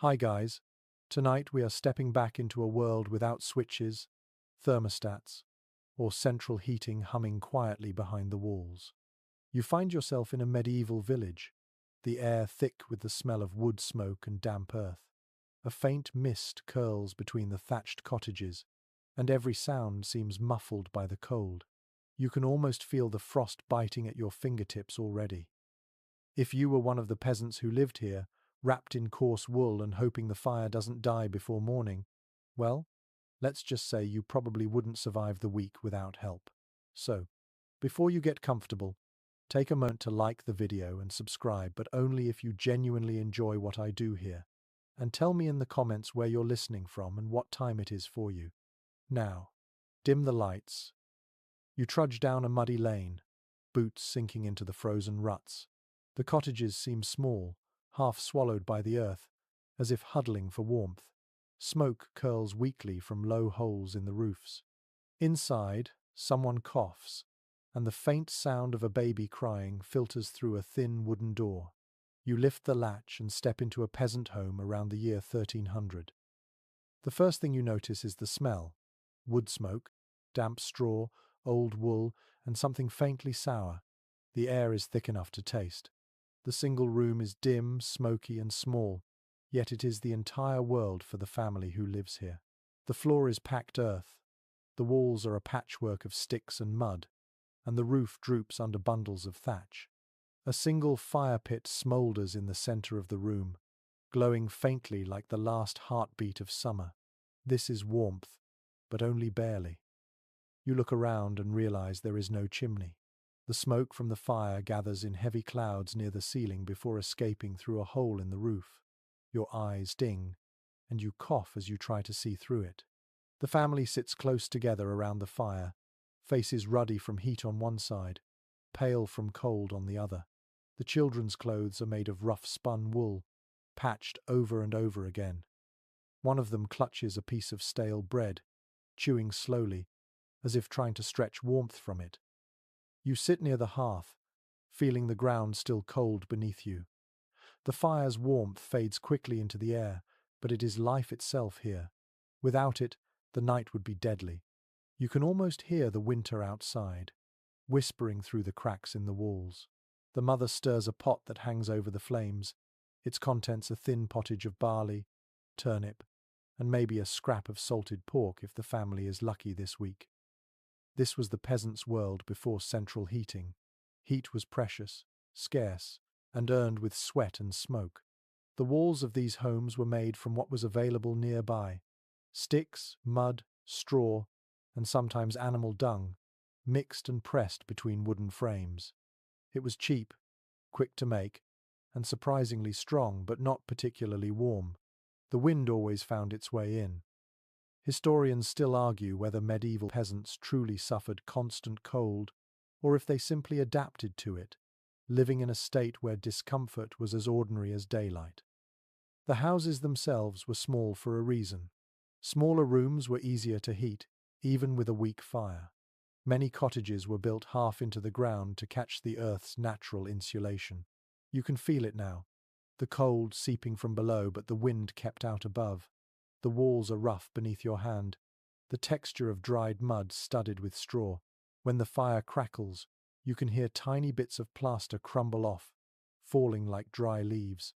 Hi guys, tonight we are stepping back into a world without switches, thermostats, or central heating humming quietly behind the walls. You find yourself in a medieval village, the air thick with the smell of wood smoke and damp earth. A faint mist curls between the thatched cottages, and every sound seems muffled by the cold. You can almost feel the frost biting at your fingertips already. If you were one of the peasants who lived here, wrapped in coarse wool and hoping the fire doesn't die before morning, well, let's just say you probably wouldn't survive the week without help. So, before you get comfortable, take a moment to like the video and subscribe, but only if you genuinely enjoy what I do here. And tell me in the comments where you're listening from and what time it is for you. Now, dim the lights. You trudge down a muddy lane, boots sinking into the frozen ruts. The cottages seem small, half swallowed by the earth, as if huddling for warmth. Smoke curls weakly from low holes in the roofs. Inside, someone coughs, and the faint sound of a baby crying filters through a thin wooden door. You lift the latch and step into a peasant home around the year 1300. The first thing you notice is the smell: wood smoke, damp straw, old wool, and something faintly sour. The air is thick enough to taste. The single room is dim, smoky, and small, yet it is the entire world for the family who lives here. The floor is packed earth, the walls are a patchwork of sticks and mud, and the roof droops under bundles of thatch. A single fire pit smoulders in the center of the room, glowing faintly like the last heartbeat of summer. This is warmth, but only barely. You look around and realize there is no chimney. The smoke from the fire gathers in heavy clouds near the ceiling before escaping through a hole in the roof. Your eyes sting, and you cough as you try to see through it. The family sits close together around the fire, faces ruddy from heat on one side, pale from cold on the other. The children's clothes are made of rough spun wool, patched over and over again. One of them clutches a piece of stale bread, chewing slowly, as if trying to stretch warmth from it. You sit near the hearth, feeling the ground still cold beneath you. The fire's warmth fades quickly into the air, but it is life itself here. Without it, the night would be deadly. You can almost hear the winter outside, whispering through the cracks in the walls. The mother stirs a pot that hangs over the flames, its contents a thin pottage of barley, turnip, and maybe a scrap of salted pork if the family is lucky this week. This was the peasant's world before central heating. Heat was precious, scarce, and earned with sweat and smoke. The walls of these homes were made from what was available nearby: sticks, mud, straw, and sometimes animal dung, mixed and pressed between wooden frames. It was cheap, quick to make, and surprisingly strong, but not particularly warm. The wind always found its way in. Historians still argue whether medieval peasants truly suffered constant cold, or if they simply adapted to it, living in a state where discomfort was as ordinary as daylight. The houses themselves were small for a reason. Smaller rooms were easier to heat, even with a weak fire. Many cottages were built half into the ground to catch the earth's natural insulation. You can feel it now, the cold seeping from below, but the wind kept out above. The walls are rough beneath your hand, the texture of dried mud studded with straw. When the fire crackles, you can hear tiny bits of plaster crumble off, falling like dry leaves.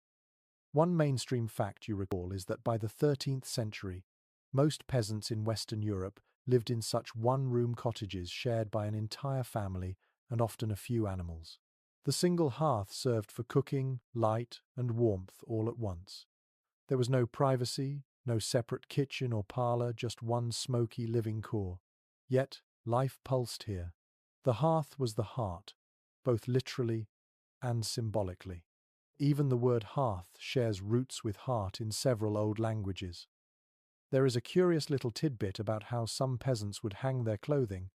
One mainstream fact you recall is that by the 13th century, most peasants in Western Europe lived in such one-room cottages shared by an entire family and often a few animals. The single hearth served for cooking, light, and warmth all at once. There was no privacy, no separate kitchen or parlor, just one smoky living core. Yet, life pulsed here. The hearth was the heart, both literally and symbolically. Even the word hearth shares roots with heart in several old languages. There is a curious little tidbit about how some peasants would hang their clothing,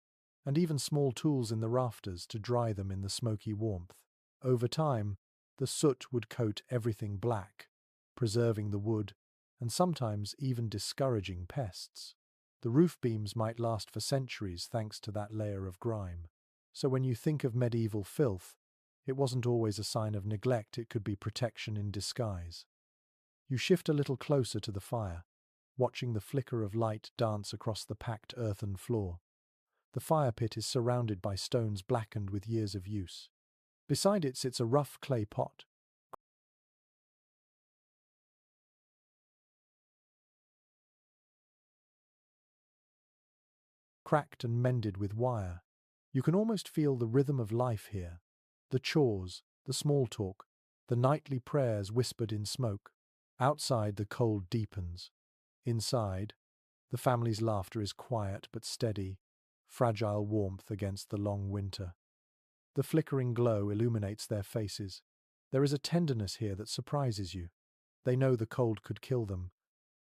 and even small tools in the rafters to dry them in the smoky warmth. Over time, the soot would coat everything black, preserving the wood, and sometimes even discouraging pests. The roof beams might last for centuries thanks to that layer of grime. So when you think of medieval filth, it wasn't always a sign of neglect, it could be protection in disguise. You shift a little closer to the fire, watching the flicker of light dance across the packed earthen floor. The fire pit is surrounded by stones blackened with years of use. Beside it sits a rough clay pot, cracked and mended with wire. You can almost feel the rhythm of life here. The chores, the small talk, the nightly prayers whispered in smoke. Outside, the cold deepens. Inside, the family's laughter is quiet but steady, fragile warmth against the long winter. The flickering glow illuminates their faces. There is a tenderness here that surprises you. They know the cold could kill them,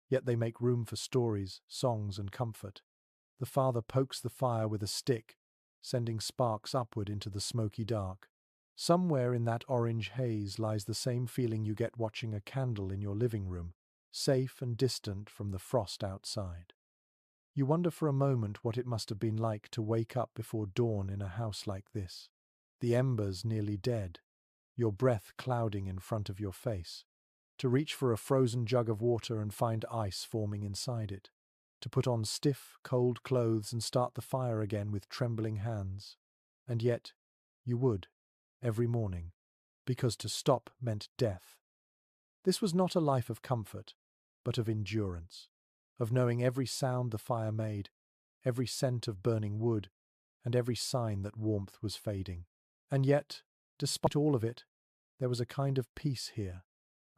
yet they make room for stories, songs, and comfort. The father pokes the fire with a stick, sending sparks upward into the smoky dark. Somewhere in that orange haze lies the same feeling you get watching a candle in your living room, safe and distant from the frost outside. You wonder for a moment what it must have been like to wake up before dawn in a house like this. The embers nearly dead, your breath clouding in front of your face. To reach for a frozen jug of water and find ice forming inside it. To put on stiff, cold clothes and start the fire again with trembling hands. And yet, you would, every morning, because to stop meant death. This was not a life of comfort, but of endurance, of knowing every sound the fire made, every scent of burning wood, and every sign that warmth was fading. And yet, despite all of it, there was a kind of peace here,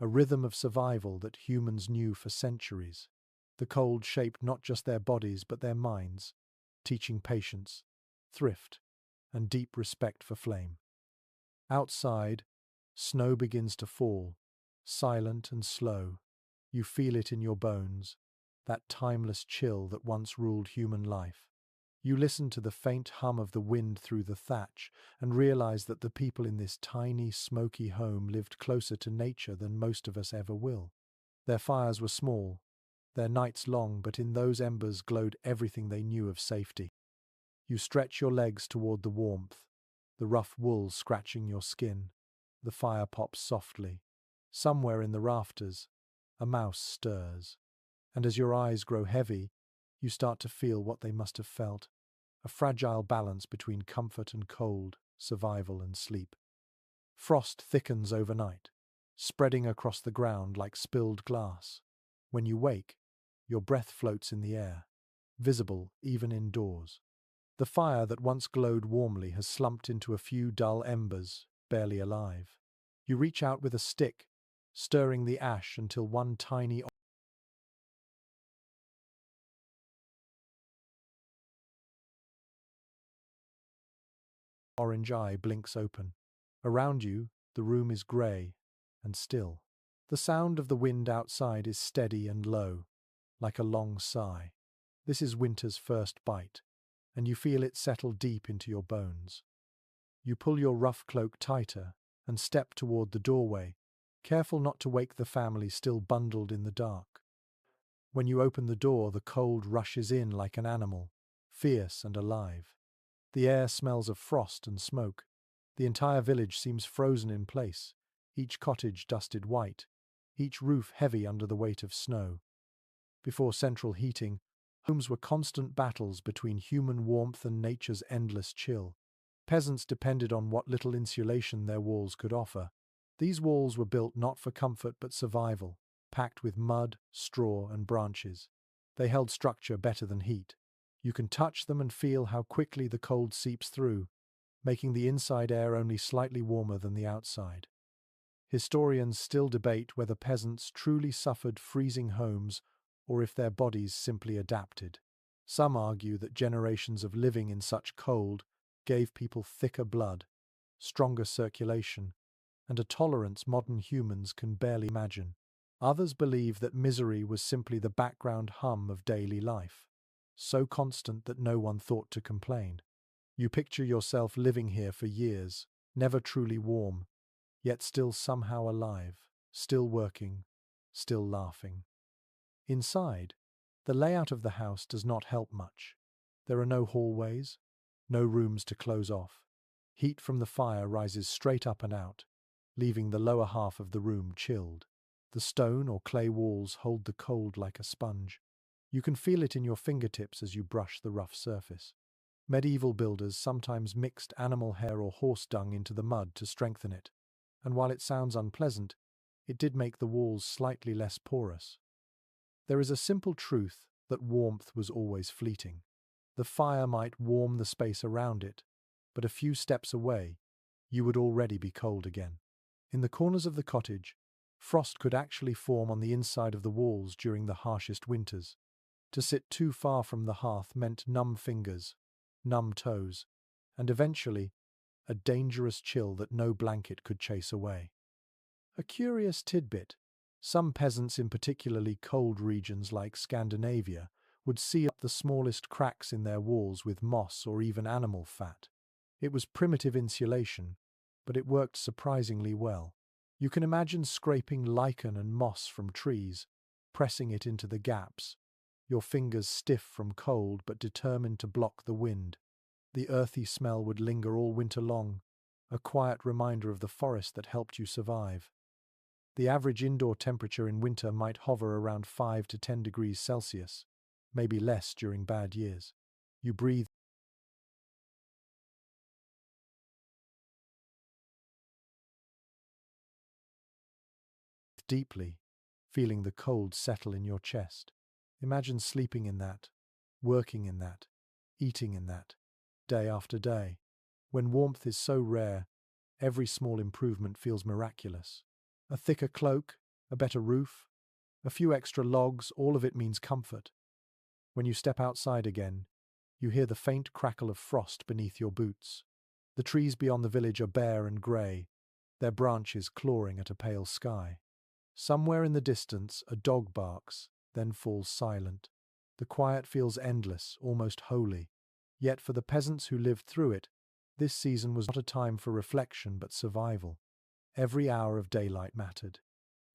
a rhythm of survival that humans knew for centuries. The cold shaped not just their bodies but their minds, teaching patience, thrift, and deep respect for flame. Outside, snow begins to fall, silent and slow. You feel it in your bones, that timeless chill that once ruled human life. You listen to the faint hum of the wind through the thatch and realize that the people in this tiny, smoky home lived closer to nature than most of us ever will. Their fires were small, their nights long, but in those embers glowed everything they knew of safety. You stretch your legs toward the warmth, the rough wool scratching your skin. The fire pops softly. Somewhere in the rafters, a mouse stirs. And as your eyes grow heavy, you start to feel what they must have felt, a fragile balance between comfort and cold, survival and sleep. Frost thickens overnight, spreading across the ground like spilled glass. When you wake, your breath floats in the air, visible even indoors. The fire that once glowed warmly has slumped into a few dull embers, barely alive. You reach out with a stick, stirring the ash until one tiny orange eye blinks open. Around you, the room is grey and still. The sound of the wind outside is steady and low, like a long sigh. This is winter's first bite, and you feel it settle deep into your bones. You pull your rough cloak tighter and step toward the doorway, careful not to wake the family still bundled in the dark. When you open the door, the cold rushes in like an animal, fierce and alive. The air smells of frost and smoke. The entire village seems frozen in place, each cottage dusted white, each roof heavy under the weight of snow. Before central heating, homes were constant battles between human warmth and nature's endless chill. Peasants depended on what little insulation their walls could offer. These walls were built not for comfort but survival, packed with mud, straw, and branches. They held structure better than heat. You can touch them and feel how quickly the cold seeps through, making the inside air only slightly warmer than the outside. Historians still debate whether peasants truly suffered freezing homes or if their bodies simply adapted. Some argue that generations of living in such cold gave people thicker blood, stronger circulation, and a tolerance modern humans can barely imagine. Others believe that misery was simply the background hum of daily life, so constant that no one thought to complain. You picture yourself living here for years, never truly warm, yet still somehow alive, still working, still laughing. Inside, the layout of the house does not help much. There are no hallways, no rooms to close off. Heat from the fire rises straight up and out, leaving the lower half of the room chilled. The stone or clay walls hold the cold like a sponge. You can feel it in your fingertips as you brush the rough surface. Medieval builders sometimes mixed animal hair or horse dung into the mud to strengthen it, and while it sounds unpleasant, it did make the walls slightly less porous. There is a simple truth that warmth was always fleeting. The fire might warm the space around it, but a few steps away, you would already be cold again. In the corners of the cottage, frost could actually form on the inside of the walls during the harshest winters. To sit too far from the hearth meant numb fingers, numb toes, and eventually, a dangerous chill that no blanket could chase away. A curious tidbit: some peasants in particularly cold regions like Scandinavia would seal up the smallest cracks in their walls with moss or even animal fat. It was primitive insulation, but it worked surprisingly well. You can imagine scraping lichen and moss from trees, pressing it into the gaps, your fingers stiff from cold but determined to block the wind. The earthy smell would linger all winter long, a quiet reminder of the forest that helped you survive. The average indoor temperature in winter might hover around 5 to 10 degrees Celsius, maybe less during bad years. You breathe deeply, feeling the cold settle in your chest. Imagine sleeping in that, working in that, eating in that, day after day. When warmth is so rare, every small improvement feels miraculous. A thicker cloak, a better roof, a few extra logs, all of it means comfort. When you step outside again, you hear the faint crackle of frost beneath your boots. The trees beyond the village are bare and grey, their branches clawing at a pale sky. Somewhere in the distance, a dog barks, then falls silent. The quiet feels endless, almost holy. Yet for the peasants who lived through it, this season was not a time for reflection but survival. Every hour of daylight mattered.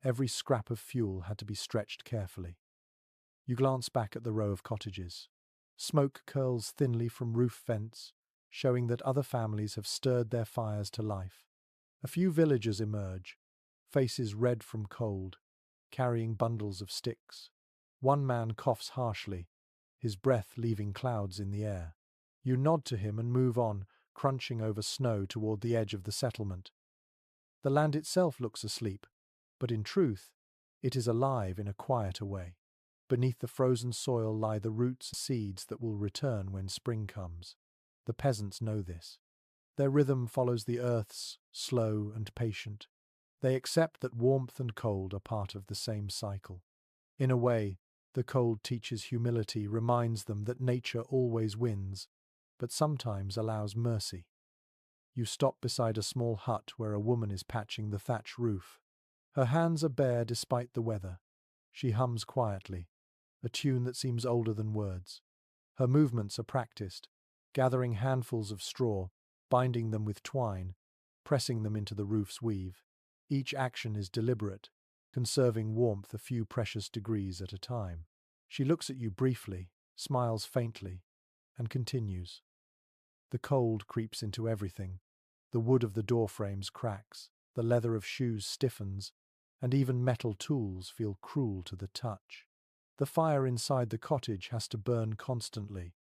Every scrap of fuel had to be stretched carefully. You glance back at the row of cottages. Smoke curls thinly from roof vents, showing that other families have stirred their fires to life. A few villagers emerge, faces red from cold, carrying bundles of sticks. One man coughs harshly, his breath leaving clouds in the air. You nod to him and move on, crunching over snow toward the edge of the settlement. The land itself looks asleep, but in truth, it is alive in a quieter way. Beneath the frozen soil lie the roots and seeds that will return when spring comes. The peasants know this. Their rhythm follows the earth's, slow and patient. They accept that warmth and cold are part of the same cycle. In a way, the cold teaches humility, reminds them that nature always wins, but sometimes allows mercy. You stop beside a small hut where a woman is patching the thatch roof. Her hands are bare despite the weather. She hums quietly, a tune that seems older than words. Her movements are practiced, gathering handfuls of straw, binding them with twine, pressing them into the roof's weave. Each action is deliberate, conserving warmth a few precious degrees at a time. She looks at you briefly, smiles faintly, and continues. The cold creeps into everything. The wood of the door frames cracks, the leather of shoes stiffens, and even metal tools feel cruel to the touch. The fire inside the cottage has to burn constantly,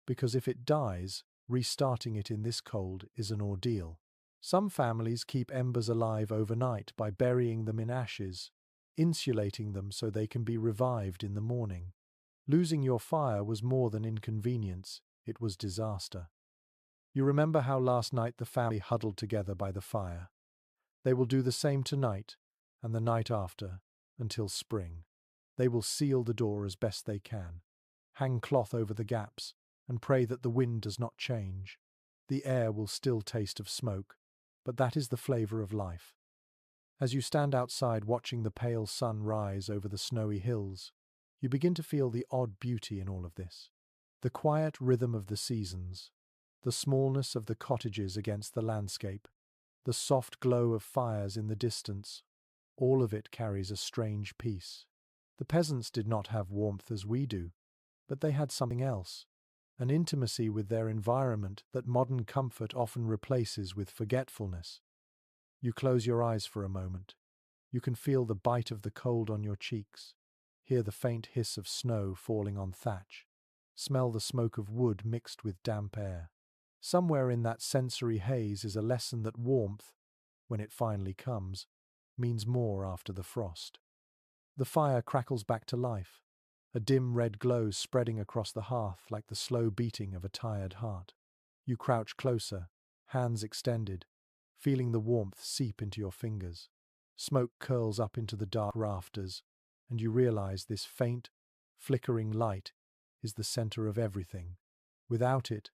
because if it dies, restarting it in this cold is an ordeal. Some families keep embers alive overnight by burying them in ashes, insulating them so they can be revived in the morning. Losing your fire was more than inconvenience, it was disaster. You remember how last night the family huddled together by the fire. They will do the same tonight, and the night after, until spring. They will seal the door as best they can, hang cloth over the gaps, and pray that the wind does not change. The air will still taste of smoke, but that is the flavor of life. As you stand outside watching the pale sun rise over the snowy hills, you begin to feel the odd beauty in all of this. The quiet rhythm of the seasons, the smallness of the cottages against the landscape, the soft glow of fires in the distance, all of it carries a strange peace. The peasants did not have warmth as we do, but they had something else, an intimacy with their environment that modern comfort often replaces with forgetfulness. You close your eyes for a moment, You can feel the bite of the cold on your cheeks, hear the faint hiss of snow falling on thatch, smell the smoke of wood mixed with damp air. Somewhere in that sensory haze is a lesson that warmth, when it finally comes, means more after the frost. The fire crackles back to life, a dim red glow spreading across the hearth like the slow beating of a tired heart. You crouch closer, hands extended, feeling the warmth seep into your fingers. Smoke curls up into the dark rafters, and you realize this faint, flickering light is the center of everything. Without it,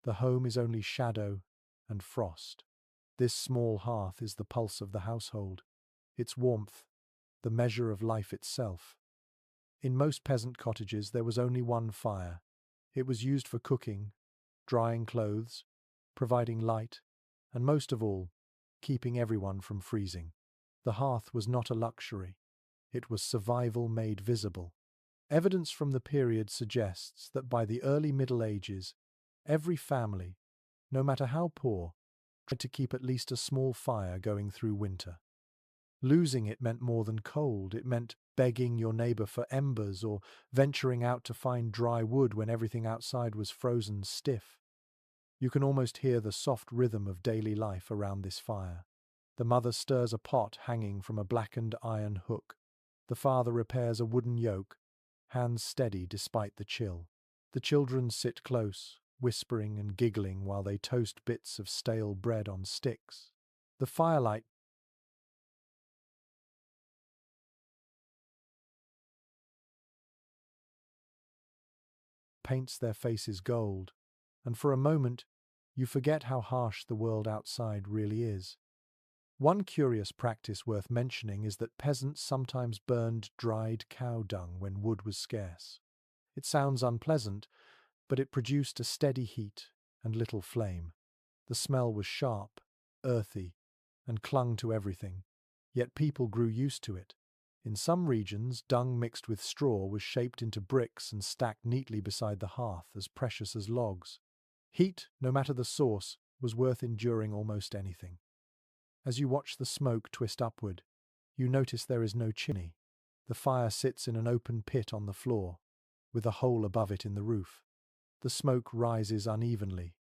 the home is only shadow and frost. This small hearth is the pulse of the household, its warmth, the measure of life itself. In most peasant cottages there was only one fire. It was used for cooking, drying clothes, providing light, and most of all, keeping everyone from freezing. The hearth was not a luxury. It was survival made visible. Evidence from the period suggests that by the early Middle Ages, every family, no matter how poor, tried to keep at least a small fire going through winter. Losing it meant more than cold. It meant begging your neighbor for embers or venturing out to find dry wood when everything outside was frozen stiff. You can almost hear the soft rhythm of daily life around this fire. The mother stirs a pot hanging from a blackened iron hook. The father repairs a wooden yoke, hands steady despite the chill. The children sit close, whispering and giggling while they toast bits of stale bread on sticks. The firelight paints their faces gold, and for a moment you forget how harsh the world outside really is. One curious practice worth mentioning is that peasants sometimes burned dried cow dung when wood was scarce. It sounds unpleasant, but it produced a steady heat and little flame. The smell was sharp, earthy, and clung to everything, yet people grew used to it. In some regions, dung mixed with straw was shaped into bricks and stacked neatly beside the hearth, as precious as logs. Heat, no matter the source, was worth enduring almost anything. As you watch the smoke twist upward, you notice there is no chimney. The fire sits in an open pit on the floor, with a hole above it in the roof. The smoke rises unevenly,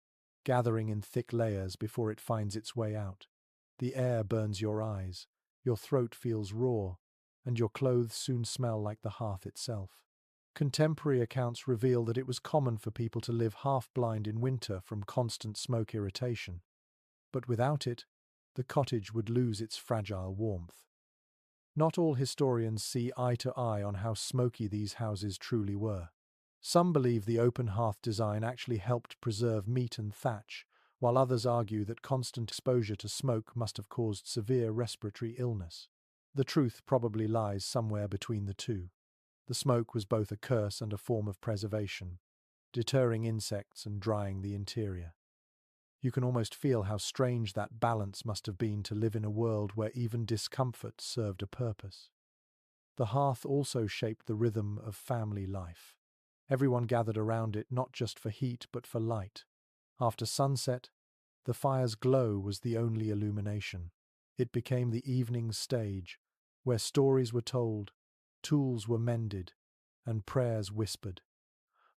gathering in thick layers before it finds its way out. The air burns your eyes, your throat feels raw, and your clothes soon smell like the hearth itself. Contemporary accounts reveal that it was common for people to live half-blind in winter from constant smoke irritation. But without it, the cottage would lose its fragile warmth. Not all historians see eye to eye on how smoky these houses truly were. Some believe the open hearth design actually helped preserve meat and thatch, while others argue that constant exposure to smoke must have caused severe respiratory illness. The truth probably lies somewhere between the two. The smoke was both a curse and a form of preservation, deterring insects and drying the interior. You can almost feel how strange that balance must have been to live in a world where even discomfort served a purpose. The hearth also shaped the rhythm of family life. Everyone gathered around it not just for heat but for light. After sunset, the fire's glow was the only illumination. It became the evening stage, where stories were told, tools were mended, and prayers whispered.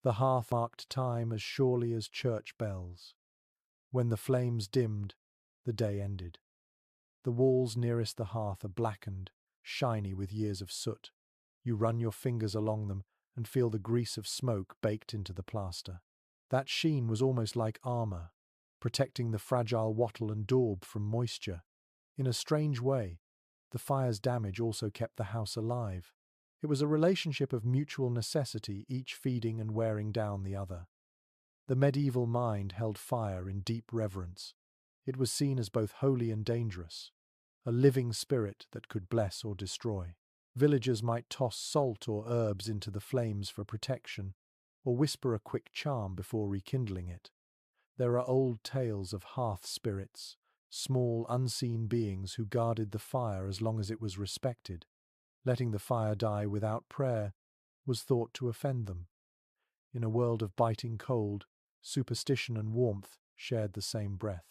The hearth marked time as surely as church bells. When the flames dimmed, the day ended. The walls nearest the hearth are blackened, shiny with years of soot. You run your fingers along them and feel the grease of smoke baked into the plaster. That sheen was almost like armor, protecting the fragile wattle and daub from moisture. In a strange way, the fire's damage also kept the house alive. It was a relationship of mutual necessity, each feeding and wearing down the other. The medieval mind held fire in deep reverence. It was seen as both holy and dangerous, a living spirit that could bless or destroy. Villagers might toss salt or herbs into the flames for protection, or whisper a quick charm before rekindling it. There are old tales of hearth spirits, small unseen beings who guarded the fire as long as it was respected. Letting the fire die without prayer was thought to offend them. In a world of biting cold, superstition and warmth shared the same breath.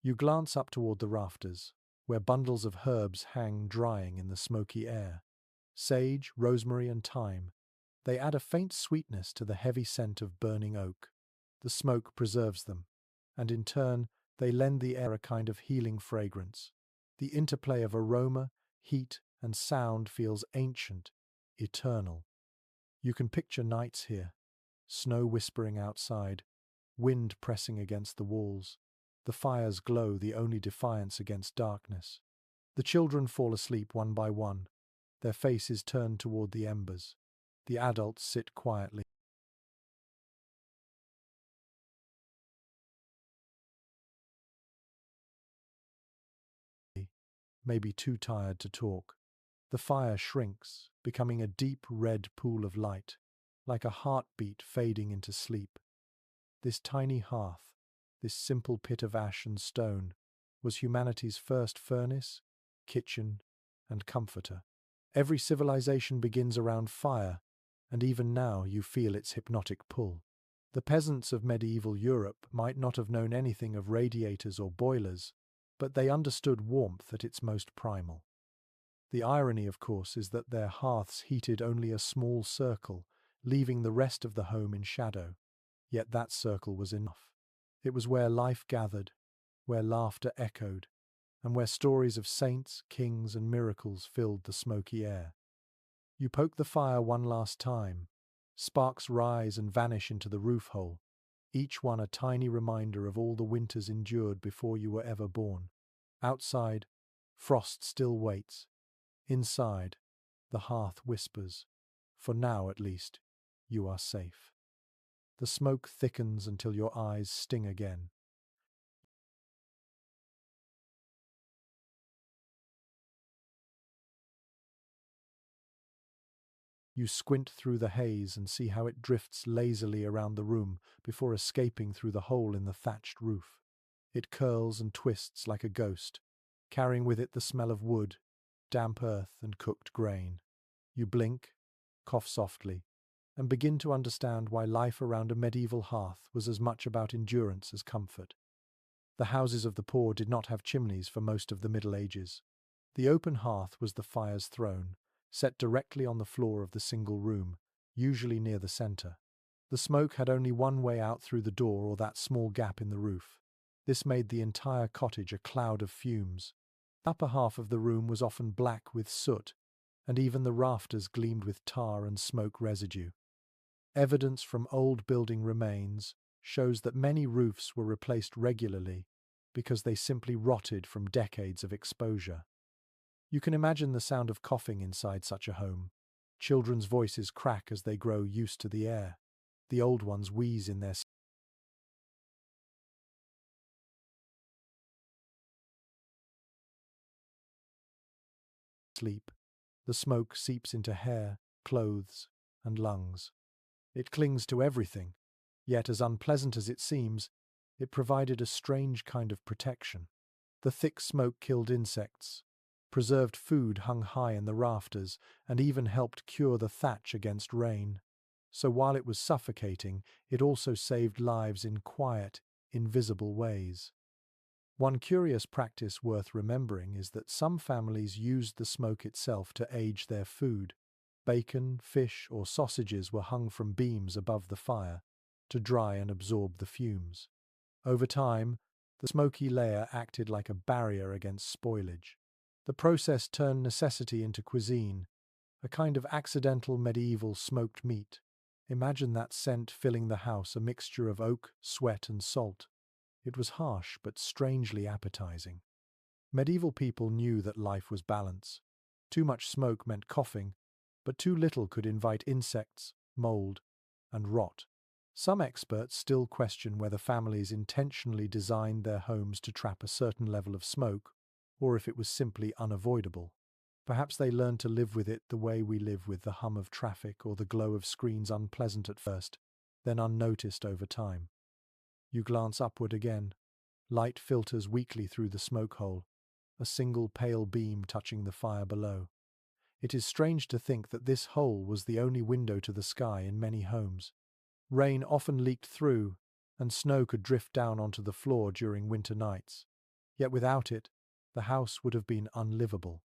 You glance up toward the rafters, where bundles of herbs hang drying in the smoky air. Sage, rosemary, and thyme. They add a faint sweetness to the heavy scent of burning oak. The smoke preserves them, and in turn, they lend the air a kind of healing fragrance. The interplay of aroma, heat, and sound feels ancient, eternal. You can picture nights here, snow whispering outside, wind pressing against the walls. The fire's glow the only defiance against darkness. The children fall asleep one by one, their faces turned toward the embers. The adults sit quietly, maybe too tired to talk. The fire shrinks, becoming a deep red pool of light, like a heartbeat fading into sleep. This tiny hearth, this simple pit of ash and stone, was humanity's first furnace, kitchen, and comforter. Every civilization begins around fire, and even now you feel its hypnotic pull. The peasants of medieval Europe might not have known anything of radiators or boilers, but they understood warmth at its most primal. The irony, of course, is that their hearths heated only a small circle, leaving the rest of the home in shadow. Yet that circle was enough. It was where life gathered, where laughter echoed, and where stories of saints, kings, and miracles filled the smoky air. You poke the fire one last time. Sparks rise and vanish into the roof hole, each one a tiny reminder of all the winters endured before you were ever born. Outside, frost still waits. Inside, the hearth whispers, "For now, at least, you are safe." The smoke thickens until your eyes sting again. You squint through the haze and see how it drifts lazily around the room before escaping through the hole in the thatched roof. It curls and twists like a ghost, carrying with it the smell of wood, damp earth, and cooked grain. You blink, cough softly, and begin to understand why life around a medieval hearth was as much about endurance as comfort. The houses of the poor did not have chimneys for most of the Middle Ages. The open hearth was the fire's throne, set directly on the floor of the single room, usually near the center. The smoke had only one way out through the door or that small gap in the roof. This made the entire cottage a cloud of fumes. The upper half of the room was often black with soot, and even the rafters gleamed with tar and smoke residue. Evidence from old building remains shows that many roofs were replaced regularly because they simply rotted from decades of exposure. You can imagine the sound of coughing inside such a home. Children's voices crack as they grow used to the air. The old ones wheeze in their sleep. The smoke seeps into hair, clothes, and lungs. It clings to everything, yet as unpleasant as it seems, it provided a strange kind of protection. The thick smoke killed insects, preserved food hung high in the rafters, and even helped cure the thatch against rain. So while it was suffocating, it also saved lives in quiet, invisible ways. One curious practice worth remembering is that some families used the smoke itself to age their food. Bacon, fish, or sausages were hung from beams above the fire to dry and absorb the fumes. Over time, the smoky layer acted like a barrier against spoilage. The process turned necessity into cuisine, a kind of accidental medieval smoked meat. Imagine that scent filling the house, a mixture of oak, sweat, and salt. It was harsh but strangely appetizing. Medieval people knew that life was balance. Too much smoke meant coughing, but too little could invite insects, mold, and rot. Some experts still question whether families intentionally designed their homes to trap a certain level of smoke, or if it was simply unavoidable. Perhaps they learned to live with it the way we live with the hum of traffic or the glow of screens, unpleasant at first, then unnoticed over time. You glance upward again. Light filters weakly through the smoke hole, a single pale beam touching the fire below. It is strange to think that this hole was the only window to the sky in many homes. Rain often leaked through, and snow could drift down onto the floor during winter nights. Yet without it, the house would have been unlivable.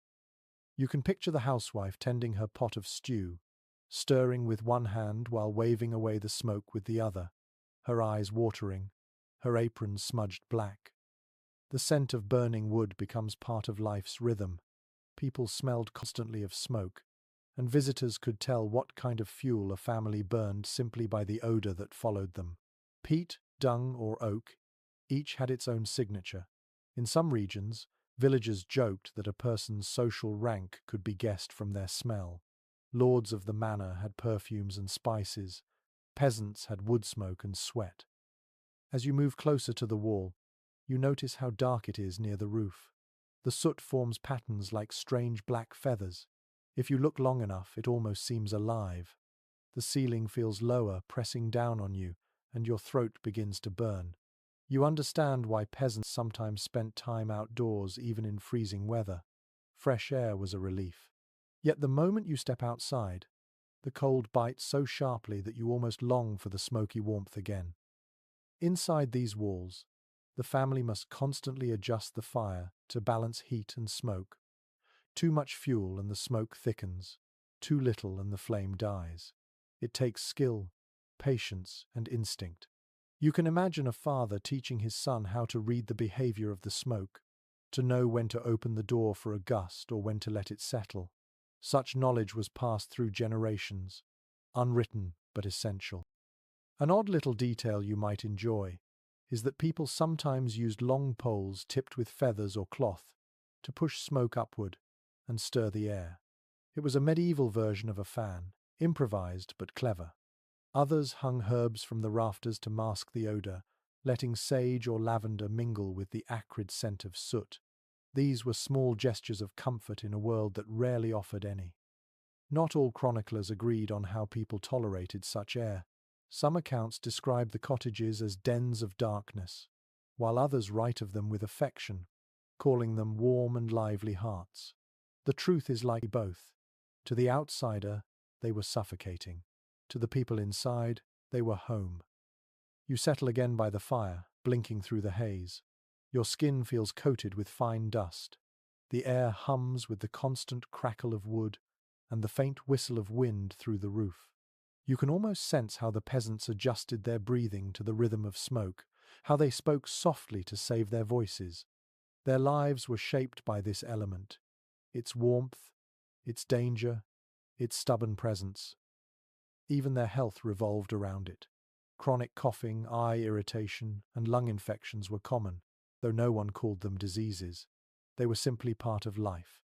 You can picture the housewife tending her pot of stew, stirring with one hand while waving away the smoke with the other, her eyes watering, her apron smudged black. The scent of burning wood becomes part of life's rhythm. People smelled constantly of smoke, and visitors could tell what kind of fuel a family burned simply by the odor that followed them. Peat, dung, or oak, each had its own signature. In some regions, villagers joked that a person's social rank could be guessed from their smell. Lords of the manor had perfumes and spices. Peasants had wood smoke and sweat. As you move closer to the wall, you notice how dark it is near the roof. The soot forms patterns like strange black feathers. If you look long enough, it almost seems alive. The ceiling feels lower, pressing down on you, and your throat begins to burn. You understand why peasants sometimes spent time outdoors even in freezing weather. Fresh air was a relief. Yet the moment you step outside, the cold bites so sharply that you almost long for the smoky warmth again. Inside these walls, the family must constantly adjust the fire to balance heat and smoke. Too much fuel and the smoke thickens, too little and the flame dies. It takes skill, patience, and instinct. You can imagine a father teaching his son how to read the behavior of the smoke, to know when to open the door for a gust or when to let it settle. Such knowledge was passed through generations, unwritten but essential. An odd little detail you might enjoy is that people sometimes used long poles tipped with feathers or cloth to push smoke upward and stir the air. It was a medieval version of a fan, improvised but clever. Others hung herbs from the rafters to mask the odor, letting sage or lavender mingle with the acrid scent of soot. These were small gestures of comfort in a world that rarely offered any. Not all chroniclers agreed on how people tolerated such air. Some accounts describe the cottages as dens of darkness, while others write of them with affection, calling them warm and lively hearts. The truth is like both. To the outsider, they were suffocating. To the people inside, they were home. You settle again by the fire, blinking through the haze. Your skin feels coated with fine dust. The air hums with the constant crackle of wood and the faint whistle of wind through the roof. You can almost sense how the peasants adjusted their breathing to the rhythm of smoke, how they spoke softly to save their voices. Their lives were shaped by this element, its warmth, its danger, its stubborn presence. Even their health revolved around it. Chronic coughing, eye irritation, and lung infections were common, though no one called them diseases. They were simply part of life.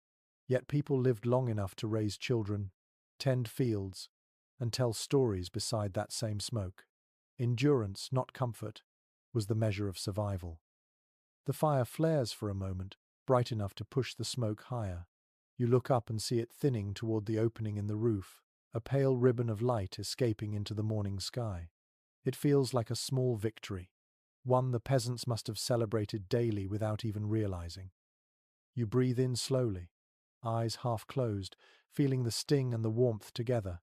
Yet people lived long enough to raise children, tend fields, and tell stories beside that same smoke. Endurance, not comfort, was the measure of survival. The fire flares for a moment, bright enough to push the smoke higher. You look up and see it thinning toward the opening in the roof, a pale ribbon of light escaping into the morning sky. It feels like a small victory, one the peasants must have celebrated daily without even realizing. You breathe in slowly, eyes half closed, feeling the sting and the warmth together.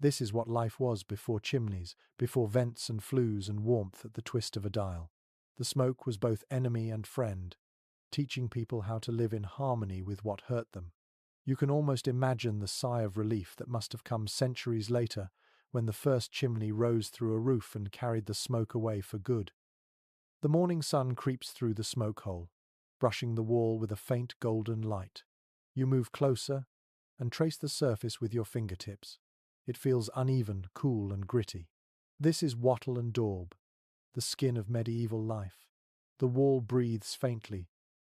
This is what life was before chimneys, before vents and flues and warmth at the twist of a dial. The smoke was both enemy and friend, teaching people how to live in harmony with what hurt them. You can almost imagine the sigh of relief that must have come centuries later when the first chimney rose through a roof and carried the smoke away for good. The morning sun creeps through the smoke hole, brushing the wall with a faint golden light. You move closer and trace the surface with your fingertips. It feels uneven, cool, and gritty. This is wattle and daub, the skin of medieval life. The wall breathes faintly,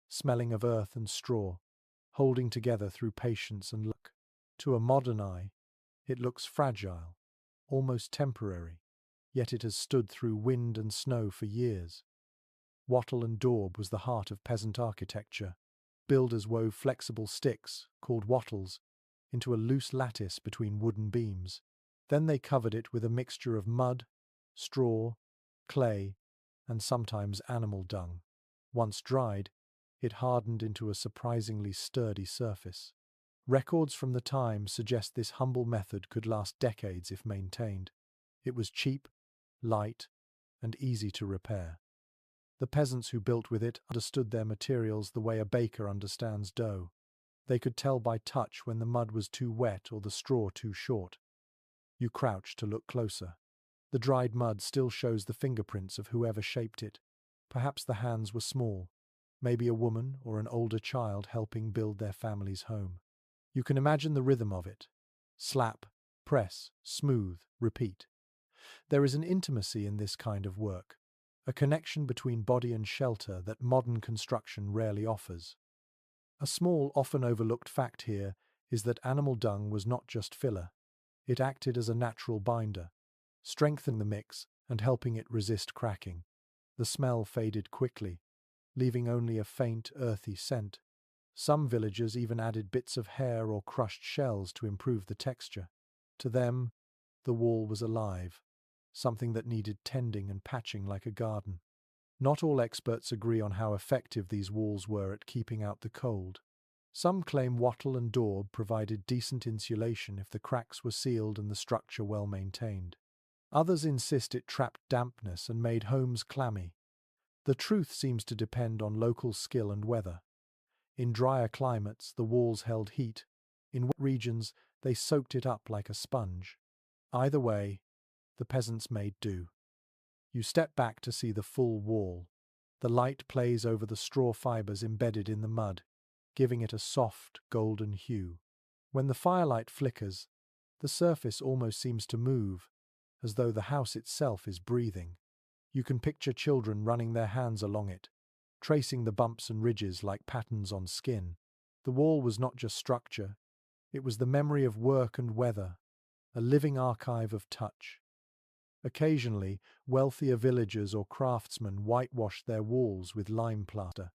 smelling of earth and straw, holding together through patience and luck. To a modern eye, it looks fragile, almost temporary, yet it has stood through wind and snow for years. Wattle and daub was the heart of peasant architecture. Builders wove flexible sticks, called wattles, into a loose lattice between wooden beams. Then they covered it with a mixture of mud, straw, clay, and sometimes animal dung. Once dried, it hardened into a surprisingly sturdy surface. Records from the time suggest this humble method could last decades if maintained. It was cheap, light, and easy to repair. The peasants who built with it understood their materials the way a baker understands dough. They could tell by touch when the mud was too wet or the straw too short. You crouch to look closer. The dried mud still shows the fingerprints of whoever shaped it. Perhaps the hands were small, maybe a woman or an older child helping build their family's home. You can imagine the rhythm of it. Slap, press, smooth, repeat. There is an intimacy in this kind of work, a connection between body and shelter that modern construction rarely offers. A small, often overlooked fact here is that animal dung was not just filler. It acted as a natural binder, strengthening the mix and helping it resist cracking. The smell faded quickly, leaving only a faint, earthy scent. Some villagers even added bits of hair or crushed shells to improve the texture. To them, the wall was alive, something that needed tending and patching like a garden. Not all experts agree on how effective these walls were at keeping out the cold. Some claim wattle and daub provided decent insulation if the cracks were sealed and the structure well maintained. Others insist it trapped dampness and made homes clammy. The truth seems to depend on local skill and weather. In drier climates, the walls held heat. In wet regions, they soaked it up like a sponge. Either way, the peasants made do. You step back to see the full wall. The light plays over the straw fibers embedded in the mud, giving it a soft, golden hue. When the firelight flickers, the surface almost seems to move, as though the house itself is breathing. You can picture children running their hands along it, tracing the bumps and ridges like patterns on skin. The wall was not just structure, it was the memory of work and weather, a living archive of touch. Occasionally, wealthier villagers or craftsmen whitewashed their walls with lime plaster.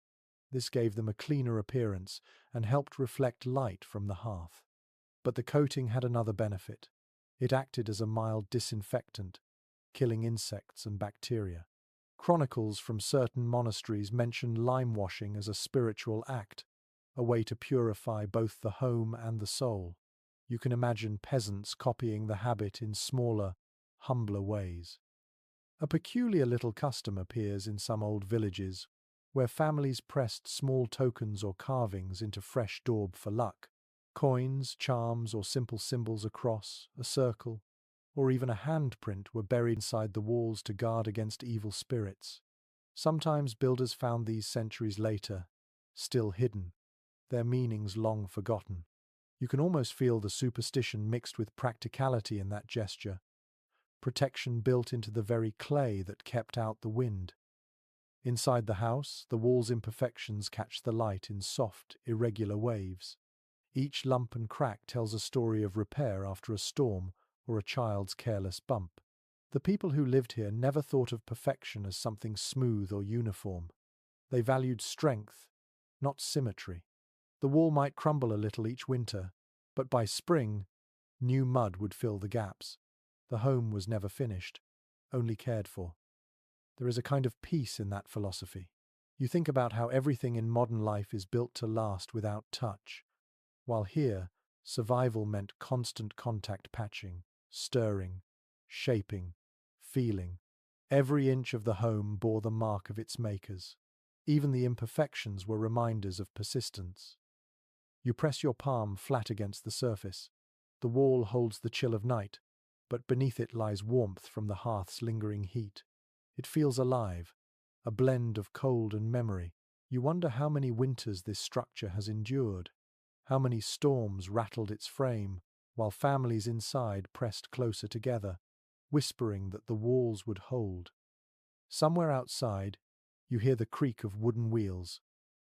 This gave them a cleaner appearance and helped reflect light from the hearth. But the coating had another benefit. It acted as a mild disinfectant, killing insects and bacteria. Chronicles from certain monasteries mention lime washing as a spiritual act, a way to purify both the home and the soul. You can imagine peasants copying the habit in smaller, humbler ways. A peculiar little custom appears in some old villages, where families pressed small tokens or carvings into fresh daub for luck. Coins, charms, or simple symbols across, a circle, or even a handprint were buried inside the walls to guard against evil spirits. Sometimes builders found these centuries later, still hidden, their meanings long forgotten. You can almost feel the superstition mixed with practicality in that gesture, protection built into the very clay that kept out the wind. Inside the house, the wall's imperfections catch the light in soft, irregular waves. Each lump and crack tells a story of repair after a storm or a child's careless bump. The people who lived here never thought of perfection as something smooth or uniform. They valued strength, not symmetry. The wall might crumble a little each winter, but by spring, new mud would fill the gaps. The home was never finished, only cared for. There is a kind of peace in that philosophy. You think about how everything in modern life is built to last without touch, while here, survival meant constant contact patching, stirring, shaping, feeling. Every inch of the home bore the mark of its makers. Even the imperfections were reminders of persistence. You press your palm flat against the surface. The wall holds the chill of night, but beneath it lies warmth from the hearth's lingering heat. It feels alive, a blend of cold and memory. You wonder how many winters this structure has endured, how many storms rattled its frame, while families inside pressed closer together, whispering that the walls would hold. Somewhere outside, you hear the creak of wooden wheels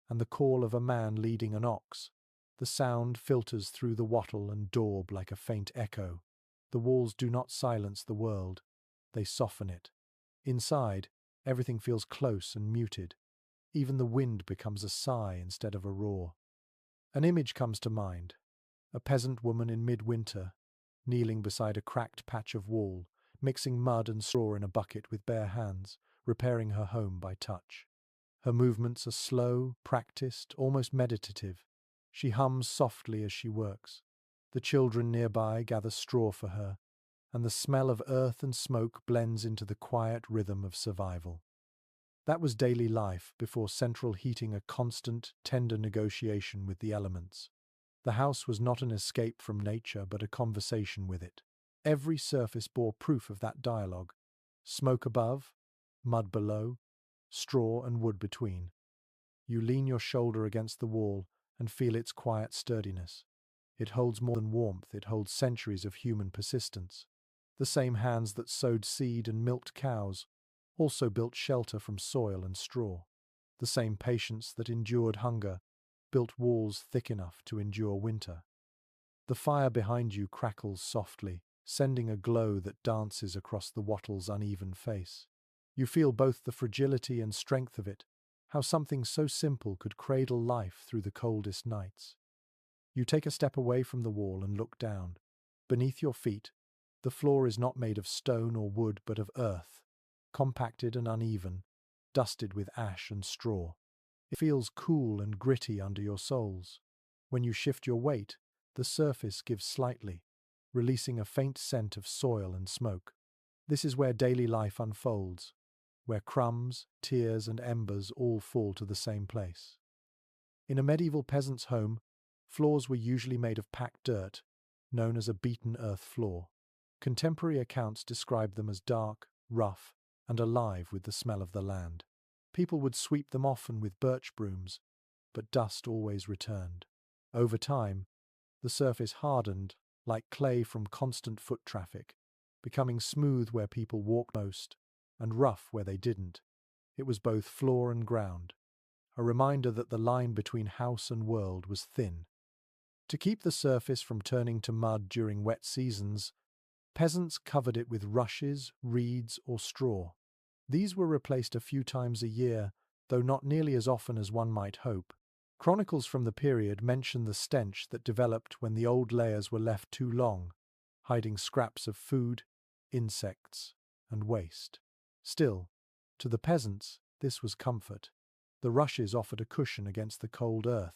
and the call of a man leading an ox. The sound filters through the wattle and daub like a faint echo. The walls do not silence the world, they soften it. Inside, everything feels close and muted. Even the wind becomes a sigh instead of a roar. An image comes to mind. A peasant woman in midwinter, kneeling beside a cracked patch of wall, mixing mud and straw in a bucket with bare hands, repairing her home by touch. Her movements are slow, practiced, almost meditative. She hums softly as she works. The children nearby gather straw for her, and the smell of earth and smoke blends into the quiet rhythm of survival. That was daily life before central heating, a constant, tender negotiation with the elements. The house was not an escape from nature, but a conversation with it. Every surface bore proof of that dialogue. Smoke above, mud below, straw and wood between. You lean your shoulder against the wall and feel its quiet sturdiness. It holds more than warmth, it holds centuries of human persistence. The same hands that sowed seed and milked cows also built shelter from soil and straw. The same patience that endured hunger built walls thick enough to endure winter. The fire behind you crackles softly, sending a glow that dances across the wattle's uneven face. You feel both the fragility and strength of it, how something so simple could cradle life through the coldest nights. You take a step away from the wall and look down. Beneath your feet, the floor is not made of stone or wood but of earth, compacted and uneven, dusted with ash and straw. It feels cool and gritty under your soles. When you shift your weight, the surface gives slightly, releasing a faint scent of soil and smoke. This is where daily life unfolds, where crumbs, tears, and embers all fall to the same place. In a medieval peasant's home, floors were usually made of packed dirt, known as a beaten earth floor. Contemporary accounts describe them as dark, rough, and alive with the smell of the land. People would sweep them often with birch brooms, but dust always returned. Over time, the surface hardened, like clay from constant foot traffic, becoming smooth where people walked most, and rough where they didn't. It was both floor and ground, a reminder that the line between house and world was thin. To keep the surface from turning to mud during wet seasons, peasants covered it with rushes, reeds, or straw. These were replaced a few times a year, though not nearly as often as one might hope. Chronicles from the period mention the stench that developed when the old layers were left too long, hiding scraps of food, insects, and waste. Still, to the peasants, this was comfort. The rushes offered a cushion against the cold earth,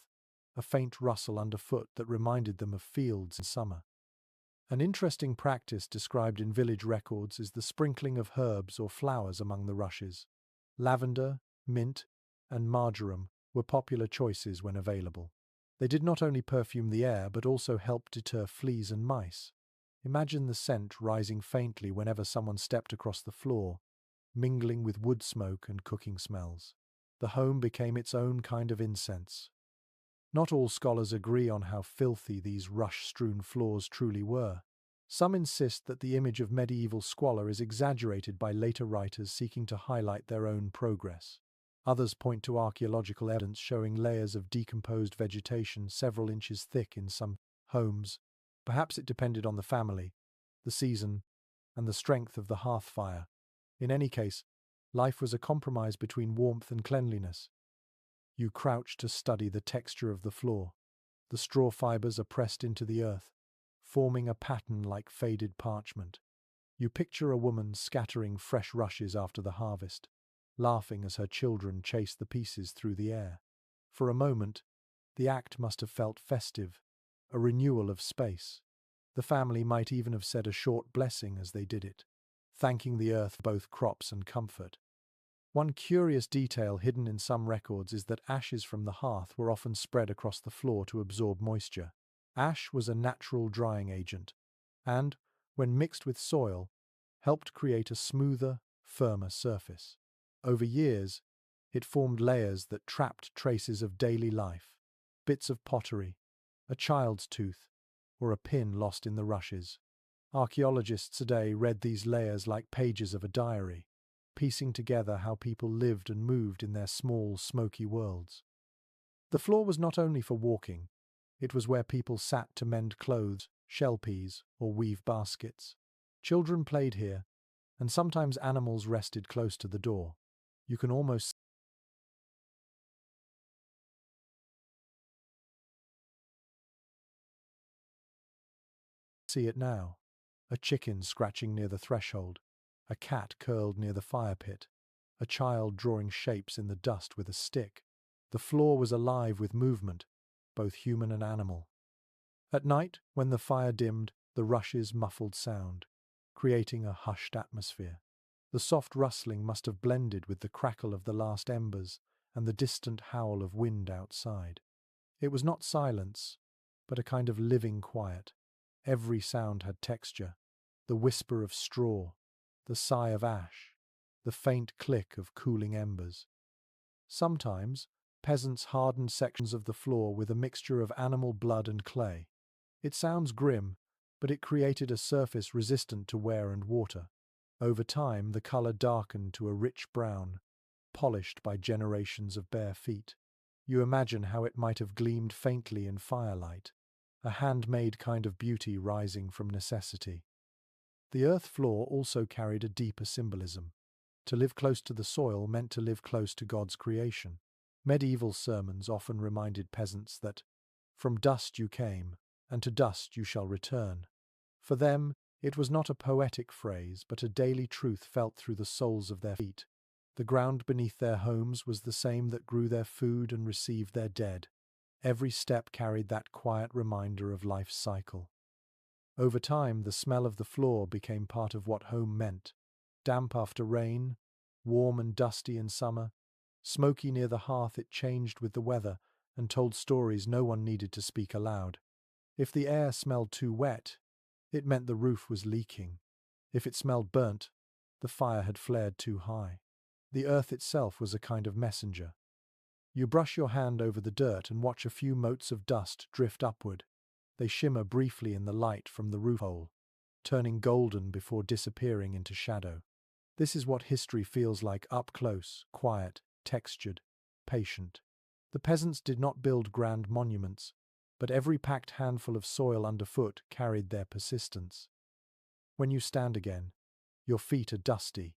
a faint rustle underfoot that reminded them of fields in summer. An interesting practice described in village records is the sprinkling of herbs or flowers among the rushes. Lavender, mint, and marjoram were popular choices when available. They did not only perfume the air but also helped deter fleas and mice. Imagine the scent rising faintly whenever someone stepped across the floor, mingling with wood smoke and cooking smells. The home became its own kind of incense. Not all scholars agree on how filthy these rush-strewn floors truly were. Some insist that the image of medieval squalor is exaggerated by later writers seeking to highlight their own progress. Others point to archaeological evidence showing layers of decomposed vegetation several inches thick in some homes. Perhaps it depended on the family, the season, and the strength of the hearth fire. In any case, life was a compromise between warmth and cleanliness. You crouch to study the texture of the floor. The straw fibers are pressed into the earth, forming a pattern like faded parchment. You picture a woman scattering fresh rushes after the harvest, laughing as her children chase the pieces through the air. For a moment, the act must have felt festive, a renewal of space. The family might even have said a short blessing as they did it, thanking the earth for both crops and comfort. One curious detail hidden in some records is that ashes from the hearth were often spread across the floor to absorb moisture. Ash was a natural drying agent, and, when mixed with soil, helped create a smoother, firmer surface. Over years, it formed layers that trapped traces of daily life, bits of pottery, a child's tooth, or a pin lost in the rushes. Archaeologists today read these layers like pages of a diary, piecing together how people lived and moved in their small, smoky worlds. The floor was not only for walking, it was where people sat to mend clothes, shell peas, or weave baskets. Children played here, and sometimes animals rested close to the door. You can almost see it now. A chicken scratching near the threshold, a cat curled near the fire pit, a child drawing shapes in the dust with a stick. The floor was alive with movement, both human and animal. At night, when the fire dimmed, the rushes muffled sound, creating a hushed atmosphere. The soft rustling must have blended with the crackle of the last embers and the distant howl of wind outside. It was not silence, but a kind of living quiet. Every sound had texture: the whisper of straw, the sigh of ash, the faint click of cooling embers. Sometimes, peasants hardened sections of the floor with a mixture of animal blood and clay. It sounds grim, but it created a surface resistant to wear and water. Over time, the color darkened to a rich brown, polished by generations of bare feet. You imagine how it might have gleamed faintly in firelight, a handmade kind of beauty rising from necessity. The earth floor also carried a deeper symbolism. To live close to the soil meant to live close to God's creation. Medieval sermons often reminded peasants that, "From dust you came, and to dust you shall return." For them, it was not a poetic phrase, but a daily truth felt through the soles of their feet. The ground beneath their homes was the same that grew their food and received their dead. Every step carried that quiet reminder of life's cycle. Over time, the smell of the floor became part of what home meant. Damp after rain, warm and dusty in summer, smoky near the hearth, it changed with the weather and told stories no one needed to speak aloud. If the air smelled too wet, it meant the roof was leaking. If it smelled burnt, the fire had flared too high. The earth itself was a kind of messenger. You brush your hand over the dirt and watch a few motes of dust drift upward. They shimmer briefly in the light from the roof hole, turning golden before disappearing into shadow. This is what history feels like up close, quiet, textured, patient. The peasants did not build grand monuments, but every packed handful of soil underfoot carried their persistence. When you stand again, your feet are dusty,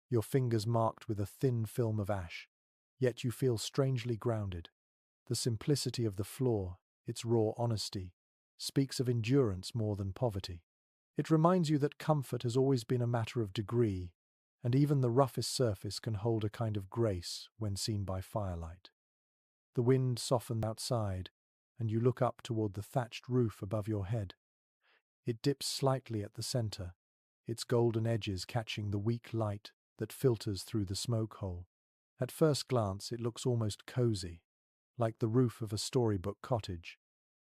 your fingers marked with a thin film of ash, yet you feel strangely grounded. The simplicity of the floor, its raw honesty, speaks of endurance more than poverty. It reminds you that comfort has always been a matter of degree, and even the roughest surface can hold a kind of grace when seen by firelight. The wind softens outside, and you look up toward the thatched roof above your head. It dips slightly at the center, its golden edges catching the weak light that filters through the smoke hole. At first glance, it looks almost cozy, like the roof of a storybook cottage.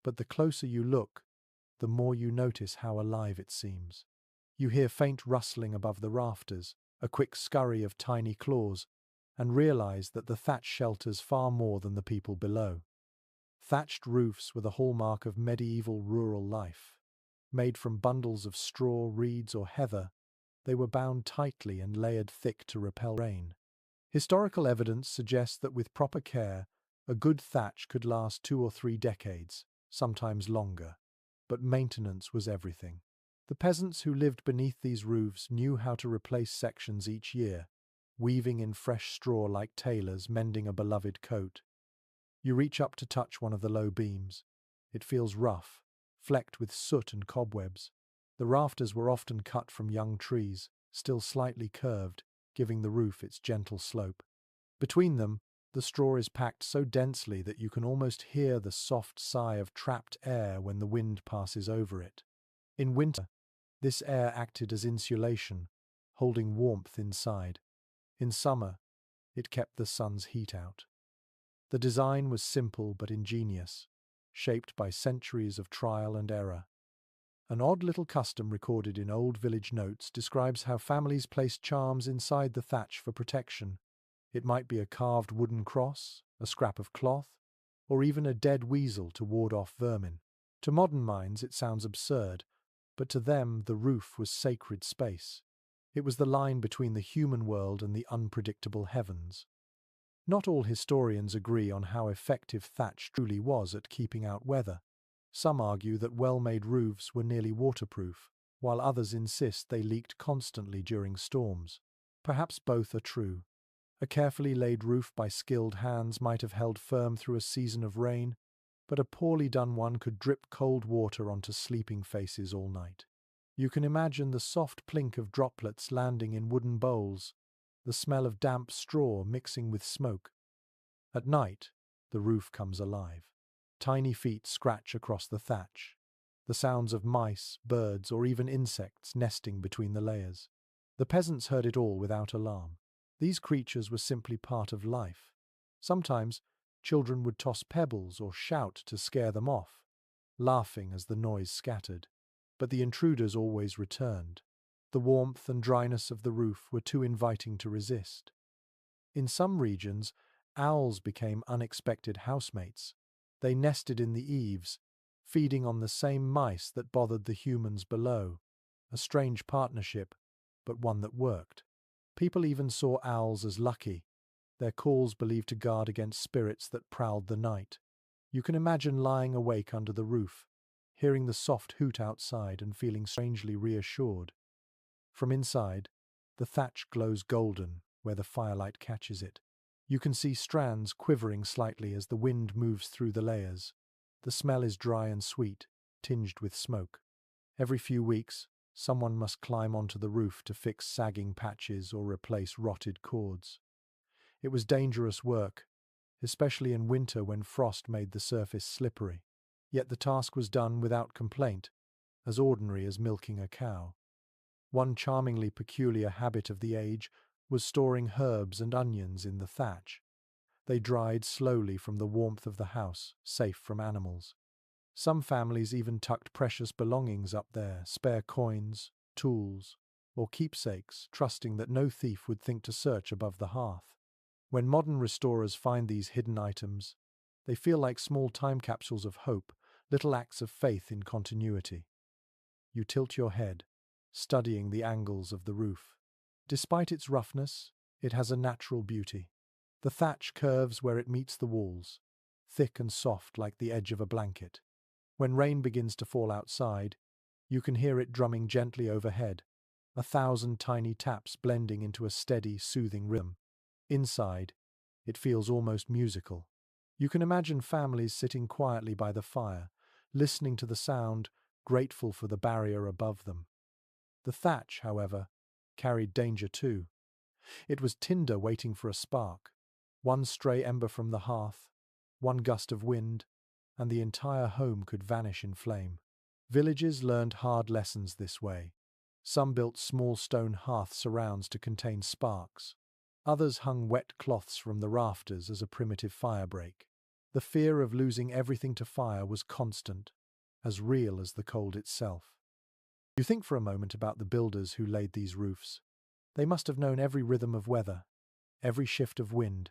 But the closer you look, the more you notice how alive it seems. You hear faint rustling above the rafters, a quick scurry of tiny claws, and realize that the thatch shelters far more than the people below. Thatched roofs were the hallmark of medieval rural life. Made from bundles of straw, reeds, or heather, they were bound tightly and layered thick to repel rain. Historical evidence suggests that with proper care, a good thatch could last 2 or 3 decades, sometimes longer. But maintenance was everything. The peasants who lived beneath these roofs knew how to replace sections each year, weaving in fresh straw like tailors mending a beloved coat. You reach up to touch one of the low beams. It feels rough, flecked with soot and cobwebs. The rafters were often cut from young trees, still slightly curved, giving the roof its gentle slope. Between them, the straw is packed so densely that you can almost hear the soft sigh of trapped air when the wind passes over it. In winter, this air acted as insulation, holding warmth inside. In summer, it kept the sun's heat out. The design was simple but ingenious, shaped by centuries of trial and error. An odd little custom recorded in old village notes describes how families placed charms inside the thatch for protection. It might be a carved wooden cross, a scrap of cloth, or even a dead weasel to ward off vermin. To modern minds it sounds absurd, but to them the roof was sacred space. It was the line between the human world and the unpredictable heavens. Not all historians agree on how effective thatch truly was at keeping out weather. Some argue that well-made roofs were nearly waterproof, while others insist they leaked constantly during storms. Perhaps both are true. A carefully laid roof by skilled hands might have held firm through a season of rain, but a poorly done one could drip cold water onto sleeping faces all night. You can imagine the soft plink of droplets landing in wooden bowls, the smell of damp straw mixing with smoke. At night, the roof comes alive. Tiny feet scratch across the thatch, the sounds of mice, birds, or even insects nesting between the layers. The peasants heard it all without alarm. These creatures were simply part of life. Sometimes, children would toss pebbles or shout to scare them off, laughing as the noise scattered. But the intruders always returned. The warmth and dryness of the roof were too inviting to resist. In some regions, owls became unexpected housemates. They nested in the eaves, feeding on the same mice that bothered the humans below. A strange partnership, but one that worked. People even saw owls as lucky, their calls believed to guard against spirits that prowled the night. You can imagine lying awake under the roof, hearing the soft hoot outside and feeling strangely reassured. From inside, the thatch glows golden where the firelight catches it. You can see strands quivering slightly as the wind moves through the layers. The smell is dry and sweet, tinged with smoke. Every few weeks, someone must climb onto the roof to fix sagging patches or replace rotted cords. It was dangerous work, especially in winter when frost made the surface slippery. Yet the task was done without complaint, as ordinary as milking a cow. One charmingly peculiar habit of the age was storing herbs and onions in the thatch. They dried slowly from the warmth of the house, safe from animals. Some families even tucked precious belongings up there, spare coins, tools, or keepsakes, trusting that no thief would think to search above the hearth. When modern restorers find these hidden items, they feel like small time capsules of hope, little acts of faith in continuity. You tilt your head, studying the angles of the roof. Despite its roughness, it has a natural beauty. The thatch curves where it meets the walls, thick and soft like the edge of a blanket. When rain begins to fall outside, you can hear it drumming gently overhead, 1,000 tiny taps blending into a steady, soothing rhythm. Inside, it feels almost musical. You can imagine families sitting quietly by the fire, listening to the sound, grateful for the barrier above them. The thatch, however, carried danger too. It was tinder waiting for a spark. One stray ember from the hearth, one gust of wind, and the entire home could vanish in flame. Villages learned hard lessons this way. Some built small stone hearth surrounds to contain sparks. Others hung wet cloths from the rafters as a primitive firebreak. The fear of losing everything to fire was constant, as real as the cold itself. You think for a moment about the builders who laid these roofs. They must have known every rhythm of weather, every shift of wind.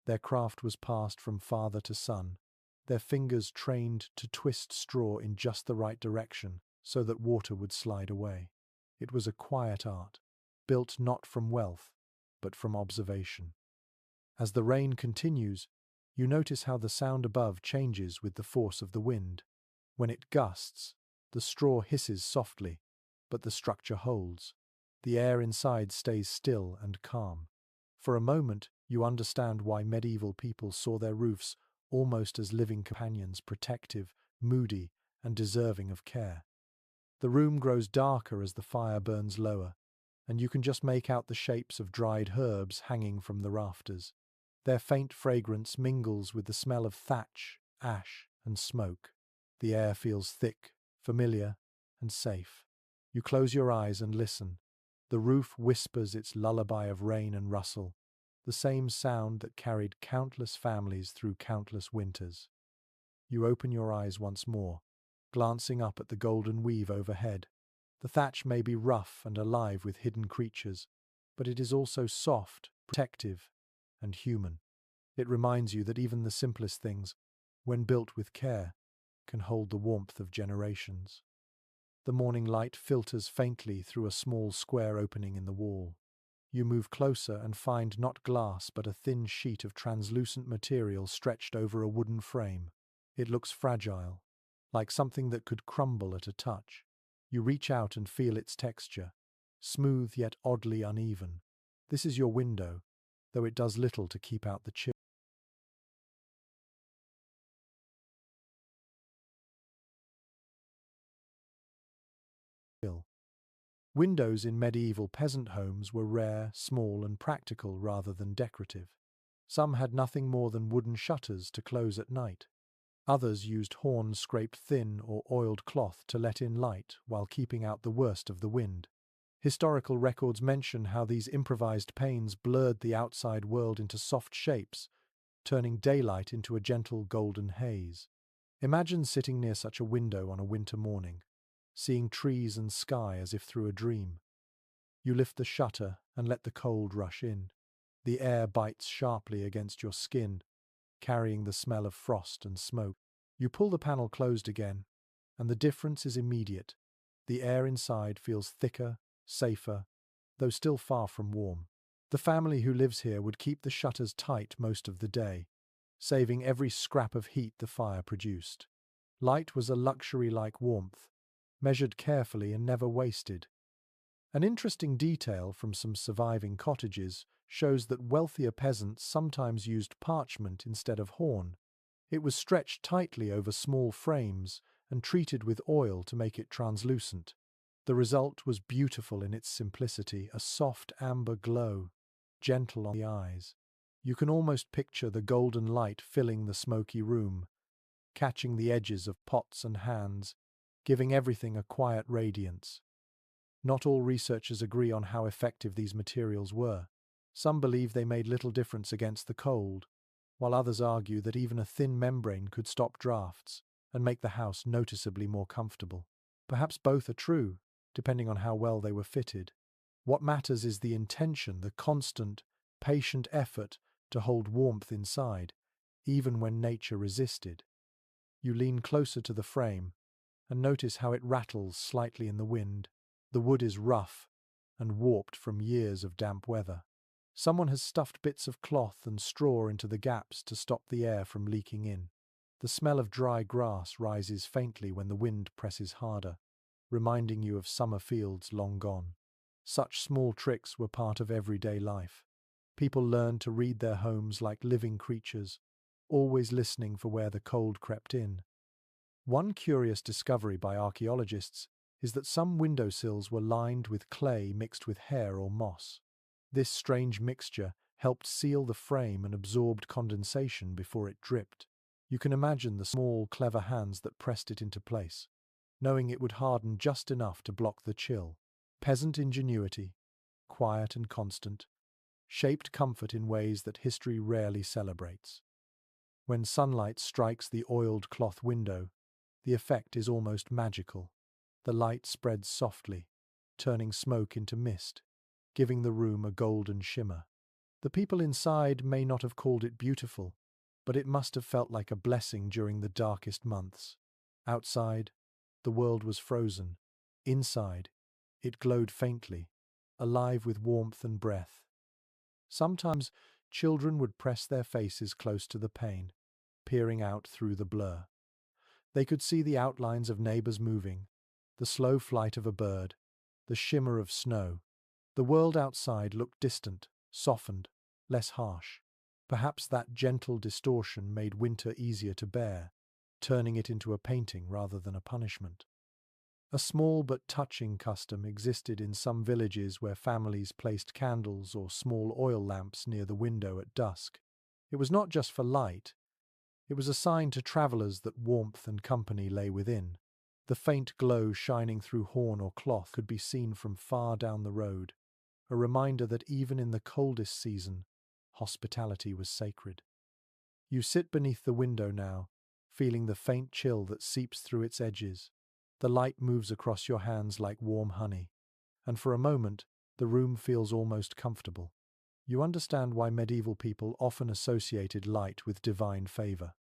Their craft was passed from father to son, their fingers trained to twist straw in just the right direction so that water would slide away. It was a quiet art, built not from wealth, but from observation. As the rain continues, you notice how the sound above changes with the force of the wind. When it gusts, the straw hisses softly, but the structure holds. The air inside stays still and calm. For a moment, you understand why medieval people saw their roofs almost as living companions, protective, moody, and deserving of care. The room grows darker as the fire burns lower, and you can just make out the shapes of dried herbs hanging from the rafters. Their faint fragrance mingles with the smell of thatch, ash, and smoke. The air feels thick, familiar, and safe. You close your eyes and listen. The roof whispers its lullaby of rain and rustle, the same sound that carried countless families through countless winters. You open your eyes once more, glancing up at the golden weave overhead. The thatch may be rough and alive with hidden creatures, but it is also soft, protective, and human. It reminds you that even the simplest things, when built with care, can hold the warmth of generations. The morning light filters faintly through a small square opening in the wall. You move closer and find not glass but a thin sheet of translucent material stretched over a wooden frame. It looks fragile, like something that could crumble at a touch. You reach out and feel its texture, smooth yet oddly uneven. This is your window, though it does little to keep out the chill. Windows in medieval peasant homes were rare, small, and practical rather than decorative. Some had nothing more than wooden shutters to close at night. Others used horns scraped thin or oiled cloth to let in light while keeping out the worst of the wind. Historical records mention how these improvised panes blurred the outside world into soft shapes, turning daylight into a gentle golden haze. Imagine sitting near such a window on a winter morning, seeing trees and sky as if through a dream. You lift the shutter and let the cold rush in. The air bites sharply against your skin, carrying the smell of frost and smoke. You pull the panel closed again, and the difference is immediate. The air inside feels thicker, safer, though still far from warm. The family who lives here would keep the shutters tight most of the day, saving every scrap of heat the fire produced. Light was a luxury like warmth, measured carefully and never wasted. An interesting detail from some surviving cottages shows that wealthier peasants sometimes used parchment instead of horn. It was stretched tightly over small frames and treated with oil to make it translucent. The result was beautiful in its simplicity, a soft amber glow, gentle on the eyes. You can almost picture the golden light filling the smoky room, catching the edges of pots and hands, giving everything a quiet radiance. Not all researchers agree on how effective these materials were. Some believe they made little difference against the cold, while others argue that even a thin membrane could stop drafts and make the house noticeably more comfortable. Perhaps both are true, depending on how well they were fitted. What matters is the intention, the constant, patient effort to hold warmth inside, even when nature resisted. You lean closer to the frame and notice how it rattles slightly in the wind. The wood is rough and warped from years of damp weather. Someone has stuffed bits of cloth and straw into the gaps to stop the air from leaking in. The smell of dry grass rises faintly when the wind presses harder, reminding you of summer fields long gone. Such small tricks were part of everyday life. People learned to read their homes like living creatures, always listening for where the cold crept in. One curious discovery by archaeologists is that some windowsills were lined with clay mixed with hair or moss. This strange mixture helped seal the frame and absorbed condensation before it dripped. You can imagine the small, clever hands that pressed it into place, knowing it would harden just enough to block the chill. Peasant ingenuity, quiet and constant, shaped comfort in ways that history rarely celebrates. When sunlight strikes the oiled cloth window, the effect is almost magical. The light spreads softly, turning smoke into mist, giving the room a golden shimmer. The people inside may not have called it beautiful, but it must have felt like a blessing during the darkest months. Outside, the world was frozen. Inside, it glowed faintly, alive with warmth and breath. Sometimes, children would press their faces close to the pane, peering out through the blur. They could see the outlines of neighbors moving, the slow flight of a bird, the shimmer of snow. The world outside looked distant, softened, less harsh. Perhaps that gentle distortion made winter easier to bear, turning it into a painting rather than a punishment. A small but touching custom existed in some villages where families placed candles or small oil lamps near the window at dusk. It was not just for light, it was a sign to travelers that warmth and company lay within. The faint glow shining through horn or cloth could be seen from far down the road, a reminder that even in the coldest season, hospitality was sacred. You sit beneath the window now, feeling the faint chill that seeps through its edges. The light moves across your hands like warm honey, and for a moment, the room feels almost comfortable. You understand why medieval people often associated light with divine favor.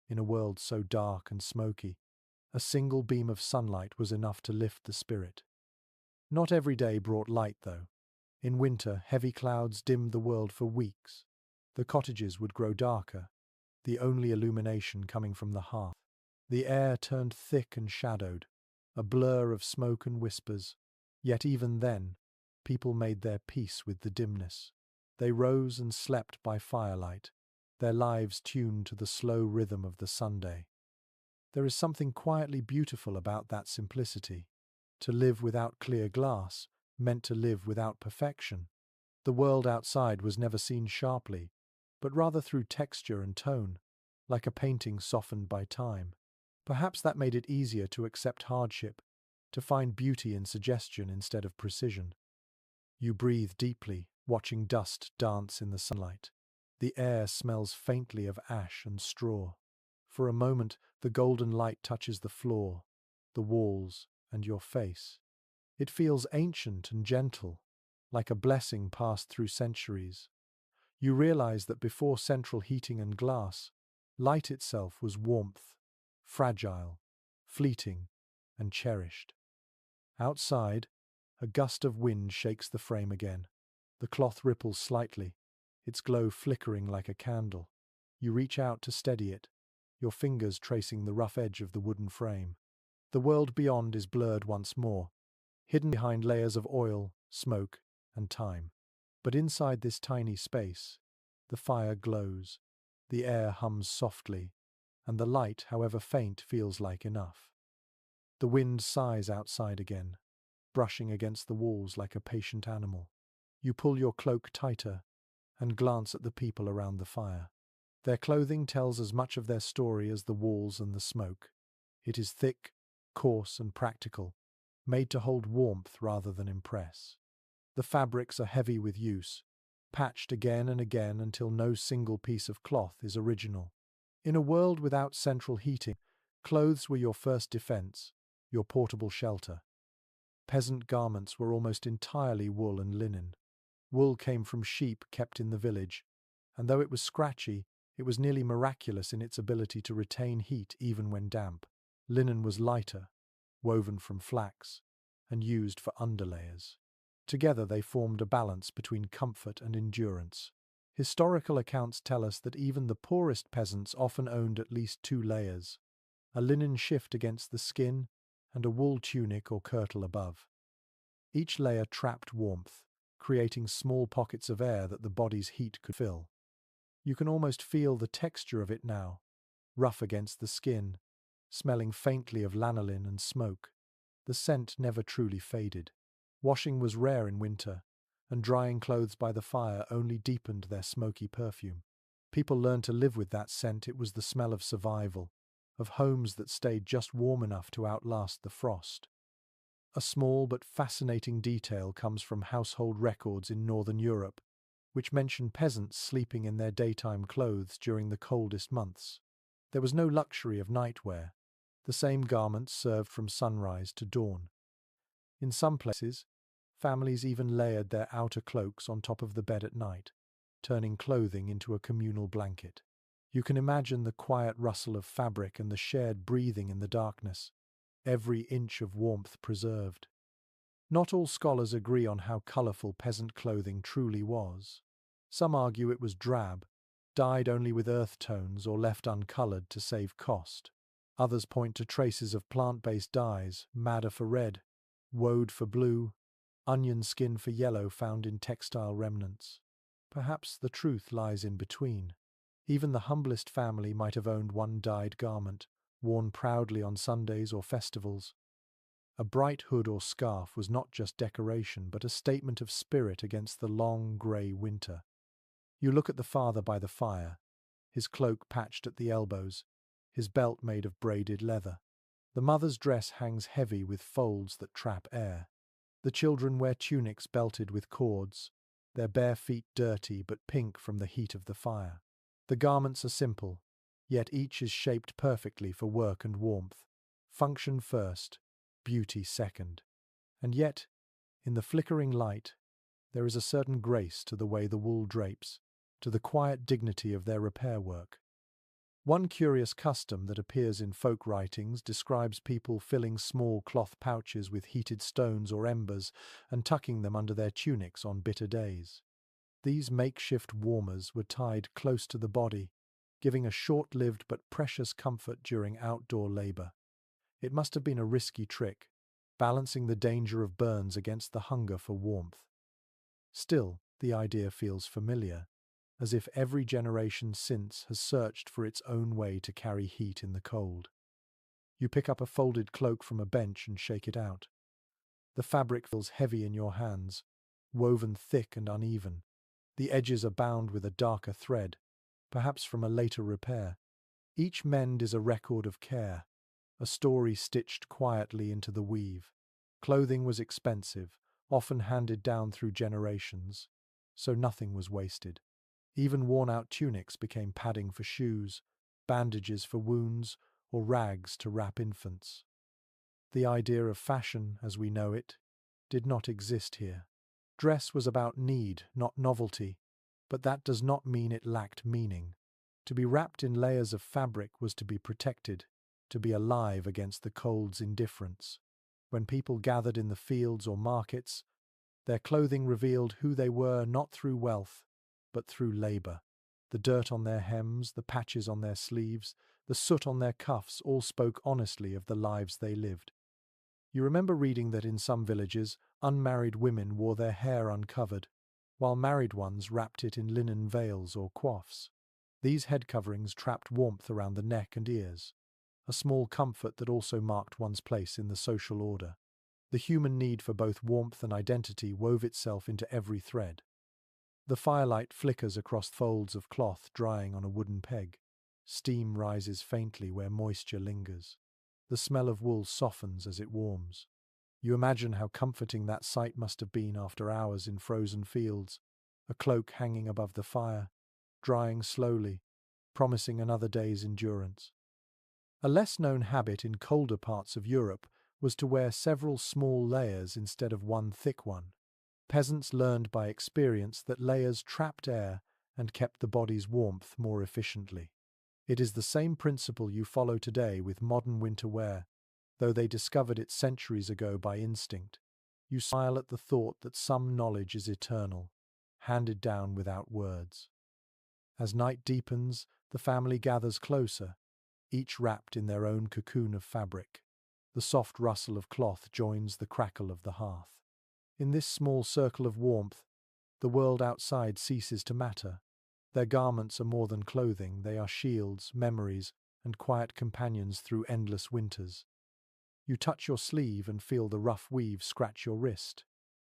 In a world so dark and smoky, a single beam of sunlight was enough to lift the spirit. Not every day brought light, though. In winter, heavy clouds dimmed the world for weeks. The cottages would grow darker, the only illumination coming from the hearth. The air turned thick and shadowed, a blur of smoke and whispers. Yet even then, people made their peace with the dimness. They rose and slept by firelight, their lives tuned to the slow rhythm of the Sunday. There is something quietly beautiful about that simplicity. To live without clear glass meant to live without perfection. The world outside was never seen sharply, but rather through texture and tone, like a painting softened by time. Perhaps that made it easier to accept hardship, to find beauty in suggestion instead of precision. You breathe deeply, watching dust dance in the sunlight. The air smells faintly of ash and straw. For a moment, the golden light touches the floor, the walls, and your face. It feels ancient and gentle, like a blessing passed through centuries. You realize that before central heating and glass, light itself was warmth, fragile, fleeting, and cherished. Outside, a gust of wind shakes the frame again. The cloth ripples slightly, its glow flickering like a candle. You reach out to steady it, your fingers tracing the rough edge of the wooden frame. The world beyond is blurred once more, hidden behind layers of oil, smoke, and time. But inside this tiny space, the fire glows, the air hums softly, and the light, however faint, feels like enough. The wind sighs outside again, brushing against the walls like a patient animal. You pull your cloak tighter and glance at the people around the fire. Their clothing tells as much of their story as the walls and the smoke. It is thick, coarse, and practical, made to hold warmth rather than impress. The fabrics are heavy with use, patched again and again until no single piece of cloth is original. In a world without central heating, clothes were your first defense, your portable shelter. Peasant garments were almost entirely wool and linen. Wool came from sheep kept in the village, and though it was scratchy, it was nearly miraculous in its ability to retain heat even when damp. Linen was lighter, woven from flax, and used for underlayers. Together they formed a balance between comfort and endurance. Historical accounts tell us that even the poorest peasants often owned at least 2 layers, a linen shift against the skin and a wool tunic or kirtle above. Each layer trapped warmth, creating small pockets of air that the body's heat could fill. You can almost feel the texture of it now, rough against the skin, smelling faintly of lanolin and smoke. The scent never truly faded. Washing was rare in winter, and drying clothes by the fire only deepened their smoky perfume. People learned to live with that scent. It was the smell of survival, of homes that stayed just warm enough to outlast the frost. A small but fascinating detail comes from household records in Northern Europe, which mention peasants sleeping in their daytime clothes during the coldest months. There was no luxury of nightwear. The same garments served from sunrise to dawn. In some places, families even layered their outer cloaks on top of the bed at night, turning clothing into a communal blanket. You can imagine the quiet rustle of fabric and the shared breathing in the darkness, every inch of warmth preserved. Not all scholars agree on how colourful peasant clothing truly was. Some argue it was drab, dyed only with earth tones or left uncoloured to save cost. Others point to traces of plant-based dyes, madder for red, woad for blue, onion skin for yellow found in textile remnants. Perhaps the truth lies in between. Even the humblest family might have owned one dyed garment, worn proudly on Sundays or festivals. A bright hood or scarf was not just decoration, but a statement of spirit against the long, grey winter. You look at the father by the fire, his cloak patched at the elbows, his belt made of braided leather. The mother's dress hangs heavy with folds that trap air. The children wear tunics belted with cords, their bare feet dirty but pink from the heat of the fire. The garments are simple, yet each is shaped perfectly for work and warmth. Function first, beauty second. And yet, in the flickering light, there is a certain grace to the way the wool drapes, to the quiet dignity of their repair work. One curious custom that appears in folk writings describes people filling small cloth pouches with heated stones or embers and tucking them under their tunics on bitter days. These makeshift warmers were tied close to the body, giving a short-lived but precious comfort during outdoor labor. It must have been a risky trick, balancing the danger of burns against the hunger for warmth. Still, the idea feels familiar, as if every generation since has searched for its own way to carry heat in the cold. You pick up a folded cloak from a bench and shake it out. The fabric feels heavy in your hands, woven thick and uneven. The edges are bound with a darker thread, perhaps from a later repair. Each mend is a record of care, a story stitched quietly into the weave. Clothing was expensive, often handed down through generations, so nothing was wasted. Even worn-out tunics became padding for shoes, bandages for wounds, or rags to wrap infants. The idea of fashion, as we know it, did not exist here. Dress was about need, not novelty, but that does not mean it lacked meaning. To be wrapped in layers of fabric was to be protected, to be alive against the cold's indifference. When people gathered in the fields or markets, their clothing revealed who they were not through wealth, but through labor. The dirt on their hems, the patches on their sleeves, the soot on their cuffs all spoke honestly of the lives they lived. You remember reading that in some villages, unmarried women wore their hair uncovered, while married ones wrapped it in linen veils or coifs. These head coverings trapped warmth around the neck and ears, a small comfort that also marked one's place in the social order. The human need for both warmth and identity wove itself into every thread. The firelight flickers across folds of cloth drying on a wooden peg. Steam rises faintly where moisture lingers. The smell of wool softens as it warms. You imagine how comforting that sight must have been after hours in frozen fields, a cloak hanging above the fire, drying slowly, promising another day's endurance. A less-known habit in colder parts of Europe was to wear several small layers instead of one thick one. Peasants learned by experience that layers trapped air and kept the body's warmth more efficiently. It is the same principle you follow today with modern winter wear, though they discovered it centuries ago by instinct. You smile at the thought that some knowledge is eternal, handed down without words. As night deepens, the family gathers closer, each wrapped in their own cocoon of fabric. The soft rustle of cloth joins the crackle of the hearth. In this small circle of warmth, the world outside ceases to matter. Their garments are more than clothing, they are shields, memories, and quiet companions through endless winters. You touch your sleeve and feel the rough weave scratch your wrist.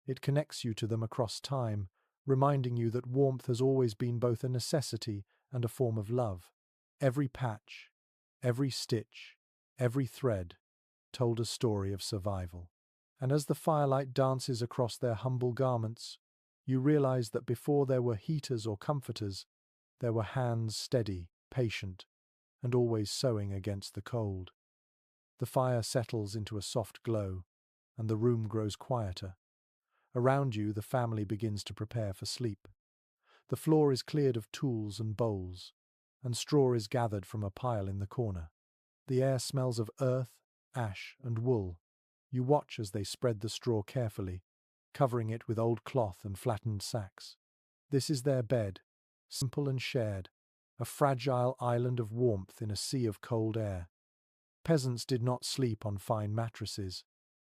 It connects you to them across time, reminding you that warmth has always been both a necessity and a form of love. Every patch, every stitch, every thread told a story of survival. And as the firelight dances across their humble garments, you realize that before there were heaters or comforters, there were hands steady, patient, and always sewing against the cold. The fire settles into a soft glow, and the room grows quieter. Around you, the family begins to prepare for sleep. The floor is cleared of tools and bowls, and straw is gathered from a pile in the corner. The air smells of earth, ash, and wool. You watch as they spread the straw carefully, covering it with old cloth and flattened sacks. This is their bed, simple and shared, a fragile island of warmth in a sea of cold air. Peasants did not sleep on fine mattresses.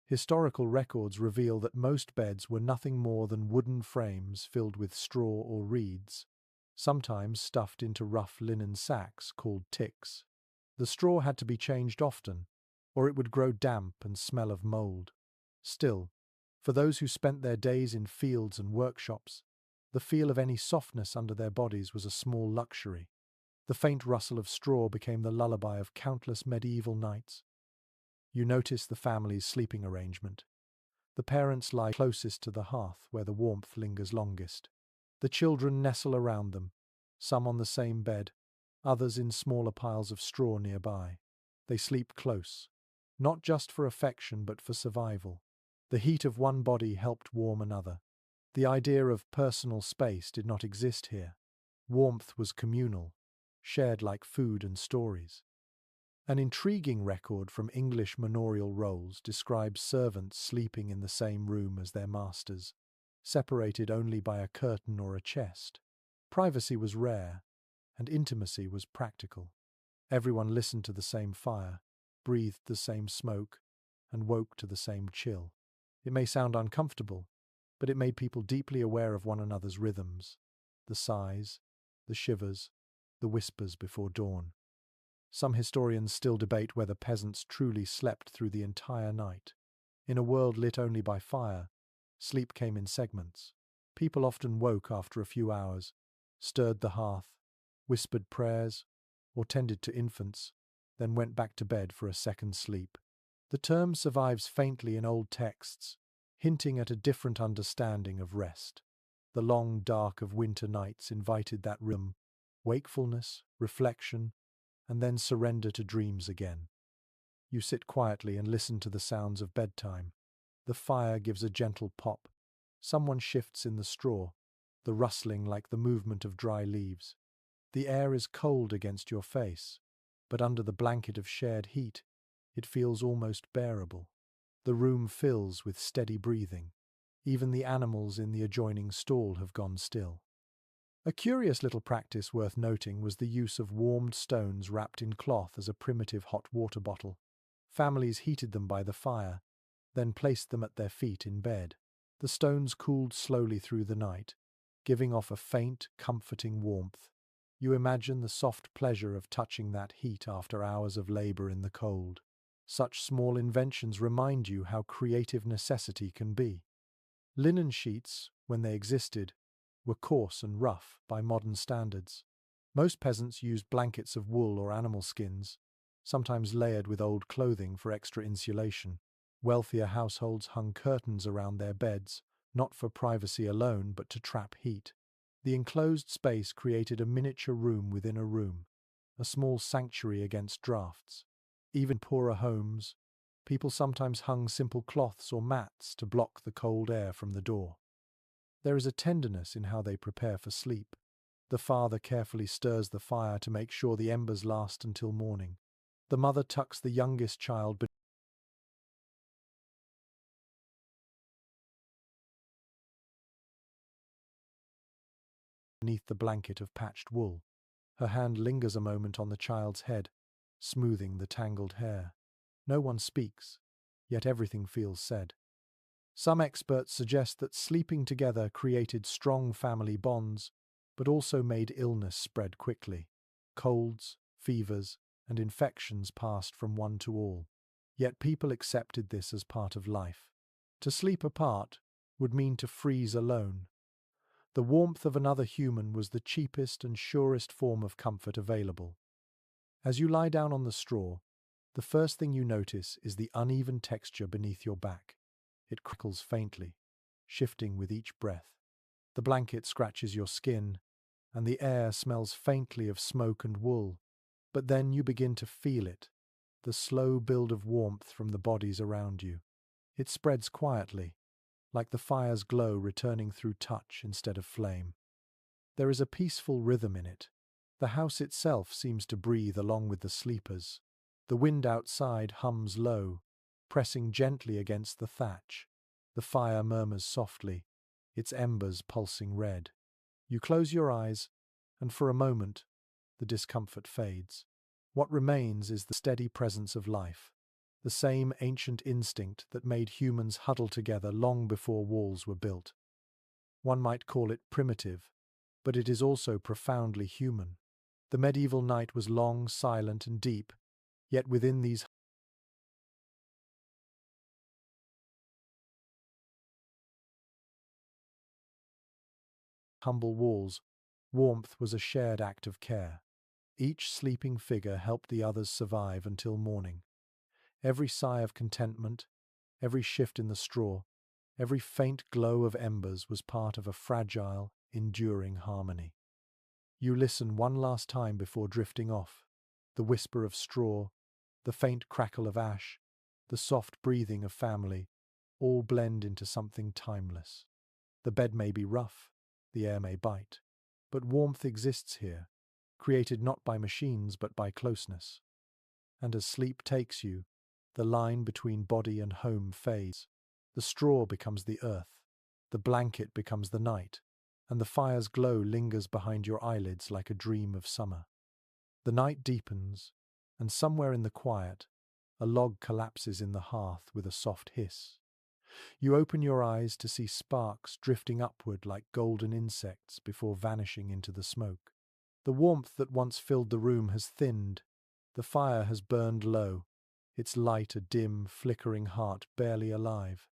Historical records reveal that most beds were nothing more than wooden frames filled with straw or reeds, sometimes stuffed into rough linen sacks called ticks. The straw had to be changed often, or it would grow damp and smell of mold. Still, for those who spent their days in fields and workshops, the feel of any softness under their bodies was a small luxury. The faint rustle of straw became the lullaby of countless medieval nights. You notice the family's sleeping arrangement. The parents lie closest to the hearth where the warmth lingers longest. The children nestle around them, some on the same bed, others in smaller piles of straw nearby. They sleep close, not just for affection but for survival. The heat of one body helped warm another. The idea of personal space did not exist here. Warmth was communal, shared like food and stories. An intriguing record from English manorial rolls describes servants sleeping in the same room as their masters, separated only by a curtain or a chest. Privacy was rare, and intimacy was practical. Everyone listened to the same fire, breathed the same smoke, and woke to the same chill. It may sound uncomfortable, but it made people deeply aware of one another's rhythms, the sighs, the shivers, the whispers before dawn. Some historians still debate whether peasants truly slept through the entire night. In a world lit only by fire, sleep came in segments. People often woke after a few hours, stirred the hearth, whispered prayers, or tended to infants, then went back to bed for a second sleep. The term survives faintly in old texts, hinting at a different understanding of rest. The long dark of winter nights invited that rhythm, wakefulness, reflection, and then surrender to dreams again. You sit quietly and listen to the sounds of bedtime. The fire gives a gentle pop. Someone shifts in the straw, the rustling like the movement of dry leaves. The air is cold against your face, but under the blanket of shared heat, it feels almost bearable. The room fills with steady breathing. Even the animals in the adjoining stall have gone still. A curious little practice worth noting was the use of warmed stones wrapped in cloth as a primitive hot water bottle. Families heated them by the fire, then placed them at their feet in bed. The stones cooled slowly through the night, giving off a faint, comforting warmth. You imagine the soft pleasure of touching that heat after hours of labor in the cold. Such small inventions remind you how creative necessity can be. Linen sheets, when they existed, were coarse and rough by modern standards. Most peasants used blankets of wool or animal skins, sometimes layered with old clothing for extra insulation. Wealthier households hung curtains around their beds, not for privacy alone, but to trap heat. The enclosed space created a miniature room within a room, a small sanctuary against drafts. Even poorer homes, people sometimes hung simple cloths or mats to block the cold air from the door. There is a tenderness in how they prepare for sleep. The father carefully stirs the fire to make sure the embers last until morning. The mother tucks the youngest child beneath the blanket of patched wool. Her hand lingers a moment on the child's head, smoothing the tangled hair. No one speaks, yet everything feels said. Some experts suggest that sleeping together created strong family bonds, but also made illness spread quickly. Colds, fevers, and infections passed from one to all. Yet people accepted this as part of life. To sleep apart would mean to freeze alone. The warmth of another human was the cheapest and surest form of comfort available. As you lie down on the straw, the first thing you notice is the uneven texture beneath your back. It crackles faintly, shifting with each breath. The blanket scratches your skin, and the air smells faintly of smoke and wool. But then you begin to feel it, the slow build of warmth from the bodies around you. It spreads quietly, like the fire's glow returning through touch instead of flame. There is a peaceful rhythm in it. The house itself seems to breathe along with the sleepers. The wind outside hums low, pressing gently against the thatch. The fire murmurs softly, its embers pulsing red. You close your eyes, and for a moment, the discomfort fades. What remains is the steady presence of life, the same ancient instinct that made humans huddle together long before walls were built. One might call it primitive, but it is also profoundly human. The medieval night was long, silent, and deep, yet within these humble walls, warmth was a shared act of care. Each sleeping figure helped the others survive until morning. Every sigh of contentment, every shift in the straw, every faint glow of embers was part of a fragile, enduring harmony. You listen one last time before drifting off. The whisper of straw, the faint crackle of ash, the soft breathing of family, all blend into something timeless. The bed may be rough, the air may bite, but warmth exists here, created not by machines but by closeness. And as sleep takes you, the line between body and home fades. The straw becomes the earth, the blanket becomes the night, and the fire's glow lingers behind your eyelids like a dream of summer. The night deepens, and somewhere in the quiet, a log collapses in the hearth with a soft hiss. You open your eyes to see sparks drifting upward like golden insects before vanishing into the smoke. The warmth that once filled the room has thinned. The fire has burned low, its light a dim, flickering heart barely alive.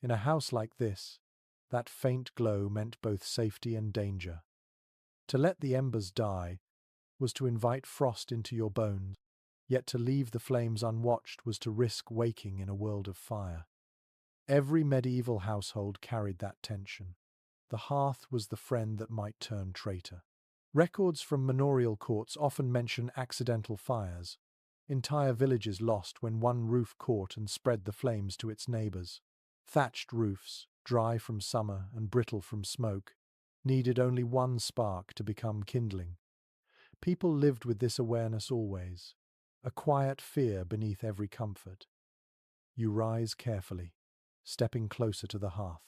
In a house like this, that faint glow meant both safety and danger. To let the embers die was to invite frost into your bones, yet to leave the flames unwatched was to risk waking in a world of fire. Every medieval household carried that tension. The hearth was the friend that might turn traitor. Records from manorial courts often mention accidental fires, entire villages lost when one roof caught and spread the flames to its neighbors. Thatched roofs, dry from summer and brittle from smoke, needed only one spark to become kindling. People lived with this awareness always, a quiet fear beneath every comfort. You rise carefully, stepping closer to the hearth.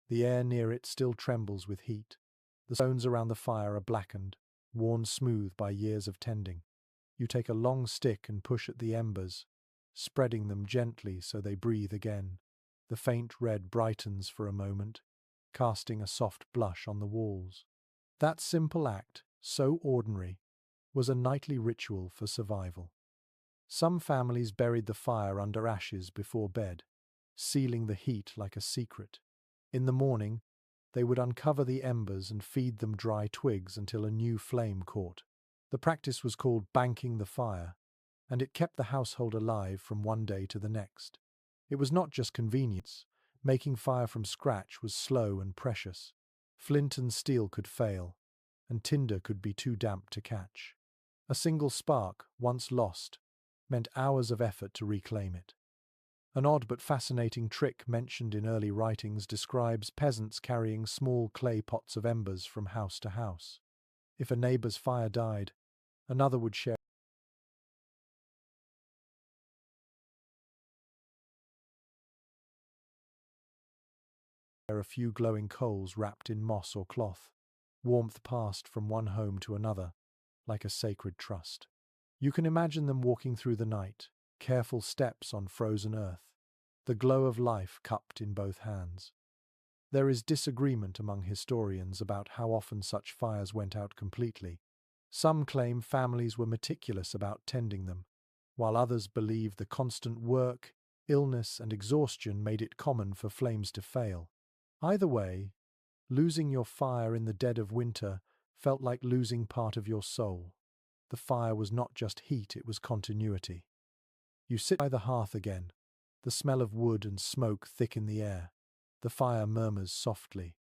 The air near it still trembles with heat. The stones around the fire are blackened, worn smooth by years of tending. You take a long stick and push at the embers, spreading them gently so they breathe again. The faint red brightens for a moment, casting a soft blush on the walls. That simple act, so ordinary, was a nightly ritual for survival. Some families buried the fire under ashes before bed, sealing the heat like a secret. In the morning, they would uncover the embers and feed them dry twigs until a new flame caught. The practice was called banking the fire, and it kept the household alive from one day to the next. It was not just convenience. Making fire from scratch was slow and precious. Flint and steel could fail, and tinder could be too damp to catch. A single spark, once lost, meant hours of effort to reclaim it. An odd but fascinating trick mentioned in early writings describes peasants carrying small clay pots of embers from house to house. If a neighbor's fire died, another would share a few glowing coals wrapped in moss or cloth. Warmth passed from one home to another, like a sacred trust. You can imagine them walking through the night, careful steps on frozen earth, the glow of life cupped in both hands. There is disagreement among historians about how often such fires went out completely. Some claim families were meticulous about tending them, while others believe the constant work, illness, and exhaustion made it common for flames to fail. Either way, losing your fire in the dead of winter felt like losing part of your soul. The fire was not just heat, it was continuity. You sit by the hearth again, the smell of wood and smoke thick in the air. The fire murmurs softly,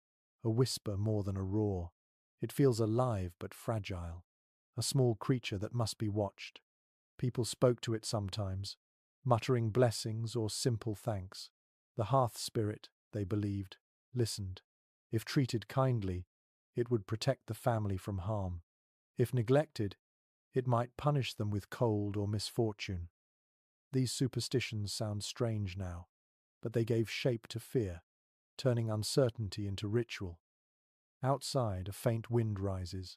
a whisper more than a roar. It feels alive but fragile, a small creature that must be watched. People spoke to it sometimes, muttering blessings or simple thanks. The hearth spirit, they believed, listened. If treated kindly, it would protect the family from harm. If neglected, it might punish them with cold or misfortune. These superstitions sound strange now, but they gave shape to fear, turning uncertainty into ritual. Outside, a faint wind rises.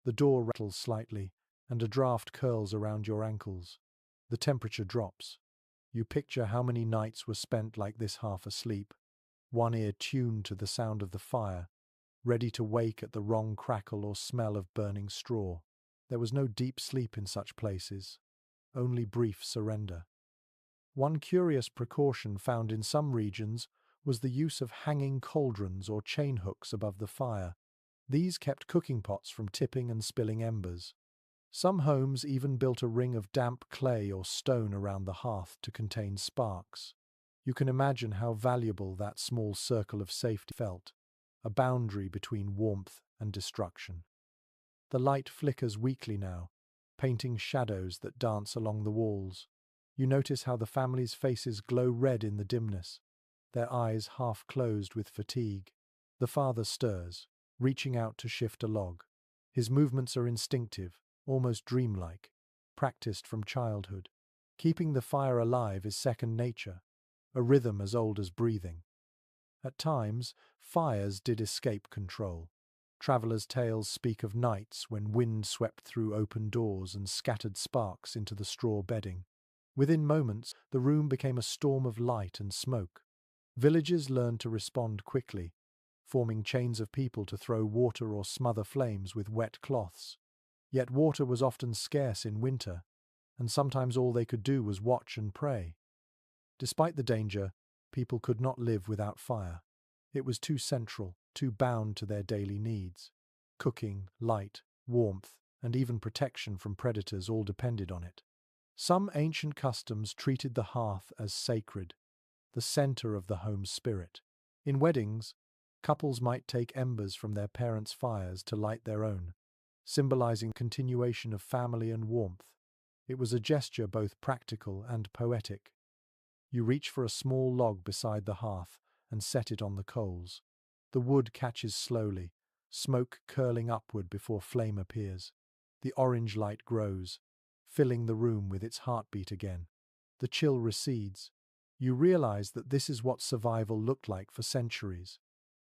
The door rattles slightly, and a draft curls around your ankles. The temperature drops. You picture how many nights were spent like this half asleep, one ear tuned to the sound of the fire, ready to wake at the wrong crackle or smell of burning straw. There was no deep sleep in such places, only brief surrender. One curious precaution found in some regions was the use of hanging cauldrons or chain hooks above the fire. These kept cooking pots from tipping and spilling embers. Some homes even built a ring of damp clay or stone around the hearth to contain sparks. You can imagine how valuable that small circle of safety felt, a boundary between warmth and destruction. The light flickers weakly now, painting shadows that dance along the walls. You notice how the family's faces glow red in the dimness, their eyes half closed with fatigue. The father stirs, reaching out to shift a log. His movements are instinctive, almost dreamlike, practiced from childhood. Keeping the fire alive is second nature, a rhythm as old as breathing. At times, fires did escape control. Travelers' tales speak of nights when wind swept through open doors and scattered sparks into the straw bedding. Within moments, the room became a storm of light and smoke. Villages learned to respond quickly, forming chains of people to throw water or smother flames with wet cloths. Yet water was often scarce in winter, and sometimes all they could do was watch and pray. Despite the danger, people could not live without fire. It was too central, too bound to their daily needs. Cooking, light, warmth, and even protection from predators all depended on it. Some ancient customs treated the hearth as sacred. the center of the home spirit. In weddings, couples might take embers from their parents' fires to light their own, symbolizing continuation of family and warmth. It was a gesture both practical and poetic. You reach for a small log beside the hearth and set it on the coals. The wood catches slowly, smoke curling upward before flame appears. The orange light grows, filling the room with its heartbeat again. The chill recedes. You realize that this is what survival looked like for centuries,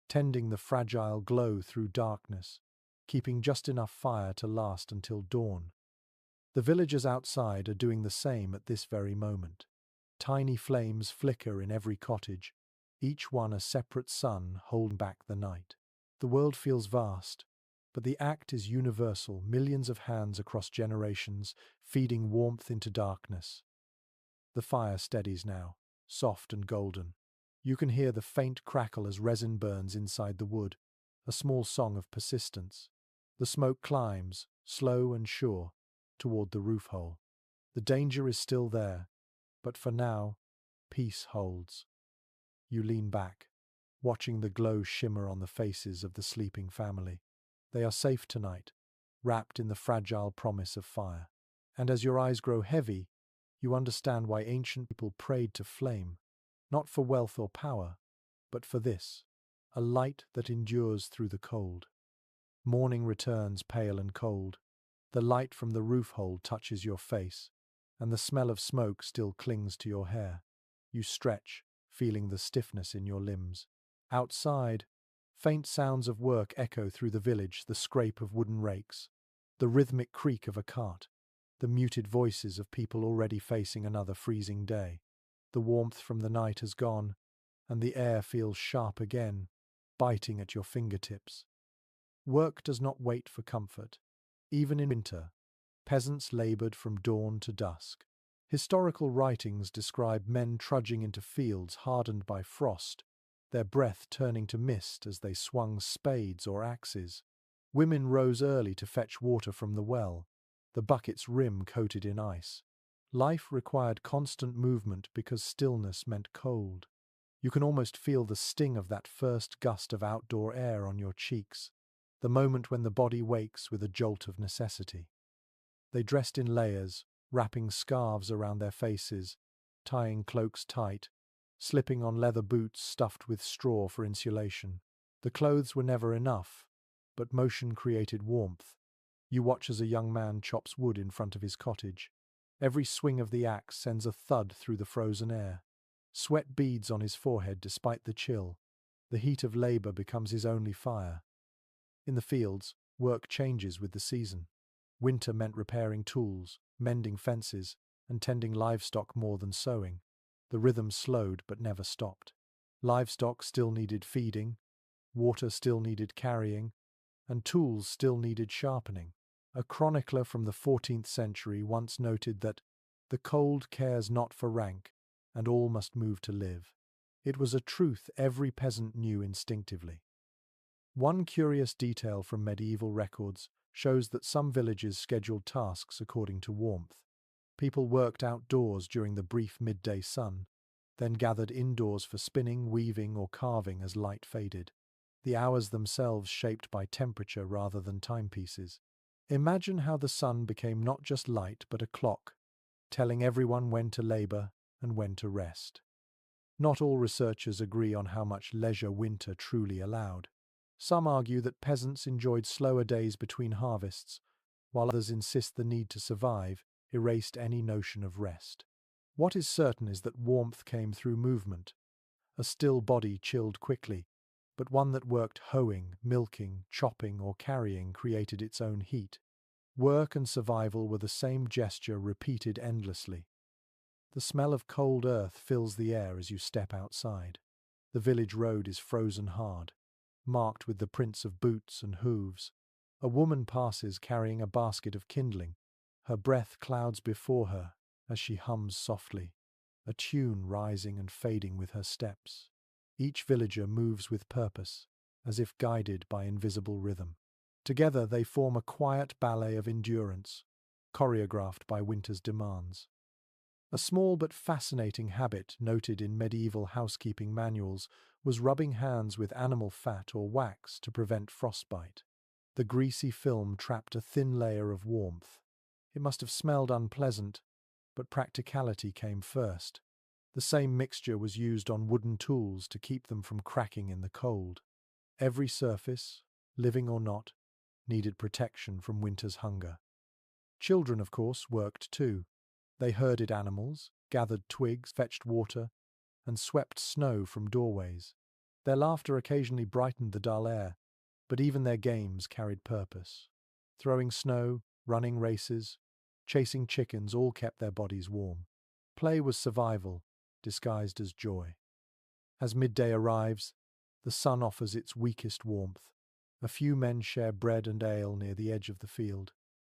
tending the fragile glow through darkness, keeping just enough fire to last until dawn. The villagers outside are doing the same at this very moment. Tiny flames flicker in every cottage, each one a separate sun holding back the night. The world feels vast, but the act is universal, millions of hands across generations, feeding warmth into darkness. The fire steadies now, soft and golden. You can hear the faint crackle as resin burns inside the wood, a small song of persistence. The smoke climbs, slow and sure, toward the roof hole. The danger is still there, but for now, peace holds. You lean back, watching the glow shimmer on the faces of the sleeping family. They are safe tonight, wrapped in the fragile promise of fire. And as your eyes grow heavy, you understand why ancient people prayed to flame, not for wealth or power, but for this, a light that endures through the cold. Morning returns pale and cold. The light from the roof hole touches your face, and the smell of smoke still clings to your hair. You stretch, feeling the stiffness in your limbs. Outside, faint sounds of work echo through the village, the scrape of wooden rakes, the rhythmic creak of a cart, the muted voices of people already facing another freezing day. The warmth from the night has gone, and the air feels sharp again, biting at your fingertips. Work does not wait for comfort. Even in winter, peasants labored from dawn to dusk. Historical writings describe men trudging into fields hardened by frost, their breath turning to mist as they swung spades or axes. Women rose early to fetch water from the well, the bucket's rim coated in ice. Life required constant movement because stillness meant cold. You can almost feel the sting of that first gust of outdoor air on your cheeks, the moment when the body wakes with a jolt of necessity. They dressed in layers, wrapping scarves around their faces, tying cloaks tight, slipping on leather boots stuffed with straw for insulation. The clothes were never enough, but motion created warmth. You watch as a young man chops wood in front of his cottage. Every swing of the axe sends a thud through the frozen air. Sweat beads on his forehead despite the chill. The heat of labor becomes his only fire. In the fields, work changes with the season. Winter meant repairing tools, mending fences, and tending livestock more than sowing. The rhythm slowed but never stopped. Livestock still needed feeding, water still needed carrying, and tools still needed sharpening. A chronicler from the 14th century once noted that the cold cares not for rank, and all must move to live. It was a truth every peasant knew instinctively. One curious detail from medieval records shows that some villages scheduled tasks according to warmth. People worked outdoors during the brief midday sun, then gathered indoors for spinning, weaving, or carving as light faded. The hours themselves shaped by temperature rather than timepieces. Imagine how the sun became not just light but a clock, telling everyone when to labor and when to rest. Not all researchers agree on how much leisure winter truly allowed. Some argue that peasants enjoyed slower days between harvests, while others insist the need to survive erased any notion of rest. What is certain is that warmth came through movement. A still body chilled quickly, but one that worked hoeing, milking, chopping, or carrying created its own heat. Work and survival were the same gesture repeated endlessly. The smell of cold earth fills the air as you step outside. The village road is frozen hard, marked with the prints of boots and hooves. A woman passes carrying a basket of kindling. Her breath clouds before her as she hums softly, a tune rising and fading with her steps. Each villager moves with purpose, as if guided by invisible rhythm. Together they form a quiet ballet of endurance, choreographed by winter's demands. A small but fascinating habit noted in medieval housekeeping manuals was rubbing hands with animal fat or wax to prevent frostbite. The greasy film trapped a thin layer of warmth. It must have smelled unpleasant, but practicality came first. The same mixture was used on wooden tools to keep them from cracking in the cold. Every surface, living or not, needed protection from winter's hunger. Children, of course, worked too. They herded animals, gathered twigs, fetched water, and swept snow from doorways. Their laughter occasionally brightened the dull air, but even their games carried purpose. Throwing snow, running races, chasing chickens all kept their bodies warm. Play was survival, disguised as joy. As midday arrives, the sun offers its weakest warmth. A few men share bread and ale near the edge of the field.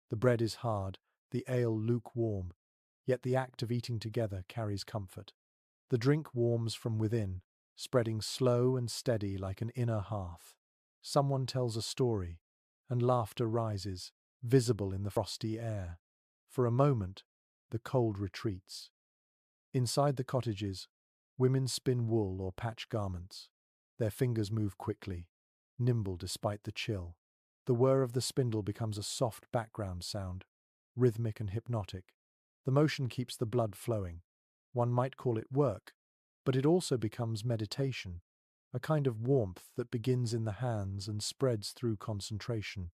The bread is hard, the ale lukewarm, yet the act of eating together carries comfort. The drink warms from within, spreading slow and steady like an inner hearth. Someone tells a story, and laughter rises, visible in the frosty air. For a moment, the cold retreats. Inside the cottages, women spin wool or patch garments. Their fingers move quickly, nimble despite the chill. The whir of the spindle becomes a soft background sound, rhythmic and hypnotic. The motion keeps the blood flowing. One might call it work, but it also becomes meditation, a kind of warmth that begins in the hands and spreads through concentration.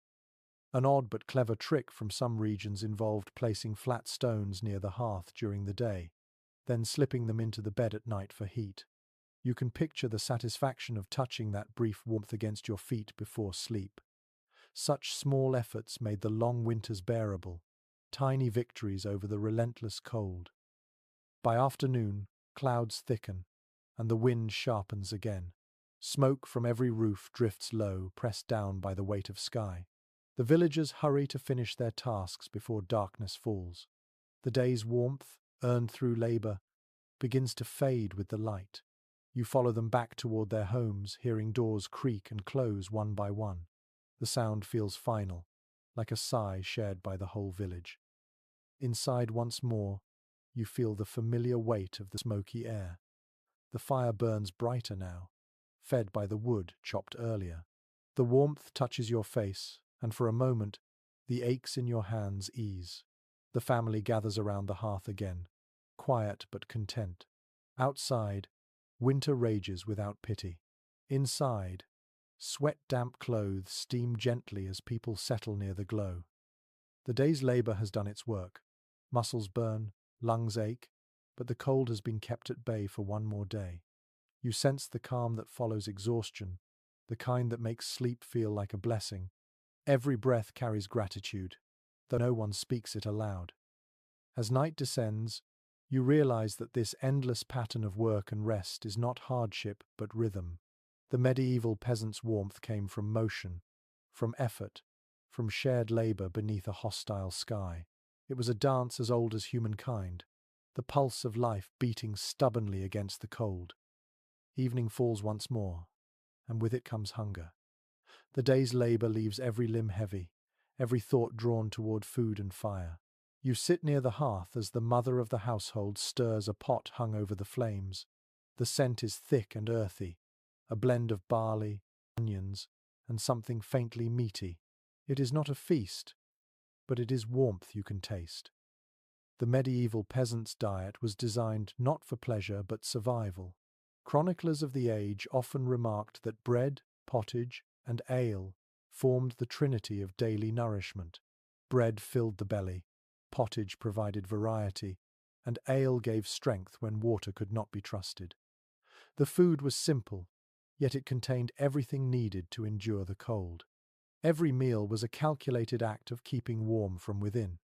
An odd but clever trick from some regions involved placing flat stones near the hearth during the day, then slipping them into the bed at night for heat. You can picture the satisfaction of touching that brief warmth against your feet before sleep. Such small efforts made the long winters bearable, tiny victories over the relentless cold. By afternoon, clouds thicken, and the wind sharpens again. Smoke from every roof drifts low, pressed down by the weight of sky. The villagers hurry to finish their tasks before darkness falls. The day's warmth, earned through labor, begins to fade with the light. You follow them back toward their homes, hearing doors creak and close one by one. The sound feels final, like a sigh shared by the whole village. Inside once more, you feel the familiar weight of the smoky air. The fire burns brighter now, fed by the wood chopped earlier. The warmth touches your face, and for a moment, the aches in your hands ease. The family gathers around the hearth again, quiet but content. Outside, winter rages without pity. Inside, sweat-damp clothes steam gently as people settle near the glow. The day's labor has done its work. Muscles burn, lungs ache, but the cold has been kept at bay for one more day. You sense the calm that follows exhaustion, the kind that makes sleep feel like a blessing. Every breath carries gratitude, though no one speaks it aloud. As night descends, you realize that this endless pattern of work and rest is not hardship but rhythm. The medieval peasant's warmth came from motion, from effort, from shared labor beneath a hostile sky. It was a dance as old as humankind, the pulse of life beating stubbornly against the cold. Evening falls once more, and with it comes hunger. The day's labor leaves every limb heavy, every thought drawn toward food and fire. You sit near the hearth as the mother of the household stirs a pot hung over the flames. The scent is thick and earthy, a blend of barley, onions, and something faintly meaty. It is not a feast, but it is warmth you can taste. The medieval peasant's diet was designed not for pleasure but survival. Chroniclers of the age often remarked that bread, pottage, and ale formed the trinity of daily nourishment. Bread filled the belly, pottage provided variety, and ale gave strength when water could not be trusted. The food was simple, yet it contained everything needed to endure the cold. Every meal was a calculated act of keeping warm from within.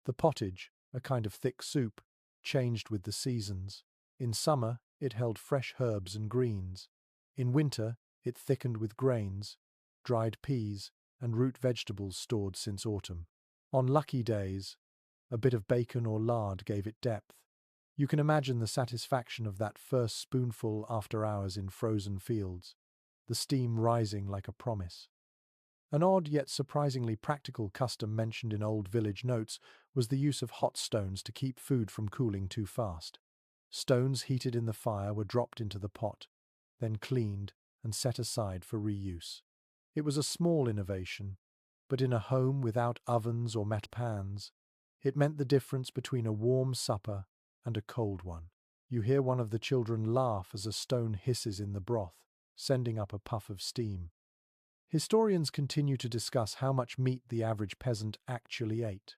The pottage, a kind of thick soup, changed with the seasons. In summer, it held fresh herbs and greens. In winter, it thickened with grains, dried peas, and root vegetables stored since autumn. On lucky days, a bit of bacon or lard gave it depth. You can imagine the satisfaction of that first spoonful after hours in frozen fields, the steam rising like a promise. An odd yet surprisingly practical custom mentioned in old village notes was the use of hot stones to keep food from cooling too fast. Stones heated in the fire were dropped into the pot, then cleaned and set aside for reuse. It was a small innovation, but in a home without ovens or metal pans, it meant the difference between a warm supper and a cold one. You hear one of the children laugh as a stone hisses in the broth, sending up a puff of steam. Historians continue to discuss how much meat the average peasant actually ate.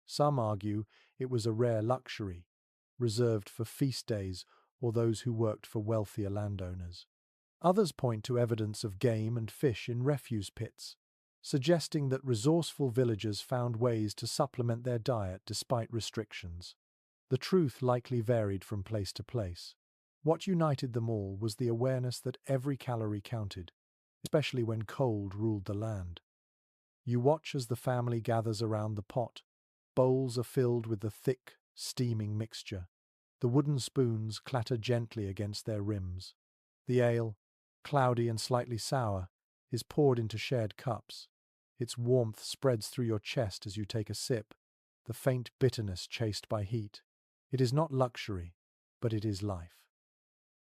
Some argue it was a rare luxury, reserved for feast days or those who worked for wealthier landowners. Others point to evidence of game and fish in refuse pits, suggesting that resourceful villagers found ways to supplement their diet despite restrictions. The truth likely varied from place to place. What united them all was the awareness that every calorie counted, especially when cold ruled the land. You watch as the family gathers around the pot. Bowls are filled with the thick, steaming mixture. The wooden spoons clatter gently against their rims. The ale, cloudy and slightly sour, is poured into shared cups. Its warmth spreads through your chest as you take a sip, the faint bitterness chased by heat. It is not luxury, but it is life.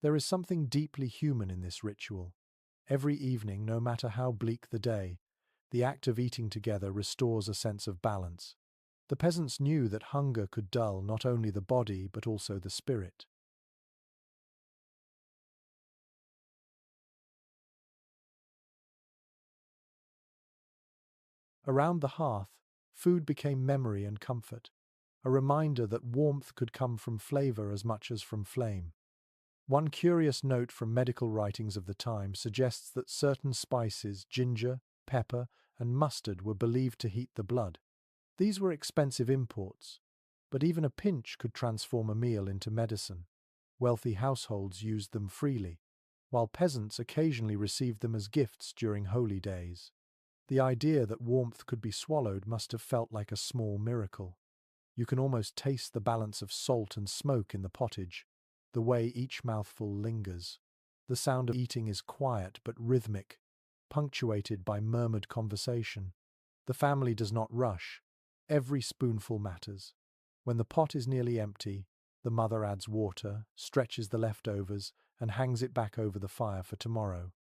There is something deeply human in this ritual. Every evening, no matter how bleak the day, the act of eating together restores a sense of balance. The peasants knew that hunger could dull not only the body but also the spirit. Around the hearth, food became memory and comfort, a reminder that warmth could come from flavor as much as from flame. One curious note from medical writings of the time suggests that certain spices, ginger, pepper, and mustard, were believed to heat the blood. These were expensive imports, but even a pinch could transform a meal into medicine. Wealthy households used them freely, while peasants occasionally received them as gifts during holy days. The idea that warmth could be swallowed must have felt like a small miracle. You can almost taste the balance of salt and smoke in the pottage, the way each mouthful lingers. The sound of eating is quiet but rhythmic, punctuated by murmured conversation. The family does not rush. Every spoonful matters. When the pot is nearly empty, the mother adds water, stretches the leftovers, and hangs it back over the fire for tomorrow.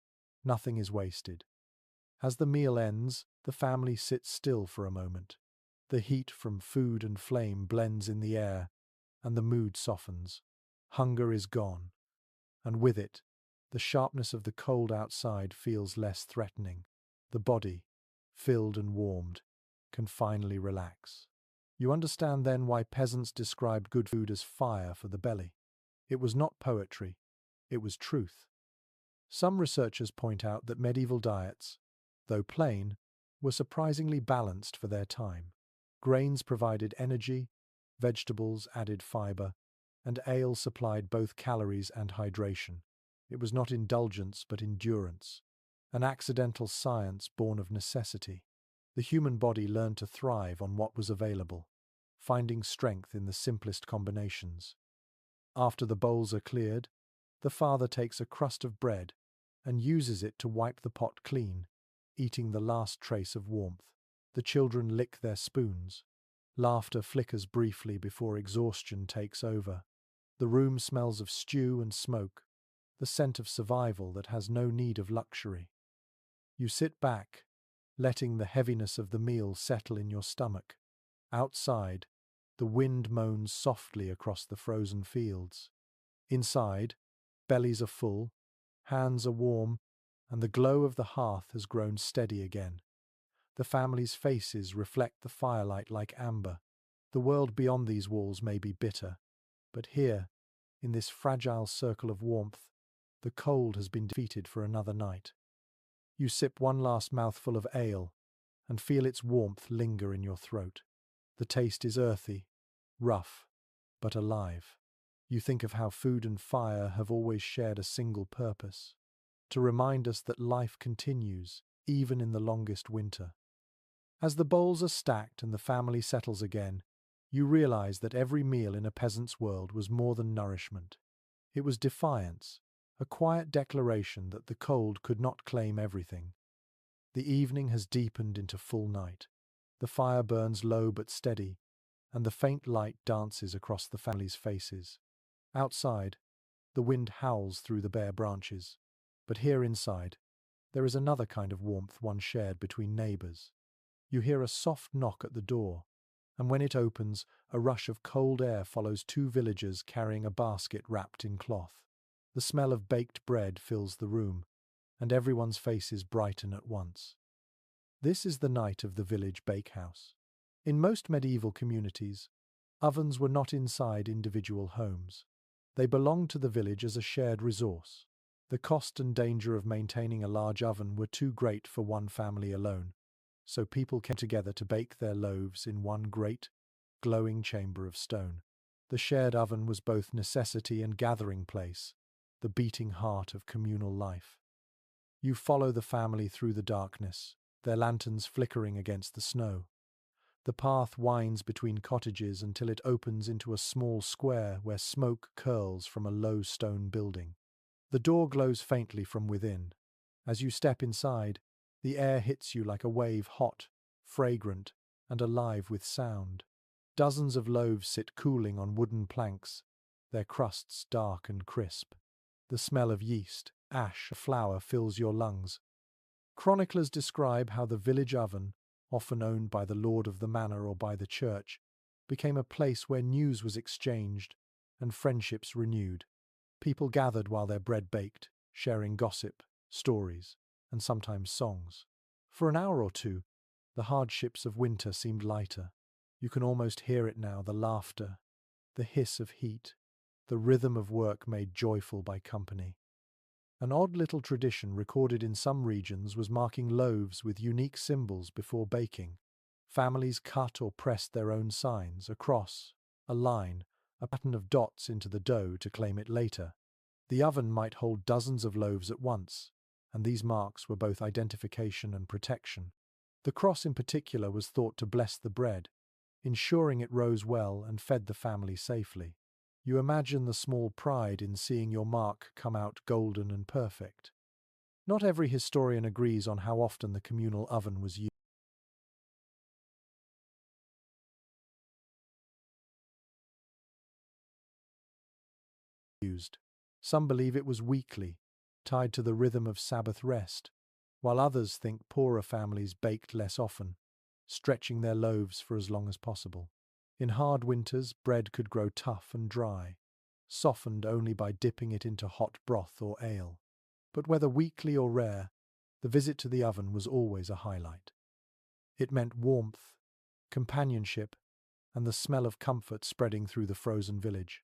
Nothing is wasted. As the meal ends, the family sits still for a moment. The heat from food and flame blends in the air, and the mood softens. Hunger is gone, and with it, the sharpness of the cold outside feels less threatening. The body, filled and warmed, can finally relax. You understand then why peasants described good food as fire for the belly. It was not poetry, it was truth. Some researchers point out that medieval diets, though plain, were surprisingly balanced for their time. Grains provided energy, vegetables added fiber, and ale supplied both calories and hydration. It was not indulgence but endurance, an accidental science born of necessity. The human body learned to thrive on what was available, finding strength in the simplest combinations. After the bowls are cleared, the father takes a crust of bread and uses it to wipe the pot clean, eating the last trace of warmth. The children lick their spoons. Laughter flickers briefly before exhaustion takes over. The room smells of stew and smoke, the scent of survival that has no need of luxury. You sit back, letting the heaviness of the meal settle in your stomach. Outside, the wind moans softly across the frozen fields. Inside, bellies are full, hands are warm, and the glow of the hearth has grown steady again. The family's faces reflect the firelight like amber. The world beyond these walls may be bitter, but here, in this fragile circle of warmth, the cold has been defeated for another night. You sip one last mouthful of ale and feel its warmth linger in your throat. The taste is earthy, rough, but alive. You think of how food and fire have always shared a single purpose: to remind us that life continues, even in the longest winter. As the bowls are stacked and the family settles again, you realize that every meal in a peasant's world was more than nourishment. It was defiance, a quiet declaration that the cold could not claim everything. The evening has deepened into full night. The fire burns low but steady, and the faint light dances across the family's faces. Outside, the wind howls through the bare branches. But here inside, there is another kind of warmth one shared between neighbors. You hear a soft knock at the door, and when it opens, a rush of cold air follows two villagers carrying a basket wrapped in cloth. The smell of baked bread fills the room, and everyone's faces brighten at once. This is the night of the village bakehouse. In most medieval communities, ovens were not inside individual homes. They belonged to the village as a shared resource. The cost and danger of maintaining a large oven were too great for one family alone, so people came together to bake their loaves in one great, glowing chamber of stone. The shared oven was both necessity and gathering place, the beating heart of communal life. You follow the family through the darkness, their lanterns flickering against the snow. The path winds between cottages until it opens into a small square where smoke curls from a low stone building. The door glows faintly from within. As you step inside, the air hits you like a wave, hot, fragrant, and alive with sound. Dozens of loaves sit cooling on wooden planks, their crusts dark and crisp. The smell of yeast, ash, and flour fills your lungs. Chroniclers describe how the village oven, often owned by the lord of the manor or by the church, became a place where news was exchanged and friendships renewed. People gathered while their bread baked, sharing gossip, stories, and sometimes songs. For an hour or two, the hardships of winter seemed lighter. You can almost hear it now, the laughter, the hiss of heat, the rhythm of work made joyful by company. An odd little tradition recorded in some regions was marking loaves with unique symbols before baking. Families cut or pressed their own signs, a cross, a line, a pattern of dots into the dough to claim it later. The oven might hold dozens of loaves at once, and these marks were both identification and protection. The cross in particular was thought to bless the bread, ensuring it rose well and fed the family safely. You imagine the small pride in seeing your mark come out golden and perfect. Not every historian agrees on how often the communal oven was used. Some believe it was weekly, tied to the rhythm of Sabbath rest, while others think poorer families baked less often, stretching their loaves for as long as possible. In hard winters, bread could grow tough and dry, softened only by dipping it into hot broth or ale. But whether weekly or rare, the visit to the oven was always a highlight. It meant warmth, companionship, and the smell of comfort spreading through the frozen village.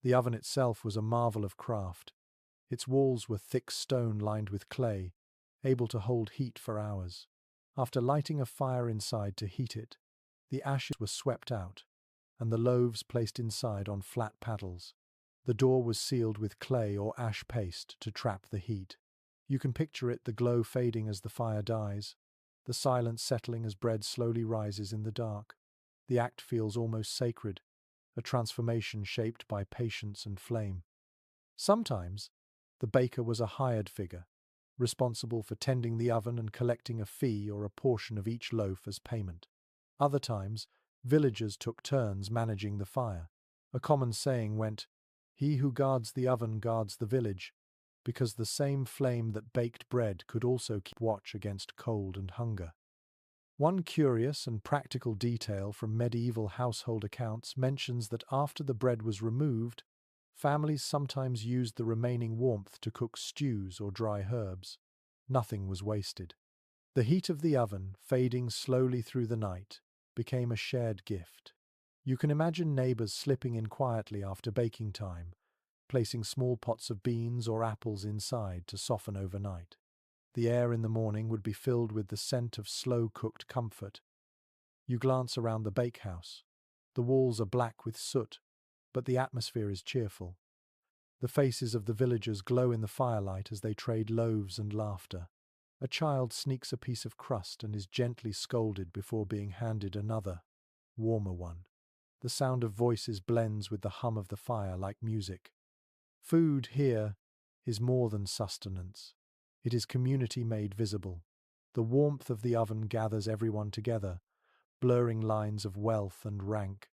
The oven itself was a marvel of craft. Its walls were thick stone lined with clay, able to hold heat for hours. After lighting a fire inside to heat it, the ashes were swept out, and the loaves placed inside on flat paddles. The door was sealed with clay or ash paste to trap the heat. You can picture it, the glow fading as the fire dies, the silence settling as bread slowly rises in the dark. The act feels almost sacred, a transformation shaped by patience and flame. Sometimes, the baker was a hired figure, responsible for tending the oven and collecting a fee or a portion of each loaf as payment. Other times, villagers took turns managing the fire. A common saying went, "He who guards the oven guards the village," because the same flame that baked bread could also keep watch against cold and hunger. One curious and practical detail from medieval household accounts mentions that after the bread was removed, families sometimes used the remaining warmth to cook stews or dry herbs. Nothing was wasted. The heat of the oven, fading slowly through the night, became a shared gift. You can imagine neighbors slipping in quietly after baking time, placing small pots of beans or apples inside to soften overnight. The air in the morning would be filled with the scent of slow-cooked comfort. You glance around the bakehouse. The walls are black with soot, but the atmosphere is cheerful. The faces of the villagers glow in the firelight as they trade loaves and laughter. A child sneaks a piece of crust and is gently scolded before being handed another, warmer one. The sound of voices blends with the hum of the fire like music. Food here is more than sustenance. It is community made visible. The warmth of the oven gathers everyone together, blurring lines of wealth and rank.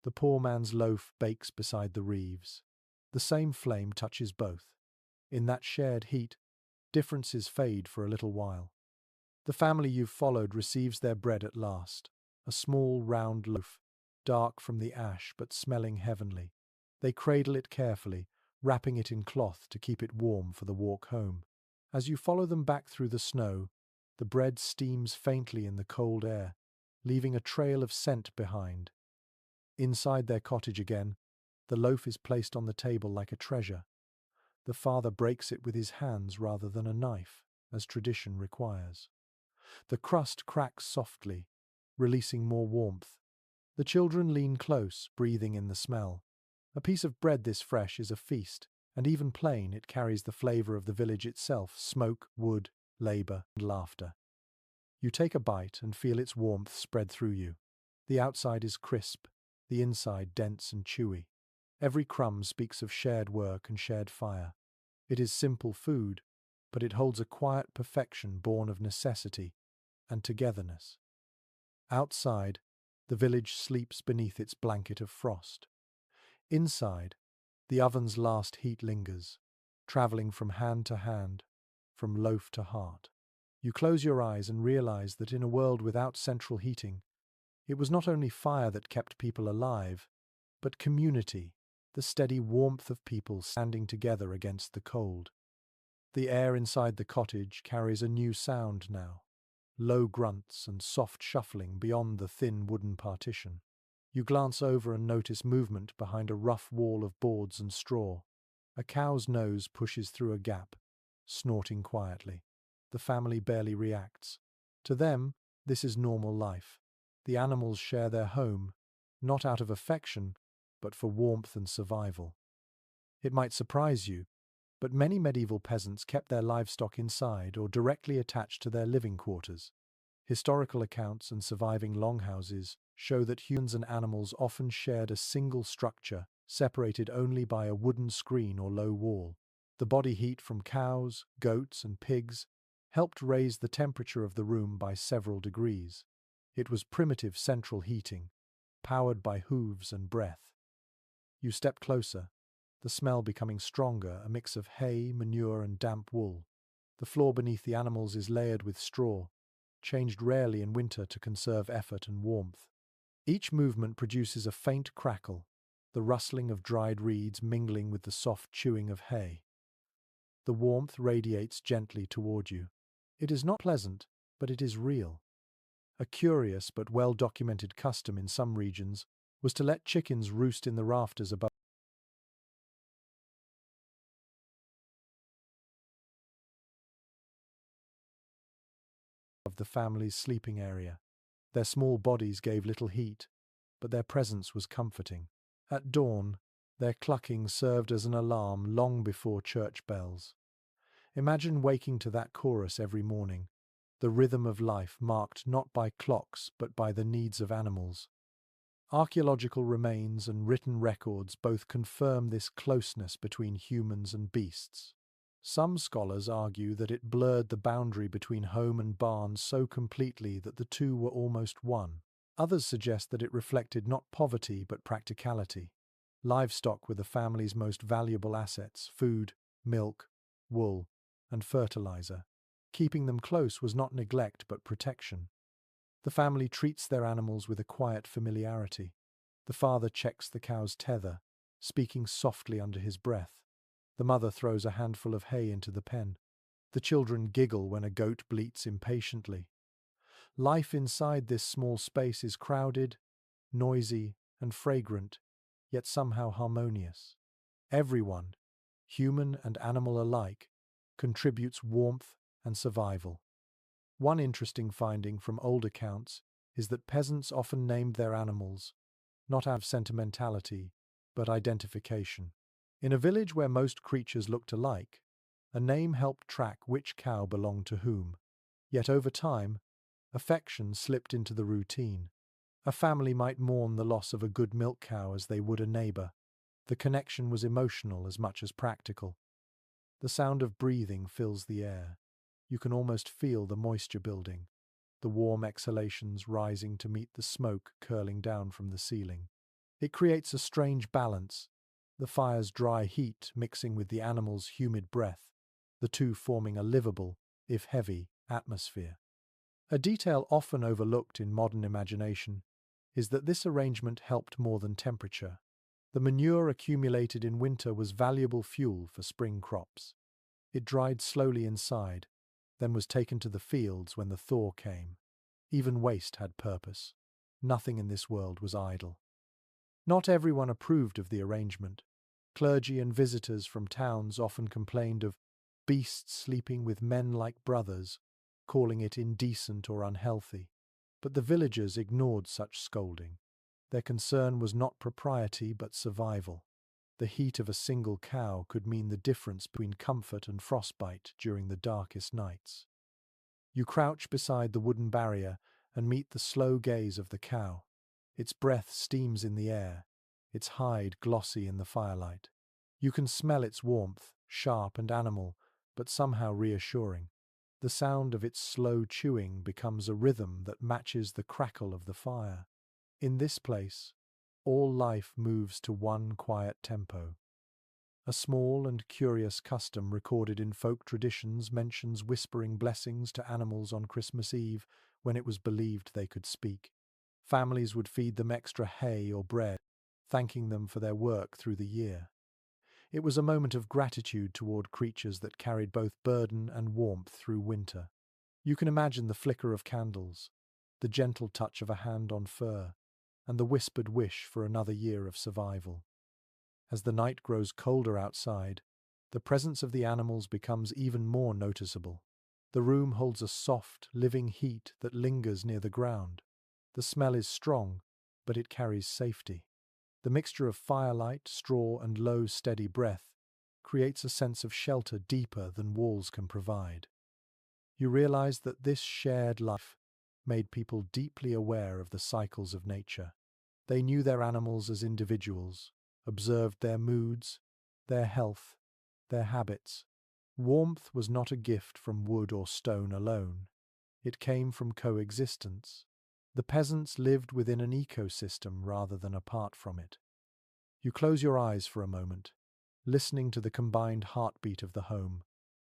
The poor man's loaf bakes beside the reeves. The same flame touches both. In that shared heat, differences fade for a little while. The family you've followed receives their bread at last, a small round loaf, dark from the ash but smelling heavenly. They cradle it carefully, wrapping it in cloth to keep it warm for the walk home. As you follow them back through the snow, the bread steams faintly in the cold air, leaving a trail of scent behind. Inside their cottage again, the loaf is placed on the table like a treasure. The father breaks it with his hands rather than a knife, as tradition requires. The crust cracks softly, releasing more warmth. The children lean close, breathing in the smell. A piece of bread this fresh is a feast, and even plain it carries the flavor of the village itself: smoke, wood, labor, and laughter. You take a bite and feel its warmth spread through you. The outside is crisp, the inside dense and chewy. Every crumb speaks of shared work and shared fire. It is simple food, but it holds a quiet perfection born of necessity and togetherness. Outside, the village sleeps beneath its blanket of frost. Inside, the oven's last heat lingers, traveling from hand to hand, from loaf to heart. You close your eyes and realize that in a world without central heating, it was not only fire that kept people alive, but community, the steady warmth of people standing together against the cold. The air inside the cottage carries a new sound now, low grunts and soft shuffling beyond the thin wooden partition. You glance over and notice movement behind a rough wall of boards and straw. A cow's nose pushes through a gap, snorting quietly. The family barely reacts. To them, this is normal life. The animals share their home, not out of affection, but for warmth and survival. It might surprise you, but many medieval peasants kept their livestock inside or directly attached to their living quarters. Historical accounts and surviving longhouses show that humans and animals often shared a single structure, separated only by a wooden screen or low wall. The body heat from cows, goats, and pigs helped raise the temperature of the room by several degrees. It was primitive central heating, powered by hooves and breath. You step closer, the smell becoming stronger, a mix of hay, manure, and damp wool. The floor beneath the animals is layered with straw, changed rarely in winter to conserve effort and warmth. Each movement produces a faint crackle, the rustling of dried reeds mingling with the soft chewing of hay. The warmth radiates gently toward you. It is not pleasant, but it is real. A curious but well-documented custom in some regions was to let chickens roost in the rafters above the family's sleeping area. Their small bodies gave little heat, but their presence was comforting. At dawn, their clucking served as an alarm long before church bells. Imagine waking to that chorus every morning, the rhythm of life marked not by clocks but by the needs of animals. Archaeological remains and written records both confirm this closeness between humans and beasts. Some scholars argue that it blurred the boundary between home and barn so completely that the two were almost one. Others suggest that it reflected not poverty but practicality. Livestock were the family's most valuable assets: food, milk, wool, and fertilizer. Keeping them close was not neglect but protection. The family treats their animals with a quiet familiarity. The father checks the cow's tether, speaking softly under his breath. The mother throws a handful of hay into the pen. The children giggle when a goat bleats impatiently. Life inside this small space is crowded, noisy, and fragrant, yet somehow harmonious. Everyone, human and animal alike, contributes warmth and survival. One interesting finding from old accounts is that peasants often named their animals, not out of sentimentality, but identification. In a village where most creatures looked alike, a name helped track which cow belonged to whom. Yet over time, affection slipped into the routine. A family might mourn the loss of a good milk cow as they would a neighbor. The connection was emotional as much as practical. The sound of breathing fills the air. You can almost feel the moisture building, the warm exhalations rising to meet the smoke curling down from the ceiling. It creates a strange balance, the fire's dry heat mixing with the animal's humid breath, the two forming a livable, if heavy, atmosphere. A detail often overlooked in modern imagination is that this arrangement helped more than temperature. The manure accumulated in winter was valuable fuel for spring crops. It dried slowly inside, then was taken to the fields when the thaw came. Even waste had purpose. Nothing in this world was idle. Not everyone approved of the arrangement. Clergy and visitors from towns often complained of beasts sleeping with men like brothers, calling it indecent or unhealthy. But the villagers ignored such scolding. Their concern was not propriety but survival. The heat of a single cow could mean the difference between comfort and frostbite during the darkest nights. You crouch beside the wooden barrier and meet the slow gaze of the cow. Its breath steams in the air, its hide glossy in the firelight. You can smell its warmth, sharp and animal, but somehow reassuring. The sound of its slow chewing becomes a rhythm that matches the crackle of the fire. In this place, all life moves to one quiet tempo. A small and curious custom recorded in folk traditions mentions whispering blessings to animals on Christmas Eve when it was believed they could speak. Families would feed them extra hay or bread, thanking them for their work through the year. It was a moment of gratitude toward creatures that carried both burden and warmth through winter. You can imagine the flicker of candles, the gentle touch of a hand on fur, and the whispered wish for another year of survival. As the night grows colder outside, the presence of the animals becomes even more noticeable. The room holds a soft, living heat that lingers near the ground. The smell is strong, but it carries safety. The mixture of firelight, straw, and low, steady breath creates a sense of shelter deeper than walls can provide. You realize that this shared life made people deeply aware of the cycles of nature. They knew their animals as individuals, observed their moods, their health, their habits. Warmth was not a gift from wood or stone alone. It came from coexistence. The peasants lived within an ecosystem rather than apart from it. You close your eyes for a moment, listening to the combined heartbeat of the home.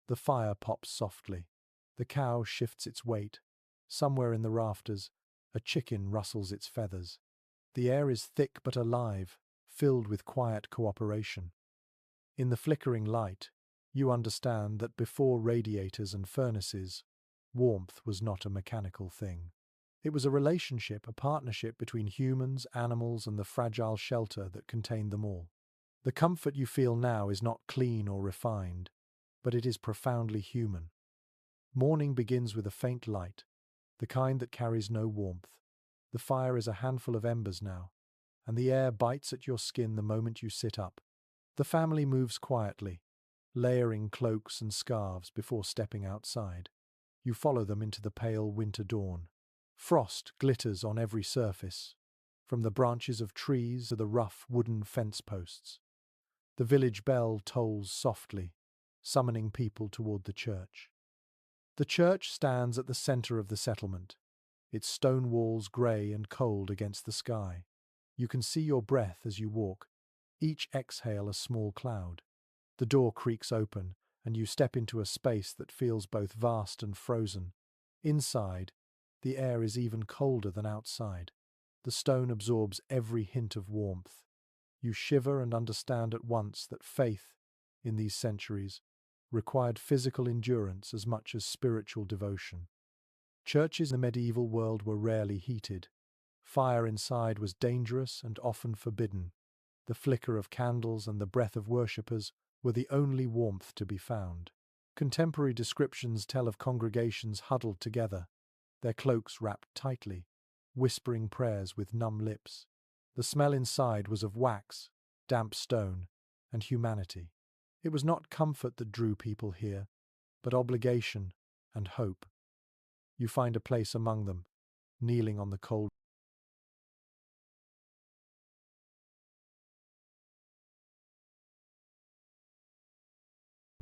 The fire pops softly. The cow shifts its weight. Somewhere in the rafters, a chicken rustles its feathers. The air is thick but alive, filled with quiet cooperation. In the flickering light, you understand that before radiators and furnaces, warmth was not a mechanical thing. It was a relationship, a partnership between humans, animals, and the fragile shelter that contained them all. The comfort you feel now is not clean or refined, but it is profoundly human. Morning begins with a faint light, the kind that carries no warmth. The fire is a handful of embers now, and the air bites at your skin the moment you sit up. The family moves quietly, layering cloaks and scarves before stepping outside. You follow them into the pale winter dawn. Frost glitters on every surface, from the branches of trees to the rough wooden fence posts. The village bell tolls softly, summoning people toward the church. The church stands at the center of the settlement, its stone walls grey and cold against the sky. You can see your breath as you walk, each exhale a small cloud. The door creaks open, and you step into a space that feels both vast and frozen. Inside, the air is even colder than outside. The stone absorbs every hint of warmth. You shiver and understand at once that faith, in these centuries, required physical endurance as much as spiritual devotion. Churches in the medieval world were rarely heated. Fire inside was dangerous and often forbidden. The flicker of candles and the breath of worshippers were the only warmth to be found. Contemporary descriptions tell of congregations huddled together, their cloaks wrapped tightly, whispering prayers with numb lips. The smell inside was of wax, damp stone, and humanity. It was not comfort that drew people here, but obligation and hope. You find a place among them, kneeling on the cold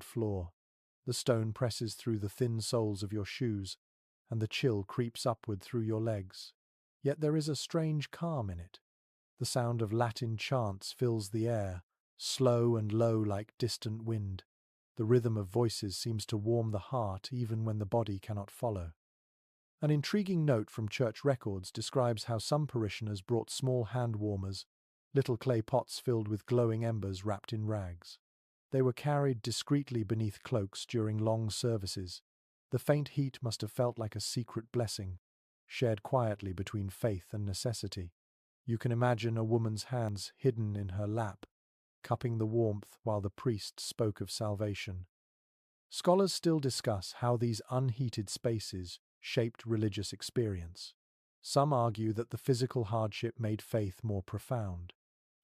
floor. The stone presses through the thin soles of your shoes, and the chill creeps upward through your legs. Yet there is a strange calm in it. The sound of Latin chants fills the air, slow and low like distant wind. The rhythm of voices seems to warm the heart even when the body cannot follow. An intriguing note from church records describes how some parishioners brought small hand warmers, little clay pots filled with glowing embers wrapped in rags. They were carried discreetly beneath cloaks during long services. The faint heat must have felt like a secret blessing, shared quietly between faith and necessity. You can imagine a woman's hands hidden in her lap, cupping the warmth while the priest spoke of salvation. Scholars still discuss how these unheated spaces shaped religious experience. Some argue that the physical hardship made faith more profound.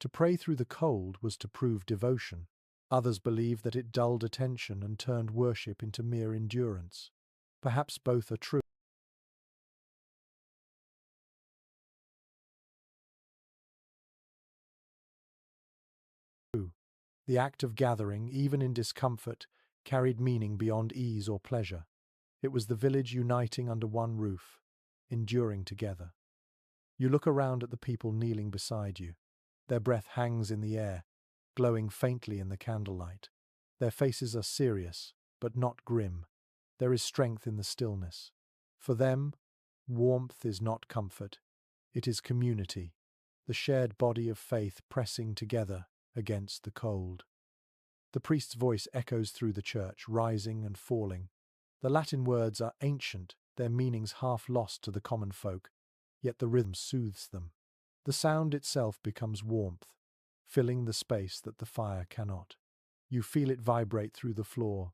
To pray through the cold was to prove devotion. Others believe that it dulled attention and turned worship into mere endurance. Perhaps both are true. The act of gathering, even in discomfort, carried meaning beyond ease or pleasure. It was the village uniting under one roof, enduring together. You look around at the people kneeling beside you. Their breath hangs in the air, glowing faintly in the candlelight. Their faces are serious, but not grim. There is strength in the stillness. For them, warmth is not comfort. It is community, the shared body of faith pressing together against the cold. The priest's voice echoes through the church, rising and falling. The Latin words are ancient, their meanings half lost to the common folk, yet the rhythm soothes them. The sound itself becomes warmth, filling the space that the fire cannot. You feel it vibrate through the floor,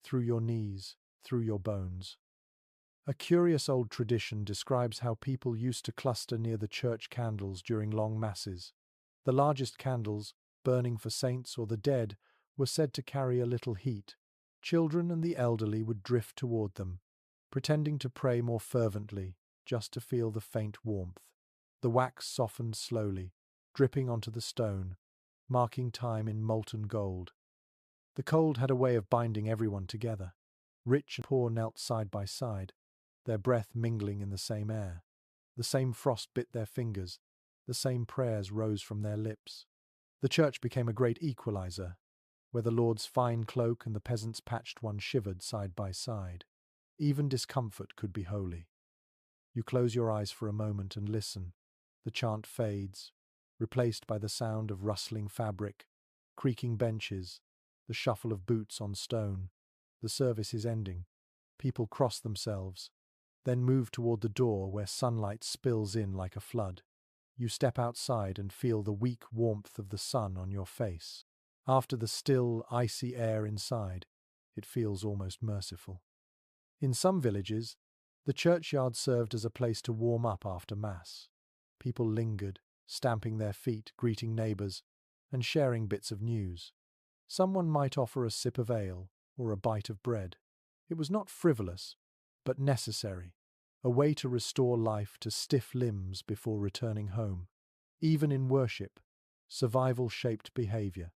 through your knees, through your bones. A curious old tradition describes how people used to cluster near the church candles during long masses. The largest candles, burning for saints or the dead, were said to carry a little heat. Children and the elderly would drift toward them, pretending to pray more fervently, just to feel the faint warmth. The wax softened slowly, dripping onto the stone, marking time in molten gold. The cold had a way of binding everyone together. Rich and poor knelt side by side, their breath mingling in the same air. The same frost bit their fingers, the same prayers rose from their lips. The church became a great equalizer, where the Lord's fine cloak and the peasant's patched one shivered side by side. Even discomfort could be holy. You close your eyes for a moment and listen. The chant fades, replaced by the sound of rustling fabric, creaking benches, the shuffle of boots on stone. The service is ending. People cross themselves, then move toward the door where sunlight spills in like a flood. You step outside and feel the weak warmth of the sun on your face. After the still, icy air inside, it feels almost merciful. In some villages, the churchyard served as a place to warm up after Mass. People lingered, stamping their feet, greeting neighbours, and sharing bits of news. Someone might offer a sip of ale or a bite of bread. It was not frivolous, but necessary, a way to restore life to stiff limbs before returning home. Even in worship, survival shaped behaviour.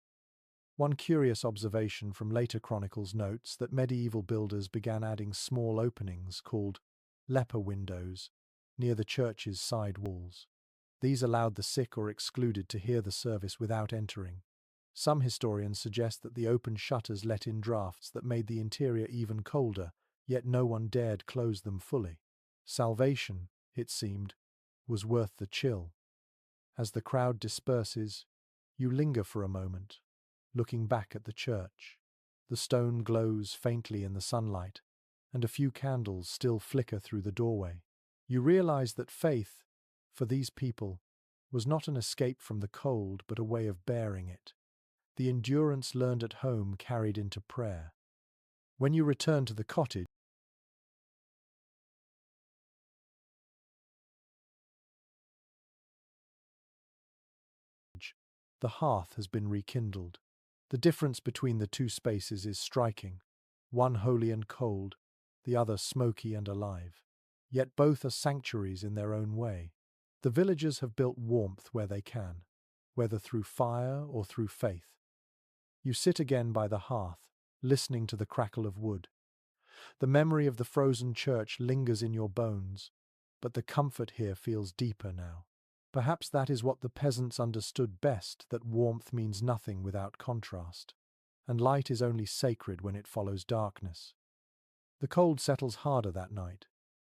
One curious observation from later chronicles notes that medieval builders began adding small openings called leper windows near the church's side walls. These allowed the sick or excluded to hear the service without entering. Some historians suggest that the open shutters let in drafts that made the interior even colder, yet no one dared close them fully. Salvation, it seemed, was worth the chill. As the crowd disperses, you linger for a moment, looking back at the church. The stone glows faintly in the sunlight, and a few candles still flicker through the doorway. You realize that faith, for these people, was not an escape from the cold but a way of bearing it. The endurance learned at home carried into prayer. When you return to the cottage, the hearth has been rekindled. The difference between the two spaces is striking, one holy and cold, the other smoky and alive. Yet both are sanctuaries in their own way. The villagers have built warmth where they can, whether through fire or through faith. You sit again by the hearth, listening to the crackle of wood. The memory of the frozen church lingers in your bones, but the comfort here feels deeper now. Perhaps that is what the peasants understood best, that warmth means nothing without contrast, and light is only sacred when it follows darkness. The cold settles harder that night,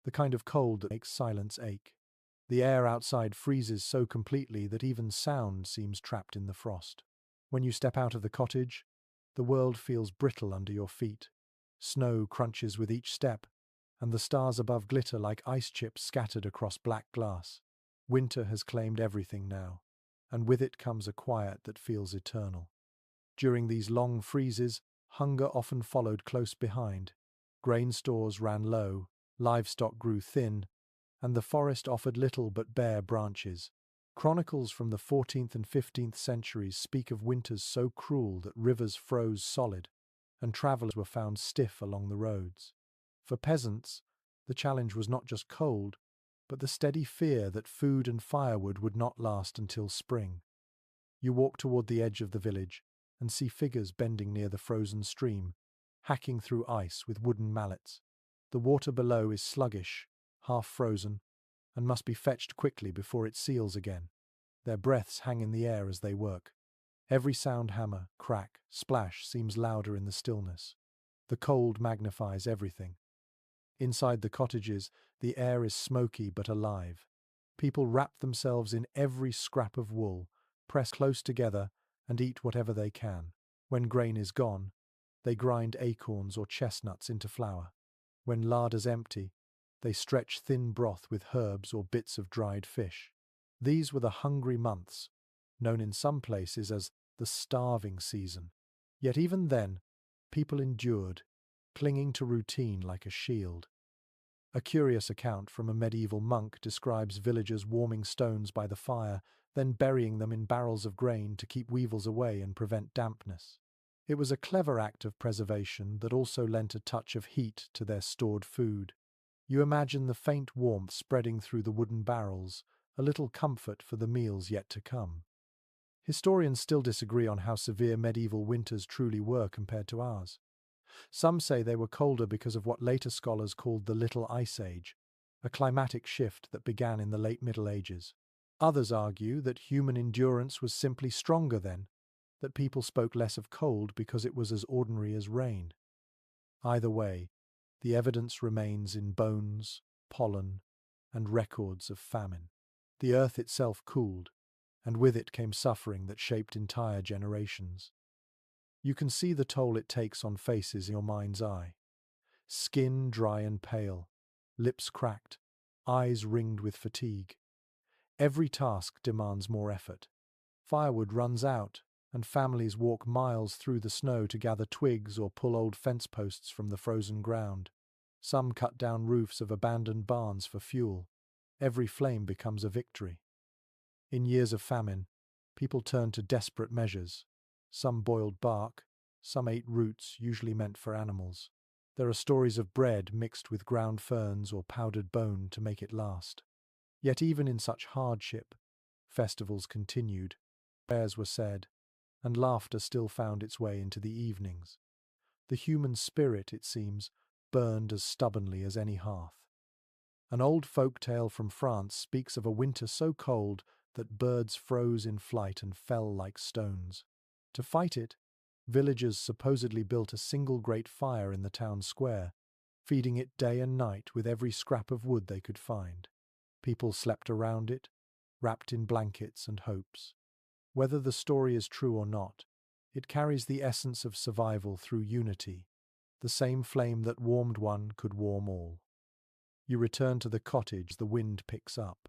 the kind of cold that makes silence ache. The air outside freezes so completely that even sound seems trapped in the frost. When you step out of the cottage, the world feels brittle under your feet. Snow crunches with each step, and the stars above glitter like ice chips scattered across black glass. Winter has claimed everything now, and with it comes a quiet that feels eternal. During these long freezes, hunger often followed close behind. Grain stores ran low, livestock grew thin, and the forest offered little but bare branches. Chronicles from the 14th and 15th centuries speak of winters so cruel that rivers froze solid, and travellers were found stiff along the roads. For peasants, the challenge was not just cold, but the steady fear that food and firewood would not last until spring. You walk toward the edge of the village and see figures bending near the frozen stream, hacking through ice with wooden mallets. The water below is sluggish, half frozen, and must be fetched quickly before it seals again. Their breaths hang in the air as they work. Every sound, hammer, crack, splash, seems louder in the stillness. The cold magnifies everything. Inside the cottages, the air is smoky but alive. People wrap themselves in every scrap of wool, press close together, and eat whatever they can. When grain is gone, they grind acorns or chestnuts into flour. When larders empty, they stretch thin broth with herbs or bits of dried fish. These were the hungry months, known in some places as the starving season. Yet even then, people endured, clinging to routine like a shield. A curious account from a medieval monk describes villagers warming stones by the fire, then burying them in barrels of grain to keep weevils away and prevent dampness. It was a clever act of preservation that also lent a touch of heat to their stored food. You imagine the faint warmth spreading through the wooden barrels, a little comfort for the meals yet to come. Historians still disagree on how severe medieval winters truly were compared to ours. Some say they were colder because of what later scholars called the Little Ice Age, a climatic shift that began in the late Middle Ages. Others argue that human endurance was simply stronger then, that people spoke less of cold because it was as ordinary as rain. Either way, the evidence remains in bones, pollen, and records of famine. The earth itself cooled, and with it came suffering that shaped entire generations. You can see the toll it takes on faces in your mind's eye. Skin dry and pale, lips cracked, eyes ringed with fatigue. Every task demands more effort. Firewood runs out, and families walk miles through the snow to gather twigs or pull old fence posts from the frozen ground. Some cut down roofs of abandoned barns for fuel. Every flame becomes a victory. In years of famine, people turned to desperate measures. Some boiled bark, some ate roots usually meant for animals. There are stories of bread mixed with ground ferns or powdered bone to make it last. Yet even in such hardship, festivals continued, prayers were said, and laughter still found its way into the evenings. The human spirit, it seems, burned as stubbornly as any hearth. An old folk tale from France speaks of a winter so cold that birds froze in flight and fell like stones. To fight it, villagers supposedly built a single great fire in the town square, feeding it day and night with every scrap of wood they could find. People slept around it, wrapped in blankets and hopes. Whether the story is true or not, it carries the essence of survival through unity. The same flame that warmed one could warm all. You return to the cottage, the wind picks up.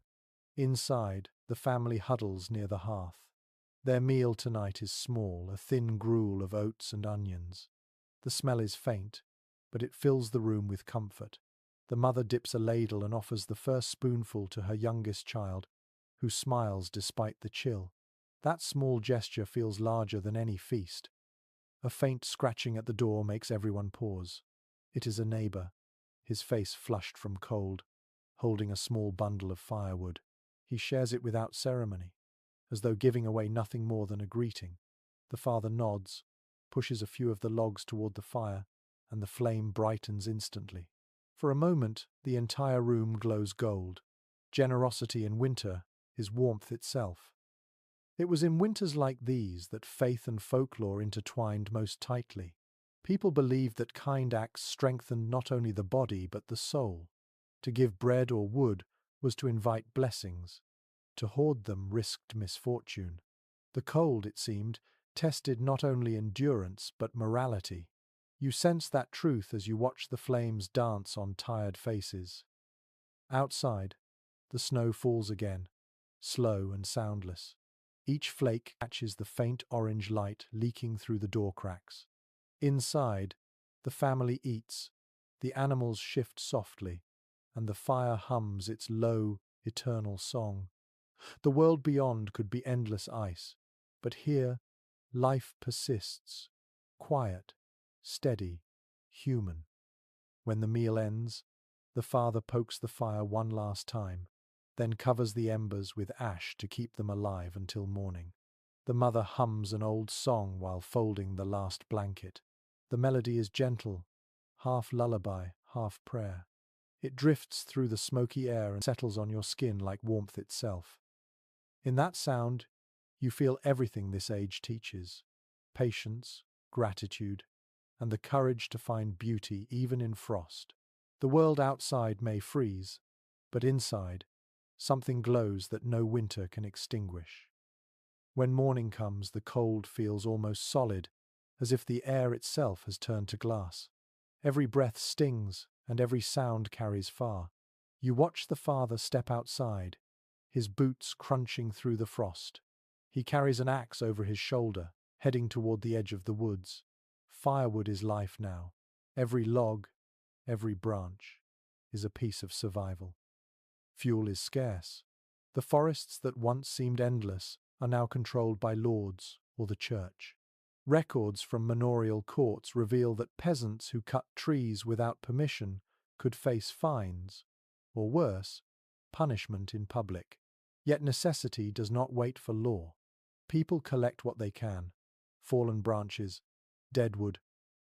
Inside, the family huddles near the hearth. Their meal tonight is small, a thin gruel of oats and onions. The smell is faint, but it fills the room with comfort. The mother dips a ladle and offers the first spoonful to her youngest child, who smiles despite the chill. That small gesture feels larger than any feast. A faint scratching at the door makes everyone pause. It is a neighbor, his face flushed from cold, holding a small bundle of firewood. He shares it without ceremony, as though giving away nothing more than a greeting. The father nods, pushes a few of the logs toward the fire, and the flame brightens instantly. For a moment, the entire room glows gold. Generosity in winter is warmth itself. It was in winters like these that faith and folklore intertwined most tightly. People believed that kind acts strengthened not only the body but the soul. To give bread or wood was to invite blessings. To hoard them risked misfortune. The cold, it seemed, tested not only endurance but morality. You sense that truth as you watch the flames dance on tired faces. Outside, the snow falls again, slow and soundless. Each flake catches the faint orange light leaking through the door cracks. Inside, the family eats, the animals shift softly, and the fire hums its low, eternal song. The world beyond could be endless ice, but here, life persists, quiet, steady, human. When the meal ends, the father pokes the fire one last time, then covers the embers with ash to keep them alive until morning. The mother hums an old song while folding the last blanket. The melody is gentle, half lullaby, half prayer. It drifts through the smoky air and settles on your skin like warmth itself. In that sound, you feel everything this age teaches: patience, gratitude, and the courage to find beauty even in frost. The world outside may freeze, but inside, something glows that no winter can extinguish. When morning comes, the cold feels almost solid, as if the air itself has turned to glass. Every breath stings, and every sound carries far. You watch the father step outside, his boots crunching through the frost. He carries an axe over his shoulder, heading toward the edge of the woods. Firewood is life now. Every log, every branch, is a piece of survival. Fuel is scarce. The forests that once seemed endless are now controlled by lords or the church. Records from manorial courts reveal that peasants who cut trees without permission could face fines, or worse, punishment in public. Yet necessity does not wait for law. People collect what they can: fallen branches, dead wood,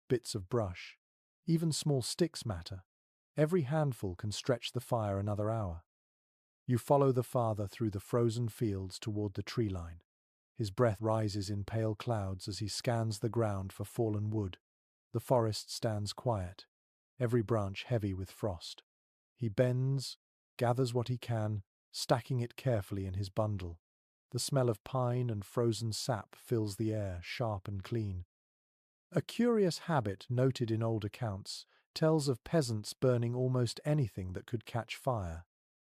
bits of brush. Even small sticks matter. Every handful can stretch the fire another hour. You follow the father through the frozen fields toward the tree line. His breath rises in pale clouds as he scans the ground for fallen wood. The forest stands quiet, every branch heavy with frost. He bends, gathers what he can, stacking it carefully in his bundle. The smell of pine and frozen sap fills the air, sharp and clean. A curious habit noted in old accounts tells of peasants burning almost anything that could catch fire: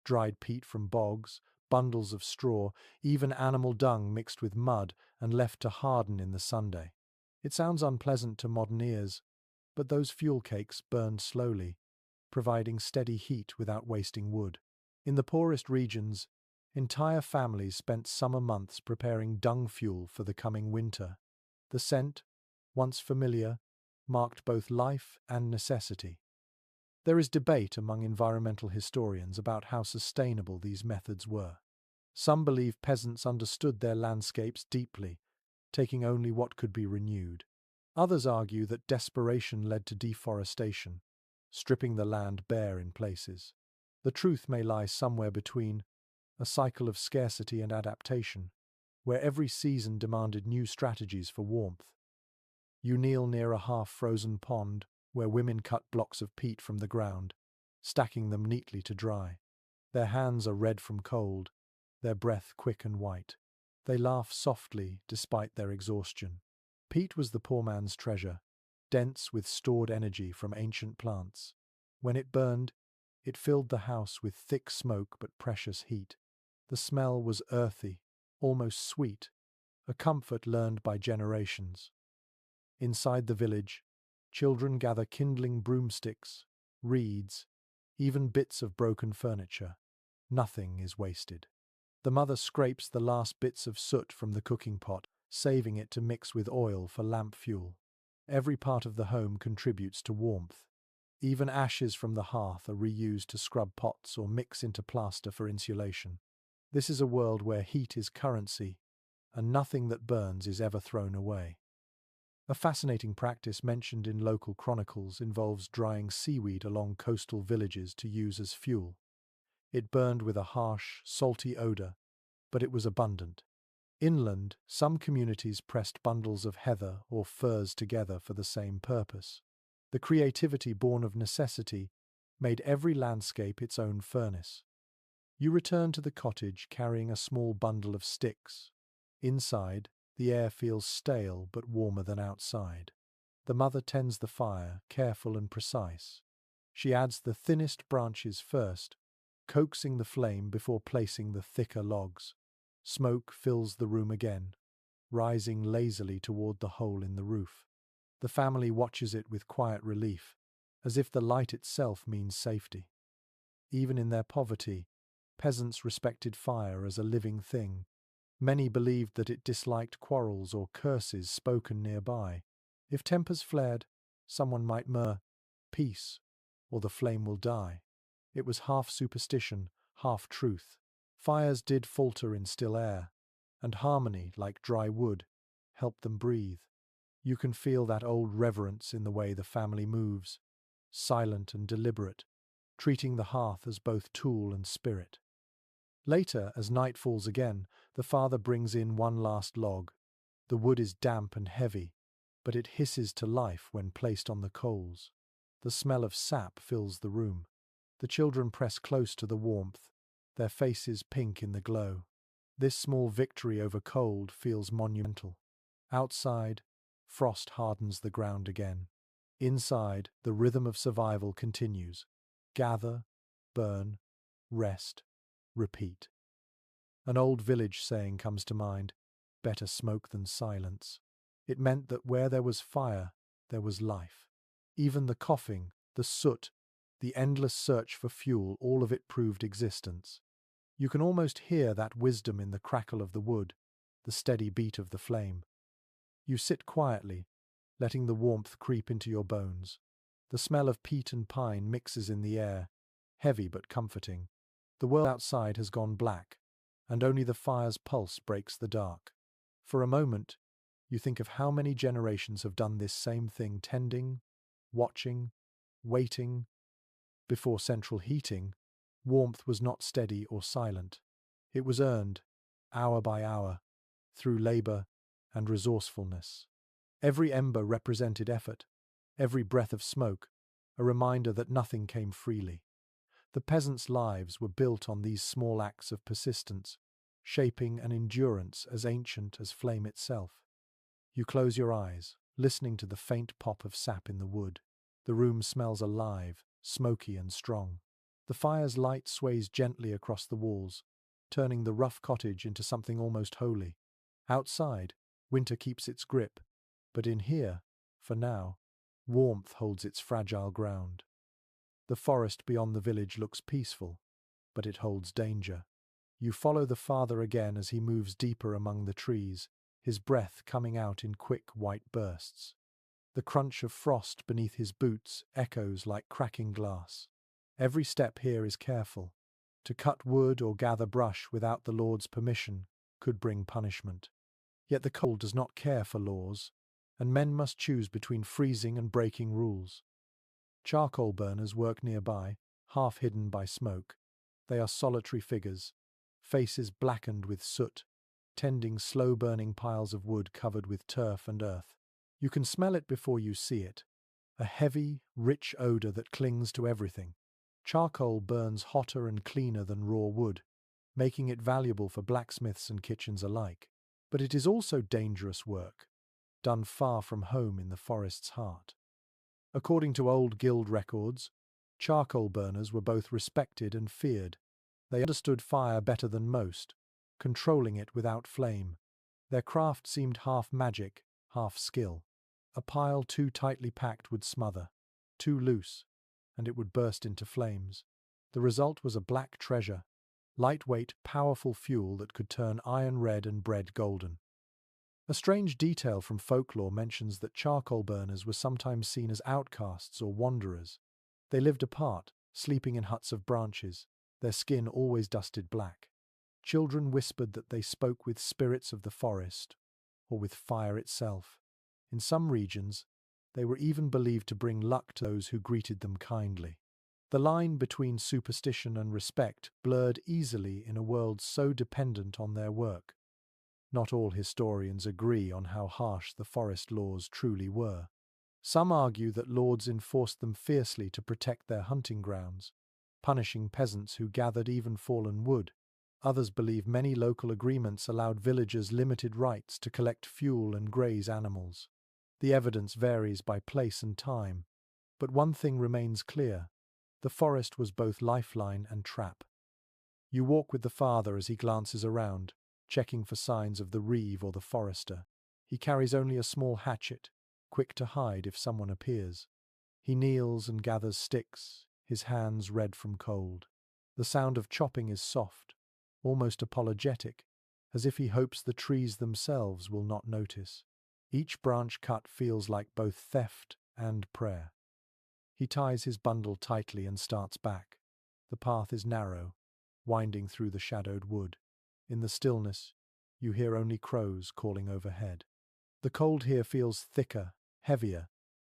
dried peat from bogs, bundles of straw, even animal dung mixed with mud and left to harden in the Sunday. It sounds unpleasant to modern ears, but those fuel cakes burned slowly, providing steady heat without wasting wood. In the poorest regions, entire families spent summer months preparing dung fuel for the coming winter. The scent, once familiar, marked both life and necessity. There is debate among environmental historians about how sustainable these methods were. Some believe peasants understood their landscapes deeply, taking only what could be renewed. Others argue that desperation led to deforestation, stripping the land bare in places. The truth may lie somewhere between, a cycle of scarcity and adaptation, where every season demanded new strategies for warmth. You kneel near a half-frozen pond, where women cut blocks of peat from the ground, stacking them neatly to dry. Their hands are red from cold, their breath quick and white. They laugh softly despite their exhaustion. Peat was the poor man's treasure, dense with stored energy from ancient plants. When it burned, it filled the house with thick smoke but precious heat. The smell was earthy, almost sweet, a comfort learned by generations. Inside the village, children gather kindling broomsticks, reeds, even bits of broken furniture. Nothing is wasted. The mother scrapes the last bits of soot from the cooking pot, saving it to mix with oil for lamp fuel. Every part of the home contributes to warmth. Even ashes from the hearth are reused to scrub pots or mix into plaster for insulation. This is a world where heat is currency, and nothing that burns is ever thrown away. A fascinating practice mentioned in local chronicles involves drying seaweed along coastal villages to use as fuel. It burned with a harsh, salty odor, but it was abundant. Inland, some communities pressed bundles of heather or furs together for the same purpose. The creativity born of necessity made every landscape its own furnace. You return to the cottage carrying a small bundle of sticks. Inside, the air feels stale but warmer than outside. The mother tends the fire, careful and precise. She adds the thinnest branches first, coaxing the flame before placing the thicker logs. Smoke fills the room again, rising lazily toward the hole in the roof. The family watches it with quiet relief, as if the light itself means safety. Even in their poverty, peasants respected fire as a living thing. Many believed that it disliked quarrels or curses spoken nearby. If tempers flared, someone might murmur, "Peace," or "the flame will die." It was half superstition, half truth. Fires did falter in still air, and harmony, like dry wood, helped them breathe. You can feel that old reverence in the way the family moves, silent and deliberate, treating the hearth as both tool and spirit. Later, as night falls again, the father brings in one last log. The wood is damp and heavy, but it hisses to life when placed on the coals. The smell of sap fills the room. The children press close to the warmth, their faces pink in the glow. This small victory over cold feels monumental. Outside, frost hardens the ground again. Inside, the rhythm of survival continues. Gather, burn, rest, repeat. An old village saying comes to mind, "Better smoke than silence." It meant that where there was fire, there was life. Even the coughing, the soot, the endless search for fuel, all of it proved existence. You can almost hear that wisdom in the crackle of the wood, the steady beat of the flame. You sit quietly, letting the warmth creep into your bones. The smell of peat and pine mixes in the air, heavy but comforting. The world outside has gone black, and only the fire's pulse breaks the dark. For a moment, you think of how many generations have done this same thing, tending, watching, waiting. Before central heating, warmth was not steady or silent. It was earned, hour by hour, through labor and resourcefulness. Every ember represented effort, every breath of smoke, a reminder that nothing came freely. The peasants' lives were built on these small acts of persistence, shaping an endurance as ancient as flame itself. You close your eyes, listening to the faint pop of sap in the wood. The room smells alive, smoky and strong. The fire's light sways gently across the walls, turning the rough cottage into something almost holy. Outside, winter keeps its grip, but in here, for now, warmth holds its fragile ground. The forest beyond the village looks peaceful, but it holds danger. You follow the father again as he moves deeper among the trees, his breath coming out in quick white bursts. The crunch of frost beneath his boots echoes like cracking glass. Every step here is careful. To cut wood or gather brush without the Lord's permission could bring punishment. Yet the cold does not care for laws, and men must choose between freezing and breaking rules. Charcoal burners work nearby, half hidden by smoke. They are solitary figures, faces blackened with soot, tending slow-burning piles of wood covered with turf and earth. You can smell it before you see it, a heavy, rich odor that clings to everything. Charcoal burns hotter and cleaner than raw wood, making it valuable for blacksmiths and kitchens alike. But it is also dangerous work, done far from home in the forest's heart. According to old guild records, charcoal burners were both respected and feared. They understood fire better than most, controlling it without flame. Their craft seemed half magic, half skill. A pile too tightly packed would smother, too loose, and it would burst into flames. The result was a black treasure, lightweight, powerful fuel that could turn iron red and bread golden. A strange detail from folklore mentions that charcoal burners were sometimes seen as outcasts or wanderers. They lived apart, sleeping in huts of branches, their skin always dusted black. Children whispered that they spoke with spirits of the forest, or with fire itself. In some regions, they were even believed to bring luck to those who greeted them kindly. The line between superstition and respect blurred easily in a world so dependent on their work. Not all historians agree on how harsh the forest laws truly were. Some argue that lords enforced them fiercely to protect their hunting grounds, punishing peasants who gathered even fallen wood. Others believe many local agreements allowed villagers limited rights to collect fuel and graze animals. The evidence varies by place and time, but one thing remains clear: the forest was both lifeline and trap. You walk with the father as he glances around, checking for signs of the reeve or the forester. He carries only a small hatchet, quick to hide if someone appears. He kneels and gathers sticks, his hands red from cold. The sound of chopping is soft, almost apologetic, as if he hopes the trees themselves will not notice. Each branch cut feels like both theft and prayer. He ties his bundle tightly and starts back. The path is narrow, winding through the shadowed wood. In the stillness, you hear only crows calling overhead. The cold here feels thicker, heavier,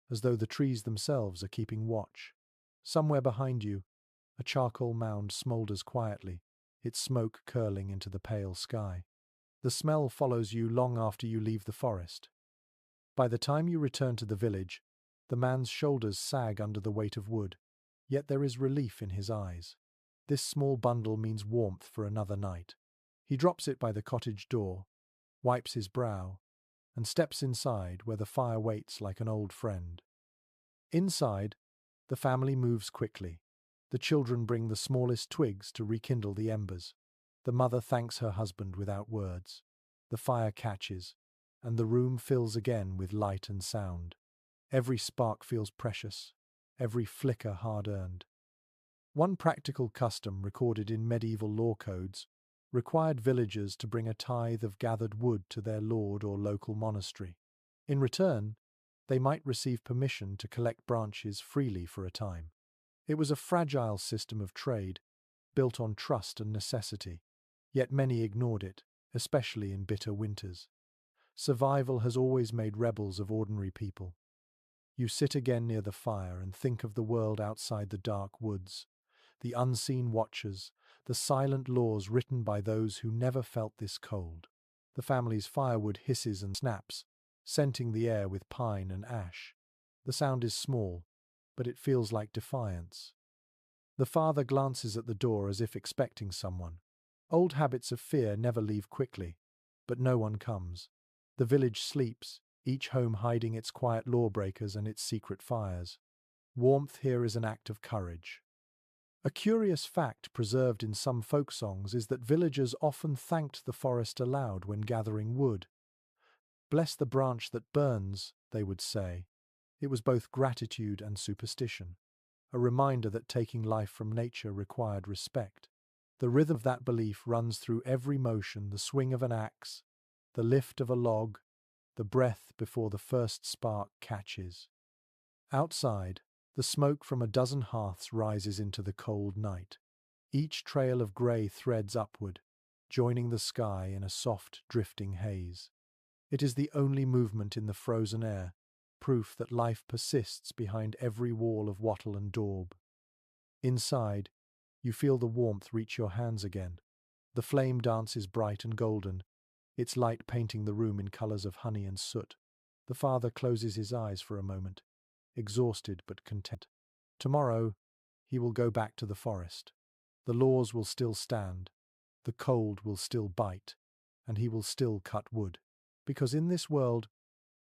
as though the trees themselves are keeping watch. Somewhere behind you, a charcoal mound smoulders quietly, its smoke curling into the pale sky. The smell follows you long after you leave the forest. By the time you return to the village, the man's shoulders sag under the weight of wood, yet there is relief in his eyes. This small bundle means warmth for another night. He drops it by the cottage door, wipes his brow, and steps inside where the fire waits like an old friend. Inside, the family moves quickly. The children bring the smallest twigs to rekindle the embers. The mother thanks her husband without words. The fire catches, and the room fills again with light and sound. Every spark feels precious, every flicker hard-earned. One practical custom recorded in medieval law codes required villagers to bring a tithe of gathered wood to their lord or local monastery. In return, they might receive permission to collect branches freely for a time. It was a fragile system of trade, built on trust and necessity, yet many ignored it, especially in bitter winters. Survival has always made rebels of ordinary people. You sit again near the fire and think of the world outside the dark woods, the unseen watchers, the silent laws written by those who never felt this cold. The family's firewood hisses and snaps, scenting the air with pine and ash. The sound is small, but it feels like defiance. The father glances at the door as if expecting someone. Old habits of fear never leave quickly, but no one comes. The village sleeps, each home hiding its quiet lawbreakers and its secret fires. Warmth here is an act of courage. A curious fact preserved in some folk songs is that villagers often thanked the forest aloud when gathering wood. "Bless the branch that burns," they would say. It was both gratitude and superstition, a reminder that taking life from nature required respect. The rhythm of that belief runs through every motion: the swing of an axe, the lift of a log, the breath before the first spark catches. Outside, the smoke from a dozen hearths rises into the cold night. Each trail of grey threads upward, joining the sky in a soft, drifting haze. It is the only movement in the frozen air, proof that life persists behind every wall of wattle and daub. Inside, you feel the warmth reach your hands again. The flame dances bright and golden, its light painting the room in colours of honey and soot. The father closes his eyes for a moment, exhausted but content. Tomorrow, he will go back to the forest. The laws will still stand, the cold will still bite, and he will still cut wood. Because in this world,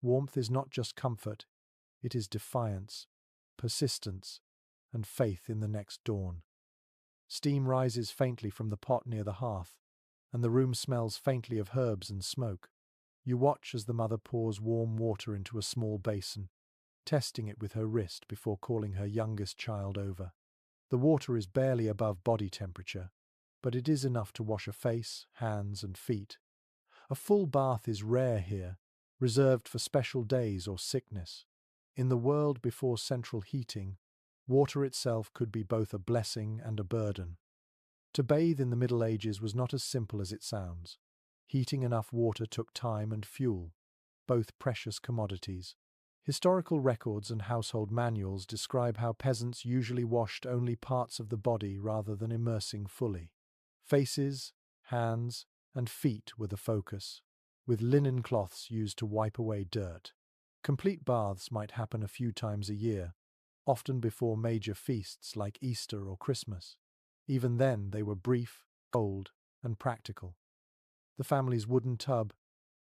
warmth is not just comfort, it is defiance, persistence, and faith in the next dawn. Steam rises faintly from the pot near the hearth, and the room smells faintly of herbs and smoke. You watch as the mother pours warm water into a small basin, testing it with her wrist before calling her youngest child over. The water is barely above body temperature, but it is enough to wash a face, hands, and feet. A full bath is rare here, reserved for special days or sickness. In the world before central heating, water itself could be both a blessing and a burden. To bathe in the Middle Ages was not as simple as it sounds. Heating enough water took time and fuel. both precious commodities. Historical records and household manuals describe how peasants usually washed only parts of the body rather than immersing fully. Faces, hands, and feet were the focus, with linen cloths used to wipe away dirt. Complete baths might happen a few times a year, often before major feasts like Easter or Christmas. Even then, they were brief, cold, and practical. The family's wooden tub,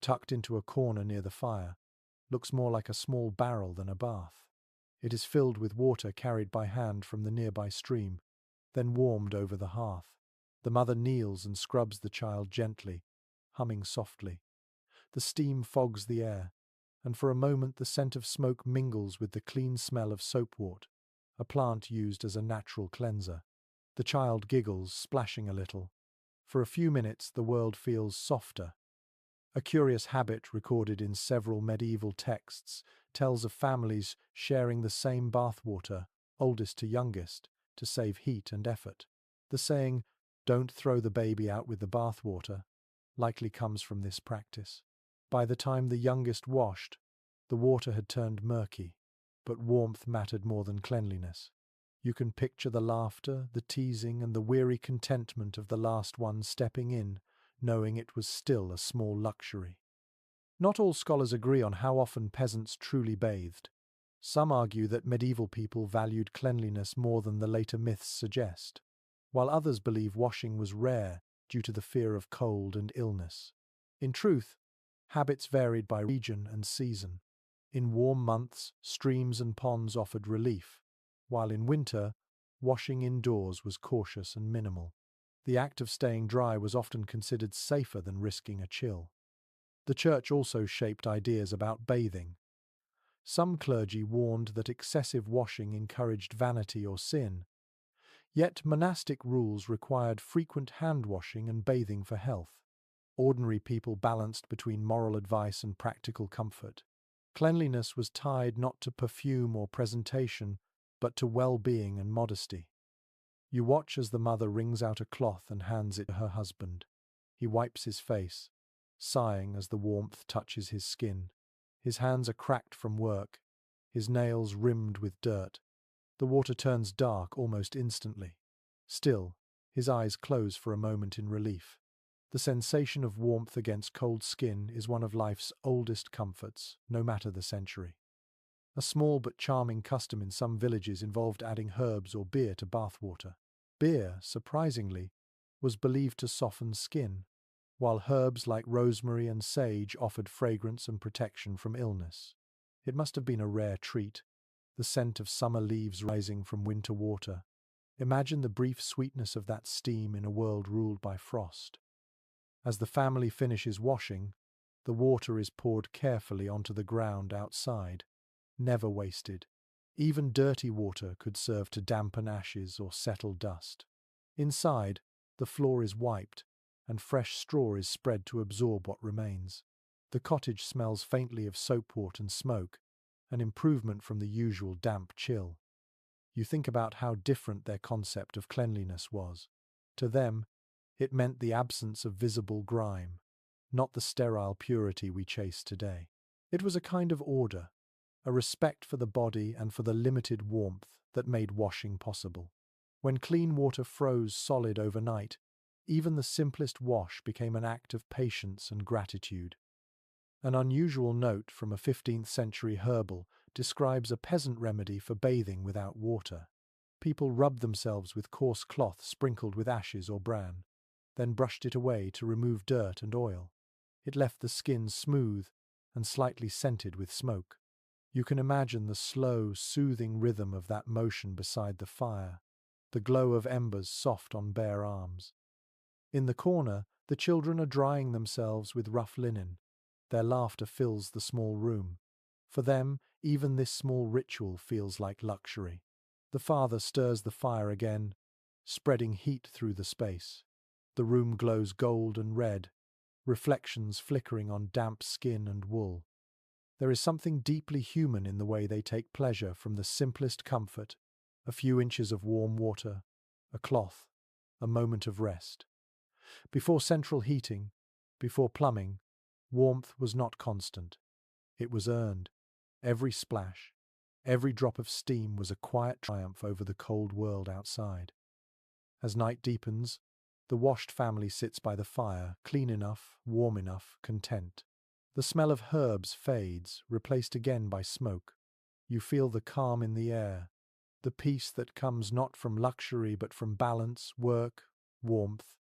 tucked into a corner near the fire, looks more like a small barrel than a bath. It is filled with water carried by hand from the nearby stream, then warmed over the hearth. The mother kneels and scrubs the child gently, humming softly. The steam fogs the air, and for a moment the scent of smoke mingles with the clean smell of soapwort, a plant used as a natural cleanser. The child giggles, splashing a little. For a few minutes the world feels softer. A curious habit recorded in several medieval texts tells of families sharing the same bathwater, oldest to youngest, to save heat and effort. The saying, "Don't throw the baby out with the bathwater," likely comes from this practice. By the time the youngest washed, the water had turned murky, but warmth mattered more than cleanliness. You can picture the laughter, the teasing, and the weary contentment of the last one stepping in, knowing it was still a small luxury. Not all scholars agree on how often peasants truly bathed. Some argue that medieval people valued cleanliness more than the later myths suggest, while others believe washing was rare due to the fear of cold and illness. In truth, habits varied by region and season. In warm months, streams and ponds offered relief, while in winter, washing indoors was cautious and minimal. The act of staying dry was often considered safer than risking a chill. The church also shaped ideas about bathing. Some clergy warned that excessive washing encouraged vanity or sin, yet monastic rules required frequent hand-washing and bathing for health. Ordinary people balanced between moral advice and practical comfort. Cleanliness was tied not to perfume or presentation, but to well-being and modesty. You watch as the mother wrings out a cloth and hands it to her husband. He wipes his face, sighing as the warmth touches his skin. His hands are cracked from work, his nails rimmed with dirt. The water turns dark almost instantly. Still, his eyes close for a moment in relief. The sensation of warmth against cold skin is one of life's oldest comforts, no matter the century. A small but charming custom in some villages involved adding herbs or beer to bathwater. Beer, surprisingly, was believed to soften skin, while herbs like rosemary and sage offered fragrance and protection from illness. It must have been a rare treat, the scent of summer leaves rising from winter water. Imagine the brief sweetness of that steam in a world ruled by frost. As the family finishes washing, the water is poured carefully onto the ground outside, never wasted. Even dirty water could serve to dampen ashes or settle dust. Inside, the floor is wiped, and fresh straw is spread to absorb what remains. The cottage smells faintly of soapwort and smoke, an improvement from the usual damp chill. You think about how different their concept of cleanliness was. To them, it meant the absence of visible grime, not the sterile purity we chase today. It was a kind of order, a respect for the body and for the limited warmth that made washing possible. When clean water froze solid overnight, even the simplest wash became an act of patience and gratitude. An unusual note from a 15th century herbal describes a peasant remedy for bathing without water. People rubbed themselves with coarse cloth sprinkled with ashes or bran, then brushed it away to remove dirt and oil. It left the skin smooth and slightly scented with smoke. You can imagine the slow, soothing rhythm of that motion beside the fire, the glow of embers soft on bare arms. In the corner, the children are drying themselves with rough linen. Their laughter fills the small room. For them, even this small ritual feels like luxury. The father stirs the fire again, spreading heat through the space. The room glows gold and red, reflections flickering on damp skin and wool. There is something deeply human in the way they take pleasure from the simplest comfort, a few inches of warm water, a cloth, a moment of rest. Before central heating, before plumbing, warmth was not constant. It was earned. Every splash, every drop of steam was a quiet triumph over the cold world outside. As night deepens, the washed family sits by the fire, clean enough, warm enough, content. The smell of herbs fades, replaced again by smoke. You feel the calm in the air, the peace that comes not from luxury but from balance, work, warmth,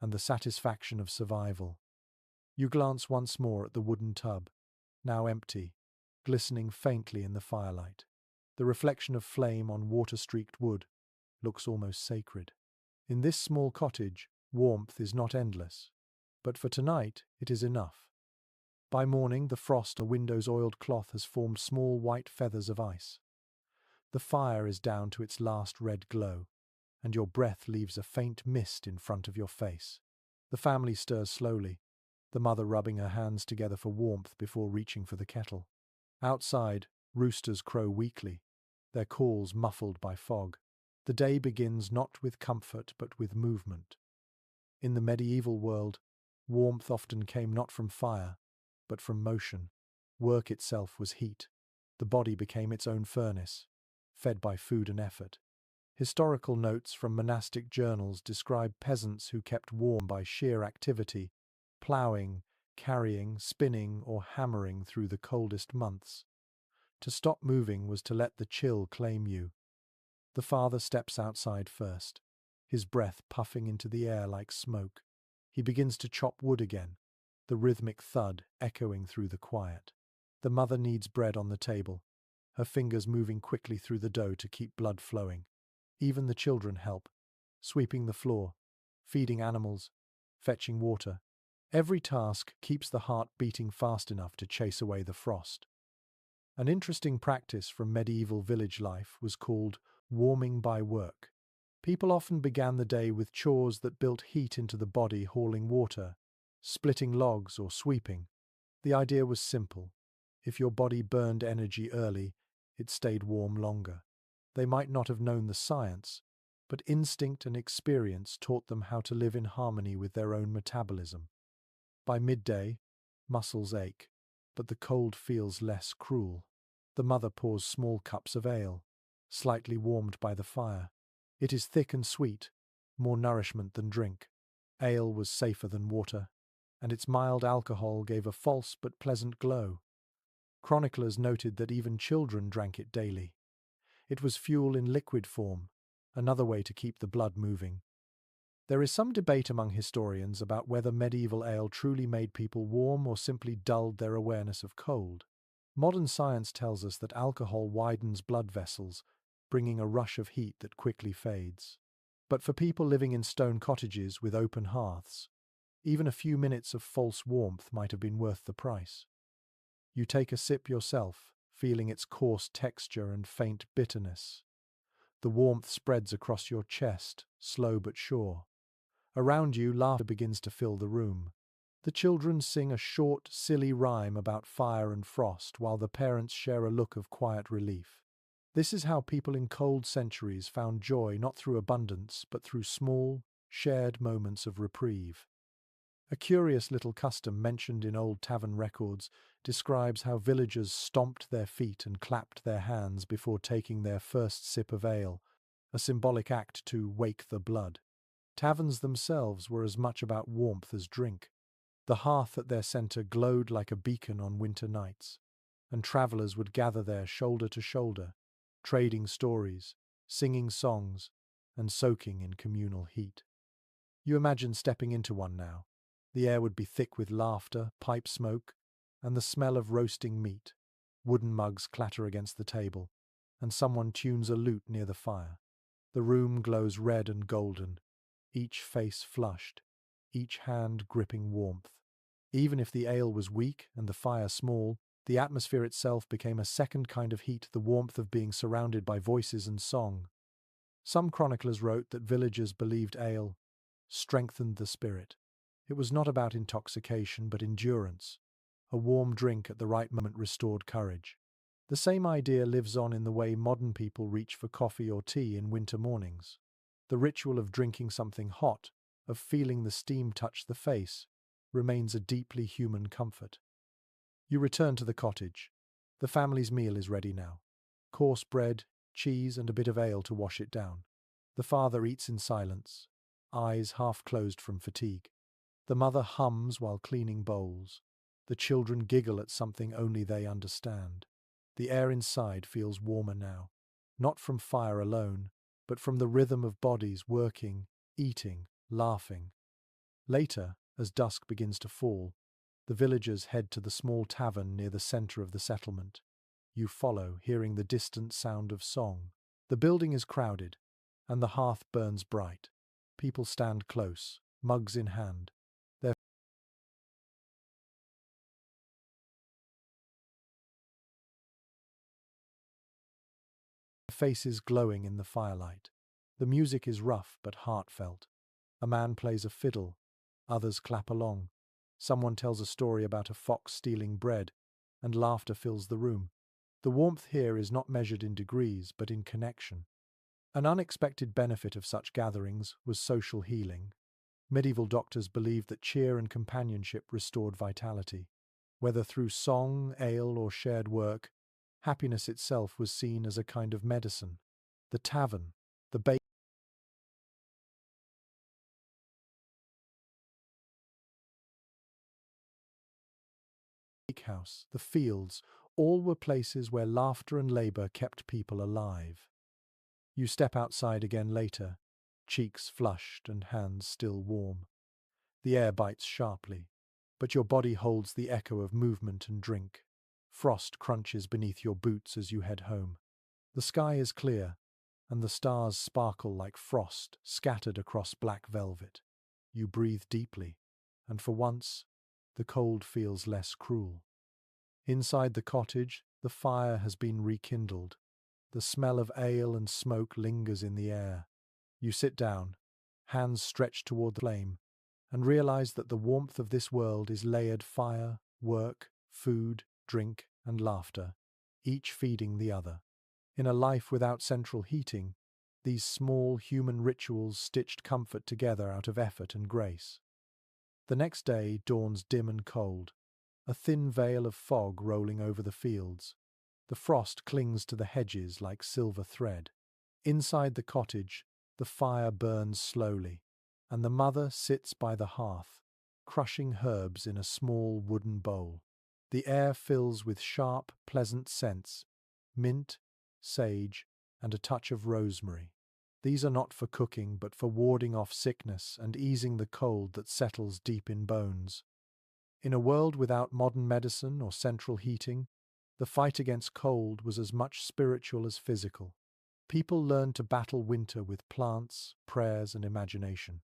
and the satisfaction of survival. You glance once more at the wooden tub, now empty, glistening faintly in the firelight. The reflection of flame on water-streaked wood looks almost sacred. In this small cottage, warmth is not endless, but for tonight it is enough. By morning, the frost on the window's oiled cloth has formed small white feathers of ice. The fire is down to its last red glow, and your breath leaves a faint mist in front of your face. The family stirs slowly, the mother rubbing her hands together for warmth before reaching for the kettle. Outside, roosters crow weakly, their calls muffled by fog. The day begins not with comfort but with movement. In the medieval world, warmth often came not from fire, but from motion. Work itself was heat. The body became its own furnace, fed by food and effort. Historical notes from monastic journals describe peasants who kept warm by sheer activity, ploughing, carrying, spinning, or hammering through the coldest months. To stop moving was to let the chill claim you. The father steps outside first, his breath puffing into the air like smoke. He begins to chop wood again, the rhythmic thud echoing through the quiet. The mother kneads bread on the table, her fingers moving quickly through the dough to keep blood flowing. Even the children help, sweeping the floor, feeding animals, fetching water. Every task keeps the heart beating fast enough to chase away the frost. An interesting practice from medieval village life was called warming by work. People often began the day with chores that built heat into the body, hauling water, splitting logs, or sweeping. The idea was simple. If your body burned energy early, it stayed warm longer. They might not have known the science, but instinct and experience taught them how to live in harmony with their own metabolism. By midday, muscles ache, but the cold feels less cruel. The mother pours small cups of ale, slightly warmed by the fire. It is thick and sweet, more nourishment than drink. Ale was safer than water, and its mild alcohol gave a false but pleasant glow. Chroniclers noted that even children drank it daily. It was fuel in liquid form, another way to keep the blood moving. There is some debate among historians about whether medieval ale truly made people warm or simply dulled their awareness of cold. Modern science tells us that alcohol widens blood vessels, bringing a rush of heat that quickly fades. But for people living in stone cottages with open hearths, even a few minutes of false warmth might have been worth the price. You take a sip yourself, feeling its coarse texture and faint bitterness. The warmth spreads across your chest, slow but sure. Around you, laughter begins to fill the room. The children sing a short, silly rhyme about fire and frost, while the parents share a look of quiet relief. This is how people in cold centuries found joy not through abundance, but through small, shared moments of reprieve. A curious little custom mentioned in old tavern records describes how villagers stomped their feet and clapped their hands before taking their first sip of ale, a symbolic act to wake the blood. Taverns themselves were as much about warmth as drink. The hearth at their centre glowed like a beacon on winter nights, and travellers would gather there shoulder to shoulder, trading stories, singing songs, and soaking in communal heat. You imagine stepping into one now. The air would be thick with laughter, pipe smoke, and the smell of roasting meat. Wooden mugs clatter against the table, and someone tunes a lute near the fire. The room glows red and golden, each face flushed, each hand gripping warmth. Even if the ale was weak and the fire small, the atmosphere itself became a second kind of heat, the warmth of being surrounded by voices and song. Some chroniclers wrote that villagers believed ale strengthened the spirit. It was not about intoxication, but endurance. A warm drink at the right moment restored courage. The same idea lives on in the way modern people reach for coffee or tea in winter mornings. The ritual of drinking something hot, of feeling the steam touch the face, remains a deeply human comfort. You return to the cottage. The family's meal is ready now. Coarse bread, cheese, and a bit of ale to wash it down. The father eats in silence, eyes half closed from fatigue. The mother hums while cleaning bowls. The children giggle at something only they understand. The air inside feels warmer now, not from fire alone, but from the rhythm of bodies working, eating, laughing. Later, as dusk begins to fall, the villagers head to the small tavern near the center of the settlement. You follow, hearing the distant sound of song. The building is crowded, and the hearth burns bright. People stand close, mugs in hand, their faces glowing in the firelight. The music is rough but heartfelt. A man plays a fiddle, others clap along. Someone tells a story about a fox stealing bread, and laughter fills the room. The warmth here is not measured in degrees, but in connection. An unexpected benefit of such gatherings was social healing. Medieval doctors believed that cheer and companionship restored vitality. Whether through song, ale, or shared work, happiness itself was seen as a kind of medicine. The tavern, the bakehouse, the fields, all were places where laughter and labor kept people alive. You step outside again later, cheeks flushed and hands still warm. The air bites sharply, but your body holds the echo of movement and drink. Frost crunches beneath your boots as you head home. The sky is clear, and the stars sparkle like frost scattered across black velvet. You breathe deeply, and for once, the cold feels less cruel. Inside the cottage, the fire has been rekindled. The smell of ale and smoke lingers in the air. You sit down, hands stretched toward the flame, and realize that the warmth of this world is layered fire, work, food, drink, and laughter, each feeding the other. In a life without central heating, these small human rituals stitched comfort together out of effort and grace. The next day dawns dim and cold, a thin veil of fog rolling over the fields. The frost clings to the hedges like silver thread. Inside the cottage, the fire burns slowly, and the mother sits by the hearth, crushing herbs in a small wooden bowl. The air fills with sharp, pleasant scents, mint, sage, and a touch of rosemary. These are not for cooking, but for warding off sickness and easing the cold that settles deep in bones. In a world without modern medicine or central heating, the fight against cold was as much spiritual as physical. People learned to battle winter with plants, prayers, and imagination.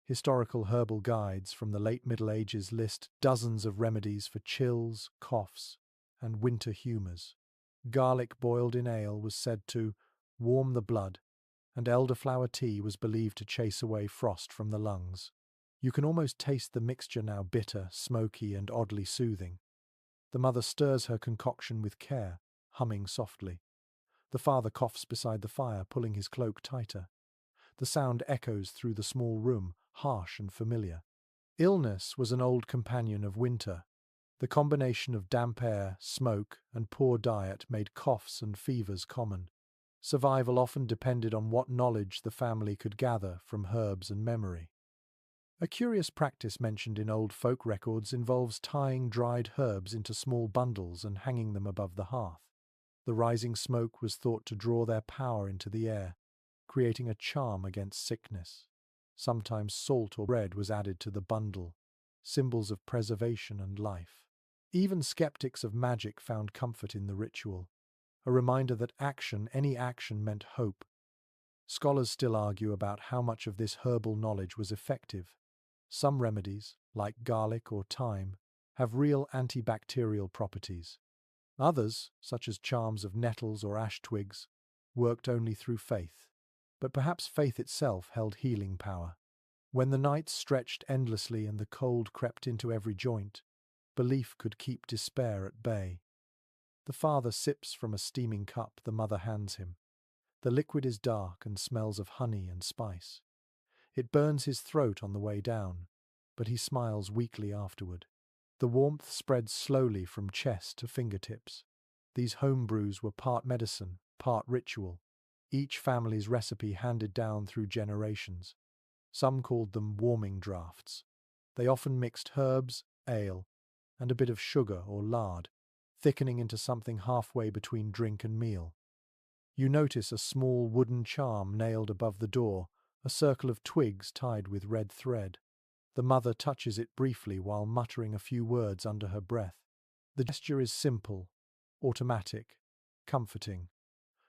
Historical herbal guides from the late Middle Ages list dozens of remedies for chills, coughs, and winter humours. Garlic boiled in ale was said to warm the blood, and elderflower tea was believed to chase away frost from the lungs. You can almost taste the mixture now, bitter, smoky, and oddly soothing. The mother stirs her concoction with care, humming softly. The father coughs beside the fire, pulling his cloak tighter. The sound echoes through the small room, harsh and familiar. Illness was an old companion of winter. The combination of damp air, smoke, and poor diet made coughs and fevers common. Survival often depended on what knowledge the family could gather from herbs and memory. A curious practice mentioned in old folk records involves tying dried herbs into small bundles and hanging them above the hearth. The rising smoke was thought to draw their power into the air, creating a charm against sickness. Sometimes salt or bread was added to the bundle, symbols of preservation and life. Even skeptics of magic found comfort in the ritual, a reminder that any action meant hope. Scholars still argue about how much of this herbal knowledge was effective. Some remedies, like garlic or thyme, have real antibacterial properties. Others, such as charms of nettles or ash twigs, worked only through faith. But perhaps faith itself held healing power. When the nights stretched endlessly and the cold crept into every joint, belief could keep despair at bay. The father sips from a steaming cup the mother hands him. The liquid is dark and smells of honey and spice. It burns his throat on the way down, but he smiles weakly afterward. The warmth spread slowly from chest to fingertips. These home brews were part medicine, part ritual, each family's recipe handed down through generations. Some called them warming draughts. They often mixed herbs, ale, and a bit of sugar or lard, thickening into something halfway between drink and meal. You notice a small wooden charm nailed above the door, a circle of twigs tied with red thread. The mother touches it briefly while muttering a few words under her breath. The gesture is simple, automatic, comforting.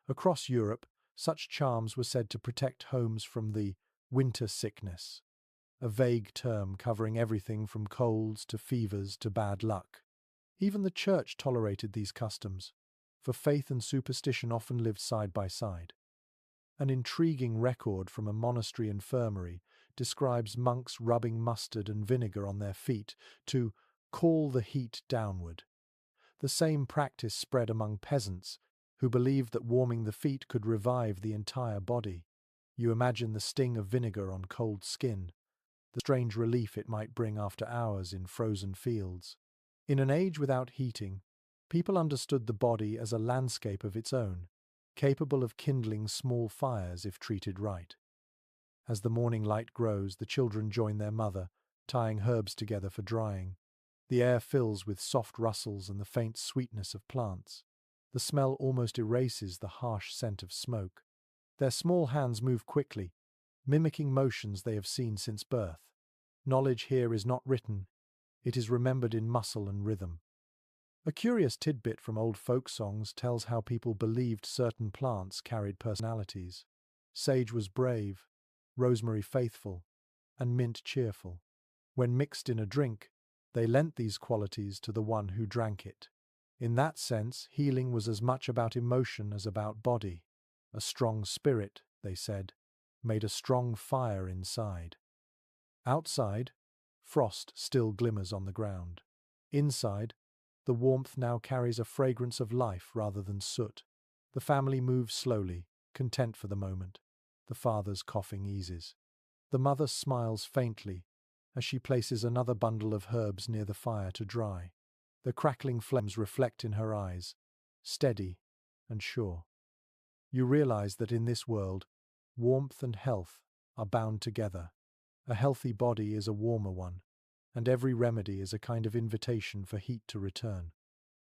Across Europe, such charms were said to protect homes from the winter sickness, a vague term covering everything from colds to fevers to bad luck. Even the church tolerated these customs, for faith and superstition often lived side by side. An intriguing record from a monastery infirmary describes monks rubbing mustard and vinegar on their feet to call the heat downward. The same practice spread among peasants, who believed that warming the feet could revive the entire body. You imagine the sting of vinegar on cold skin, the strange relief it might bring after hours in frozen fields. In an age without heating, people understood the body as a landscape of its own, capable of kindling small fires if treated right. As the morning light grows, the children join their mother, tying herbs together for drying. The air fills with soft rustles and the faint sweetness of plants. The smell almost erases the harsh scent of smoke. Their small hands move quickly, mimicking motions they have seen since birth. Knowledge here is not written, it is remembered in muscle and rhythm. A curious tidbit from old folk songs tells how people believed certain plants carried personalities. Sage was brave, rosemary faithful, and mint cheerful. When mixed in a drink, they lent these qualities to the one who drank it. In that sense, healing was as much about emotion as about body. A strong spirit, they said, made a strong fire inside. Outside, frost still glimmers on the ground. Inside, the warmth now carries a fragrance of life rather than soot. The family moves slowly, content for the moment. The father's coughing eases. The mother smiles faintly as she places another bundle of herbs near the fire to dry. The crackling flames reflect in her eyes, steady and sure. You realize that in this world, warmth and health are bound together. A healthy body is a warmer one, and every remedy is a kind of invitation for heat to return.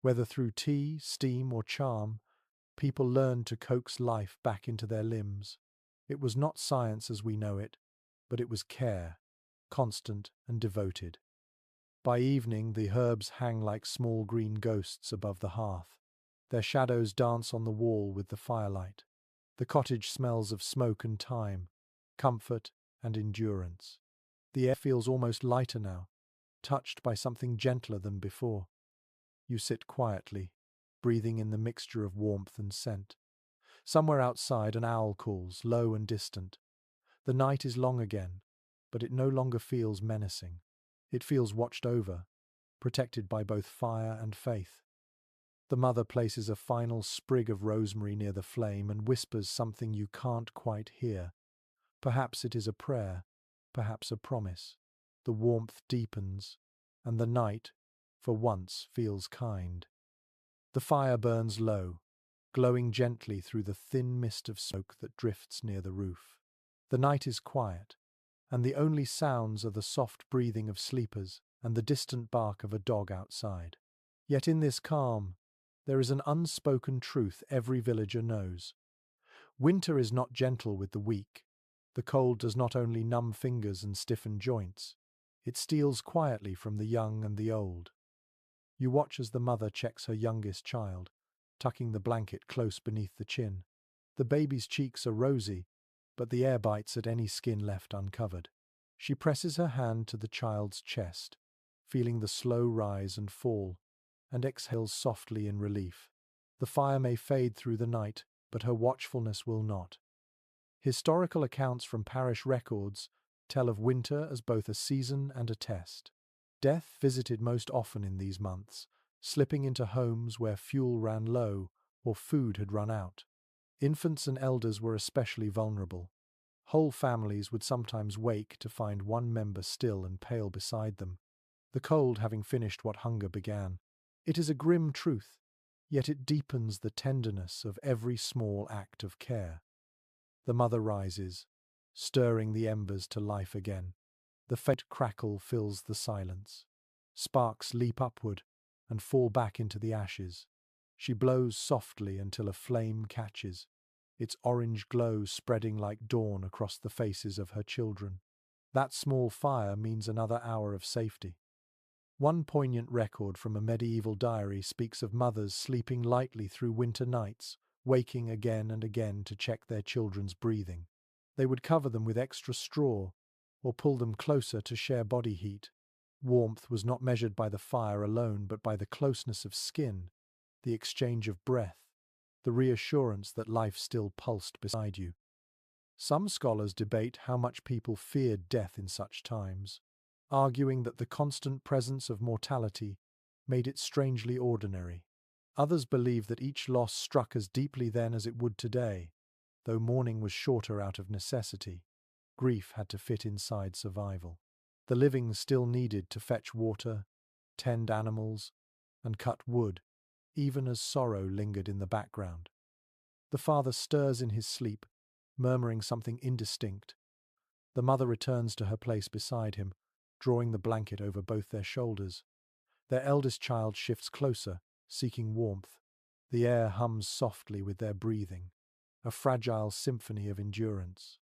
Whether through tea, steam, or charm, people learned to coax life back into their limbs. It was not science as we know it, but it was care, constant and devoted. By evening, the herbs hang like small green ghosts above the hearth. Their shadows dance on the wall with the firelight. The cottage smells of smoke and thyme, comfort and endurance. The air feels almost lighter now, touched by something gentler than before. You sit quietly, breathing in the mixture of warmth and scent. Somewhere outside, an owl calls, low and distant. The night is long again, but it no longer feels menacing. It feels watched over, protected by both fire and faith. The mother places a final sprig of rosemary near the flame and whispers something you can't quite hear. Perhaps it is a prayer, perhaps a promise. The warmth deepens, and the night, for once, feels kind. The fire burns low, glowing gently through the thin mist of smoke that drifts near the roof. The night is quiet, and the only sounds are the soft breathing of sleepers and the distant bark of a dog outside. Yet in this calm, there is an unspoken truth every villager knows. Winter is not gentle with the weak. The cold does not only numb fingers and stiffen joints, it steals quietly from the young and the old. You watch as the mother checks her youngest child, tucking the blanket close beneath the chin. The baby's cheeks are rosy, but the air bites at any skin left uncovered. She presses her hand to the child's chest, feeling the slow rise and fall, and exhales softly in relief. The fire may fade through the night, but her watchfulness will not. Historical accounts from parish records tell of winter as both a season and a test. Death visited most often in these months, slipping into homes where fuel ran low or food had run out. Infants and elders were especially vulnerable. Whole families would sometimes wake to find one member still and pale beside them. the cold having finished what hunger began. It is a grim truth, yet it deepens the tenderness of every small act of care. The mother rises, stirring the embers to life again. The faint crackle fills the silence. Sparks leap upward and fall back into the ashes. She blows softly until a flame catches, its orange glow spreading like dawn across the faces of her children. That small fire means another hour of safety. One poignant record from a medieval diary speaks of mothers sleeping lightly through winter nights, waking again and again to check their children's breathing. They would cover them with extra straw or pull them closer to share body heat. Warmth was not measured by the fire alone, but by the closeness of skin, the exchange of breath, the reassurance that life still pulsed beside you. Some scholars debate how much people feared death in such times, arguing that the constant presence of mortality made it strangely ordinary. Others believe that each loss struck as deeply then as it would today, though mourning was shorter out of necessity. Grief had to fit inside survival. The living still needed to fetch water, tend animals, and cut wood, even as sorrow lingered in the background. The father stirs in his sleep, murmuring something indistinct. The mother returns to her place beside him, drawing the blanket over both their shoulders. Their eldest child shifts closer, seeking warmth. The air hums softly with their breathing, a fragile symphony of endurance.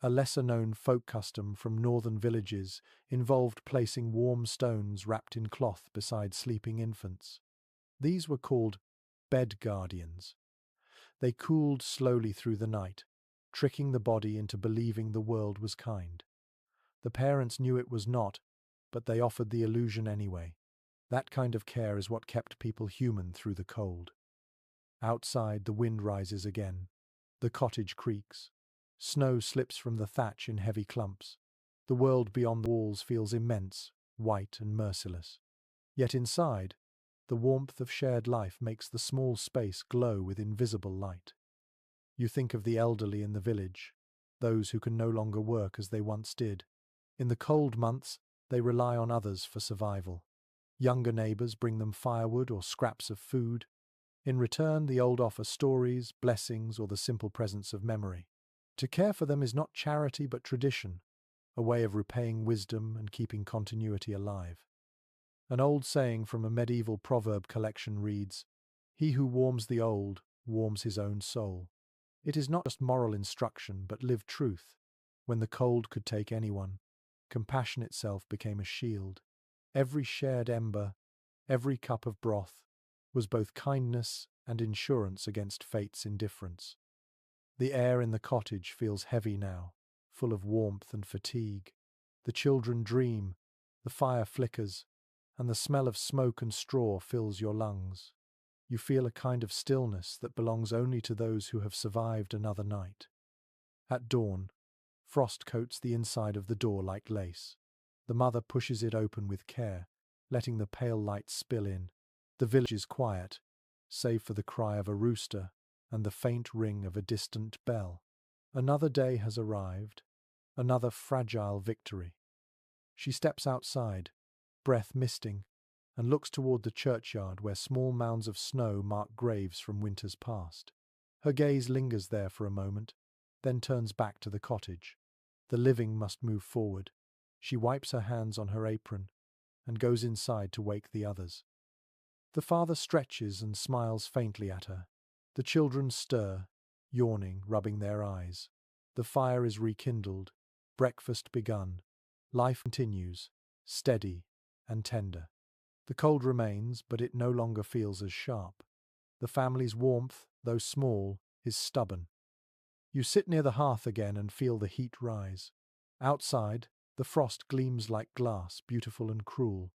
A lesser-known folk custom from northern villages involved placing warm stones wrapped in cloth beside sleeping infants. These were called bed guardians. They cooled slowly through the night, tricking the body into believing the world was kind. The parents knew it was not, but they offered the illusion anyway. That kind of care is what kept people human through the cold. Outside, the wind rises again. The cottage creaks. Snow slips from the thatch in heavy clumps. The world beyond the walls feels immense, white and merciless. Yet inside, the warmth of shared life makes the small space glow with invisible light. You think of the elderly in the village, those who can no longer work as they once did. In the cold months, they rely on others for survival. Younger neighbors bring them firewood or scraps of food. In return, the old offer stories, blessings, or the simple presence of memory. To care for them is not charity but tradition, a way of repaying wisdom and keeping continuity alive. An old saying from a medieval proverb collection reads, "He who warms the old warms his own soul." It is not just moral instruction but lived truth. When the cold could take anyone, compassion itself became a shield. Every shared ember, every cup of broth, was both kindness and insurance against fate's indifference. The air in the cottage feels heavy now, full of warmth and fatigue. The children dream, the fire flickers, and the smell of smoke and straw fills your lungs. You feel a kind of stillness that belongs only to those who have survived another night. At dawn, frost coats the inside of the door like lace. The mother pushes it open with care, letting the pale light spill in. The village is quiet, save for the cry of a rooster and the faint ring of a distant bell. Another day has arrived, another fragile victory. She steps outside, breath misting, and looks toward the churchyard where small mounds of snow mark graves from winters past. Her gaze lingers there for a moment, then turns back to the cottage. The living must move forward. She wipes her hands on her apron and goes inside to wake the others. The father stretches and smiles faintly at her. The children stir, yawning, rubbing their eyes. The fire is rekindled, breakfast begun. Life continues, steady and tender. The cold remains, but it no longer feels as sharp. The family's warmth, though small, is stubborn. You sit near the hearth again and feel the heat rise. Outside, the frost gleams like glass, beautiful and cruel.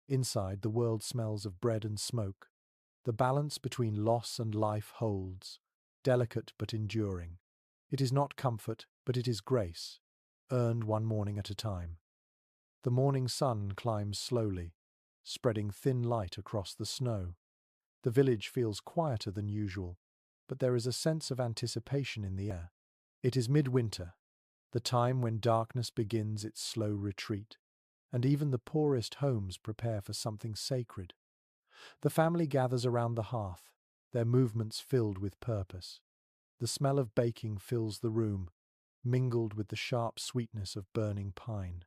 Inside, the world smells of bread and smoke. The balance between loss and life holds, delicate but enduring. It is not comfort, but it is grace, earned one morning at a time. The morning sun climbs slowly, spreading thin light across the snow. The village feels quieter than usual, but there is a sense of anticipation in the air. It is midwinter, the time when darkness begins its slow retreat. and even the poorest homes prepare for something sacred. The family gathers around the hearth, their movements filled with purpose. The smell of baking fills the room, mingled with the sharp sweetness of burning pine.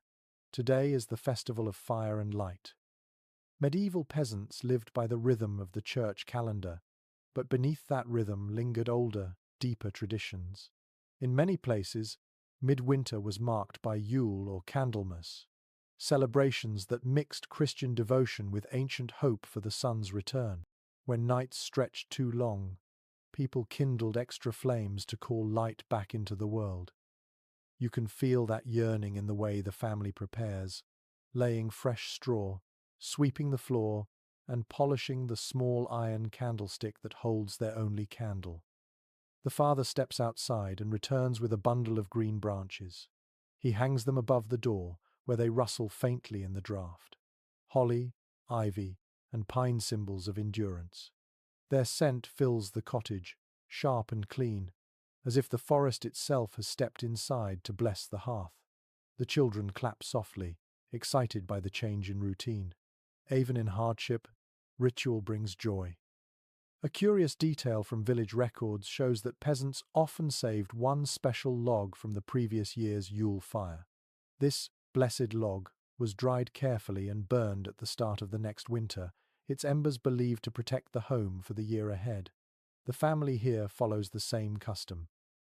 Today is the festival of fire and light. Medieval peasants lived by the rhythm of the church calendar, but beneath that rhythm lingered older, deeper traditions. In many places, midwinter was marked by Yule or Candlemas, celebrations that mixed Christian devotion with ancient hope for the sun's return. When nights stretched too long, people kindled extra flames to call light back into the world. You can feel that yearning in the way the family prepares, laying fresh straw, sweeping the floor, and polishing the small iron candlestick that holds their only candle. The father steps outside and returns with a bundle of green branches. He hangs them above the door, where they rustle faintly in the draught. Holly, ivy, and pine symbols of endurance. Their scent fills the cottage, sharp and clean, as if the forest itself has stepped inside to bless the hearth. The children clap softly, excited by the change in routine. Even in hardship, ritual brings joy. A curious detail from village records shows that peasants often saved one special log from the previous year's Yule fire. This blessed log was dried carefully and burned at the start of the next winter, its embers believed to protect the home for the year ahead. The family here follows the same custom.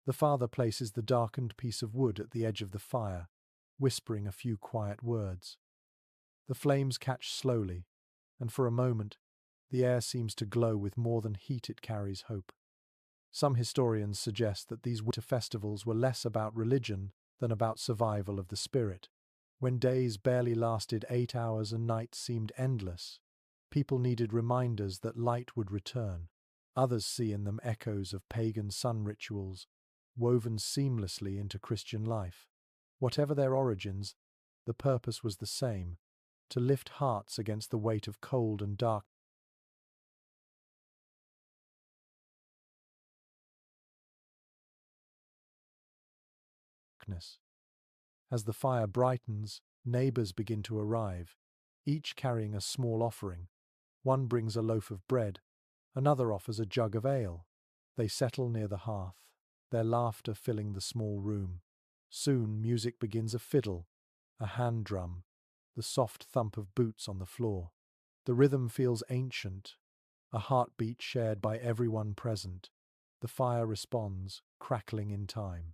The father places the darkened piece of wood at the edge of the fire, whispering a few quiet words. The flames catch slowly, and for a moment, the air seems to glow with more than heat, it carries hope. Some historians suggest that these winter festivals were less about religion than about survival of the spirit. When days barely lasted 8 hours and nights seemed endless, people needed reminders that light would return. Others see in them echoes of pagan sun rituals, woven seamlessly into Christian life. Whatever their origins, the purpose was the same: to lift hearts against the weight of cold and darkness. As the fire brightens, neighbors begin to arrive, each carrying a small offering. One brings a loaf of bread, another offers a jug of ale. They settle near the hearth, their laughter filling the small room. Soon music begins: a fiddle, a hand drum, the soft thump of boots on the floor. The rhythm feels ancient, a heartbeat shared by everyone present. The fire responds, crackling in time.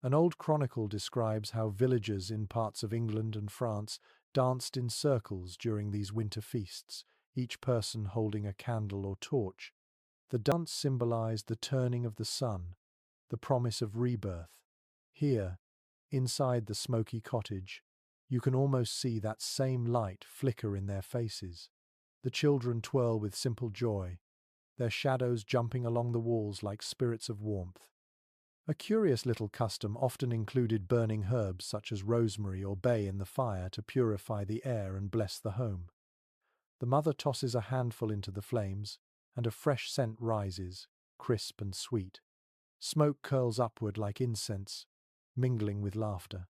An old chronicle describes how villagers in parts of England and France danced in circles during these winter feasts, each person holding a candle or torch. The dance symbolized the turning of the sun, the promise of rebirth. Here, inside the smoky cottage, you can almost see that same light flicker in their faces. The children twirl with simple joy, their shadows jumping along the walls like spirits of warmth. A curious little custom often included burning herbs such as rosemary or bay in the fire to purify the air and bless the home. The mother tosses a handful into the flames, and a fresh scent rises, crisp and sweet. Smoke curls upward like incense, mingling with laughter.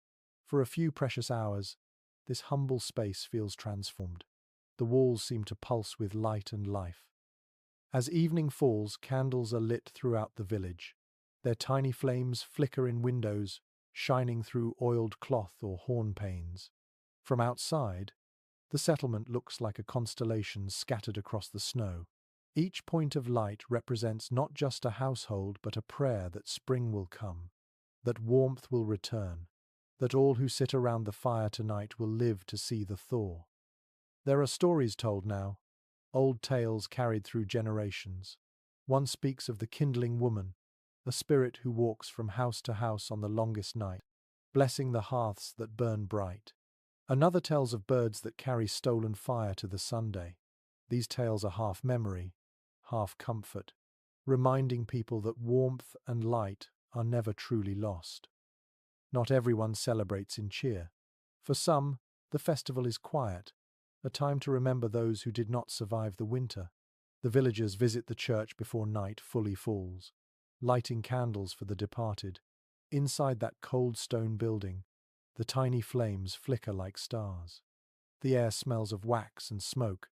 For a few precious hours, this humble space feels transformed. The walls seem to pulse with light and life. As evening falls, candles are lit throughout the village. Their tiny flames flicker in windows, shining through oiled cloth or horn panes. From outside, the settlement looks like a constellation scattered across the snow. Each point of light represents not just a household but a prayer that spring will come, that warmth will return, that all who sit around the fire tonight will live to see the thaw. There are stories told now, old tales carried through generations. One speaks of the kindling woman, a spirit who walks from house to house on the longest night, blessing the hearths that burn bright. Another tells of birds that carry stolen fire to the Sunday. These tales are half memory, half comfort, reminding people that warmth and light are never truly lost. Not everyone celebrates in cheer. For some, the festival is quiet, a time to remember those who did not survive the winter. The villagers visit the church before night fully falls, lighting candles for the departed. Inside that cold stone building, The tiny flames flicker like stars. The air smells of wax and smoke,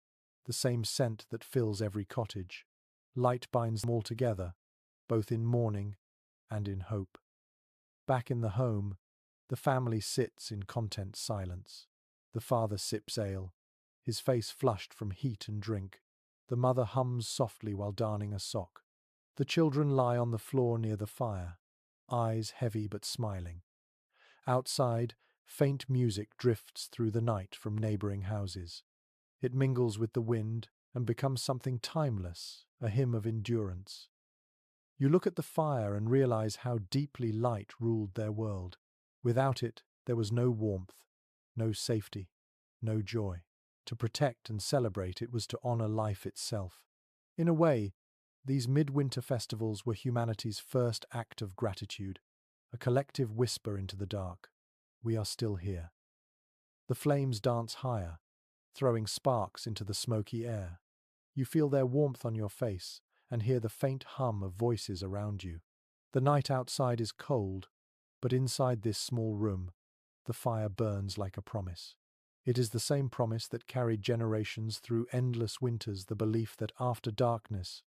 the same scent that fills every cottage. Light binds them all together, both in mourning and in hope. Back in the home, the family sits in content silence. The father sips ale, his face flushed from heat and drink. The mother hums softly while darning a sock. The children lie on the floor near the fire, eyes heavy but smiling. Outside, faint music drifts through the night from neighboring houses. It mingles with the wind and becomes something timeless, a hymn of endurance. You look at the fire and realize how deeply light ruled their world. Without it, there was no warmth, no safety, no joy. To protect and celebrate it was to honor life itself. In a way, these midwinter festivals were humanity's first act of gratitude, a collective whisper into the dark. We are still here. The flames dance higher, throwing sparks into the smoky air. You feel their warmth on your face and hear the faint hum of voices around you. The night outside is cold, but inside this small room, the fire burns like a promise. It is the same promise that carried generations through endless winters, the belief that after darkness,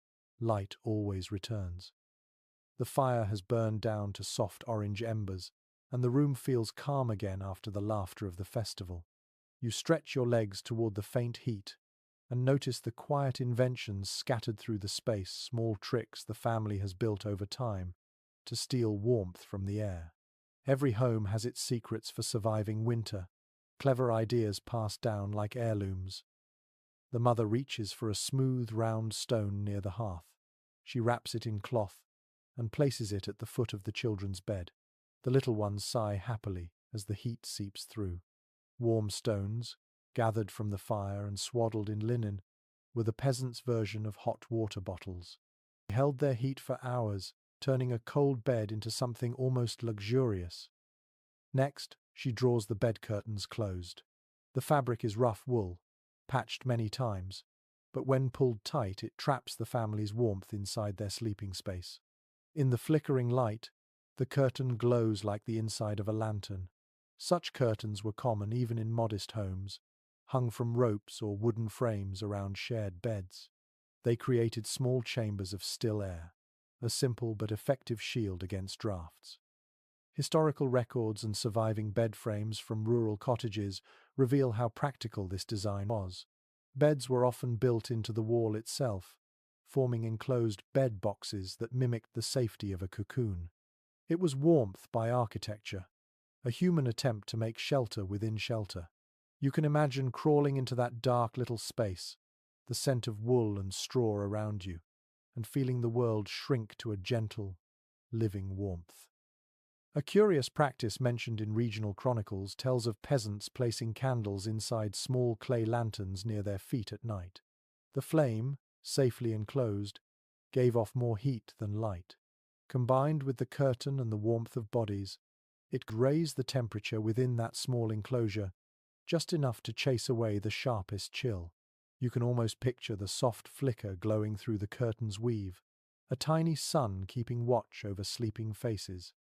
light always returns. The fire has burned down to soft orange embers, and the room feels calm again after the laughter of the festival. You stretch your legs toward the faint heat and notice the quiet inventions scattered through the space, small tricks the family has built over time to steal warmth from the air. Every home has its secrets for surviving winter, clever ideas passed down like heirlooms. The mother reaches for a smooth, round stone near the hearth. She wraps it in cloth and places it at the foot of the children's bed. The little ones sigh happily as the heat seeps through. Warm stones, gathered from the fire and swaddled in linen, were the peasants' version of hot water bottles. They held their heat for hours, turning a cold bed into something almost luxurious. Next, she draws the bed curtains closed. The fabric is rough wool, patched many times, but when pulled tight it traps the family's warmth inside their sleeping space. In the flickering light, the curtain glows like the inside of a lantern. Such curtains were common even in modest homes, hung from ropes or wooden frames around shared beds. They created small chambers of still air, a simple but effective shield against drafts. Historical records and surviving bed frames from rural cottages reveal how practical this design was. Beds were often built into the wall itself, forming enclosed bed boxes that mimicked the safety of a cocoon. It was warmth by architecture, a human attempt to make shelter within shelter. You can imagine crawling into that dark little space, the scent of wool and straw around you, and feeling the world shrink to a gentle, living warmth. A curious practice mentioned in regional chronicles tells of peasants placing candles inside small clay lanterns near their feet at night. The flame, safely enclosed, gave off more heat than light. Combined with the curtain and the warmth of bodies, it could raise the temperature within that small enclosure, just enough to chase away the sharpest chill. You can almost picture the soft flicker glowing through the curtain's weave, a tiny sun keeping watch over sleeping faces.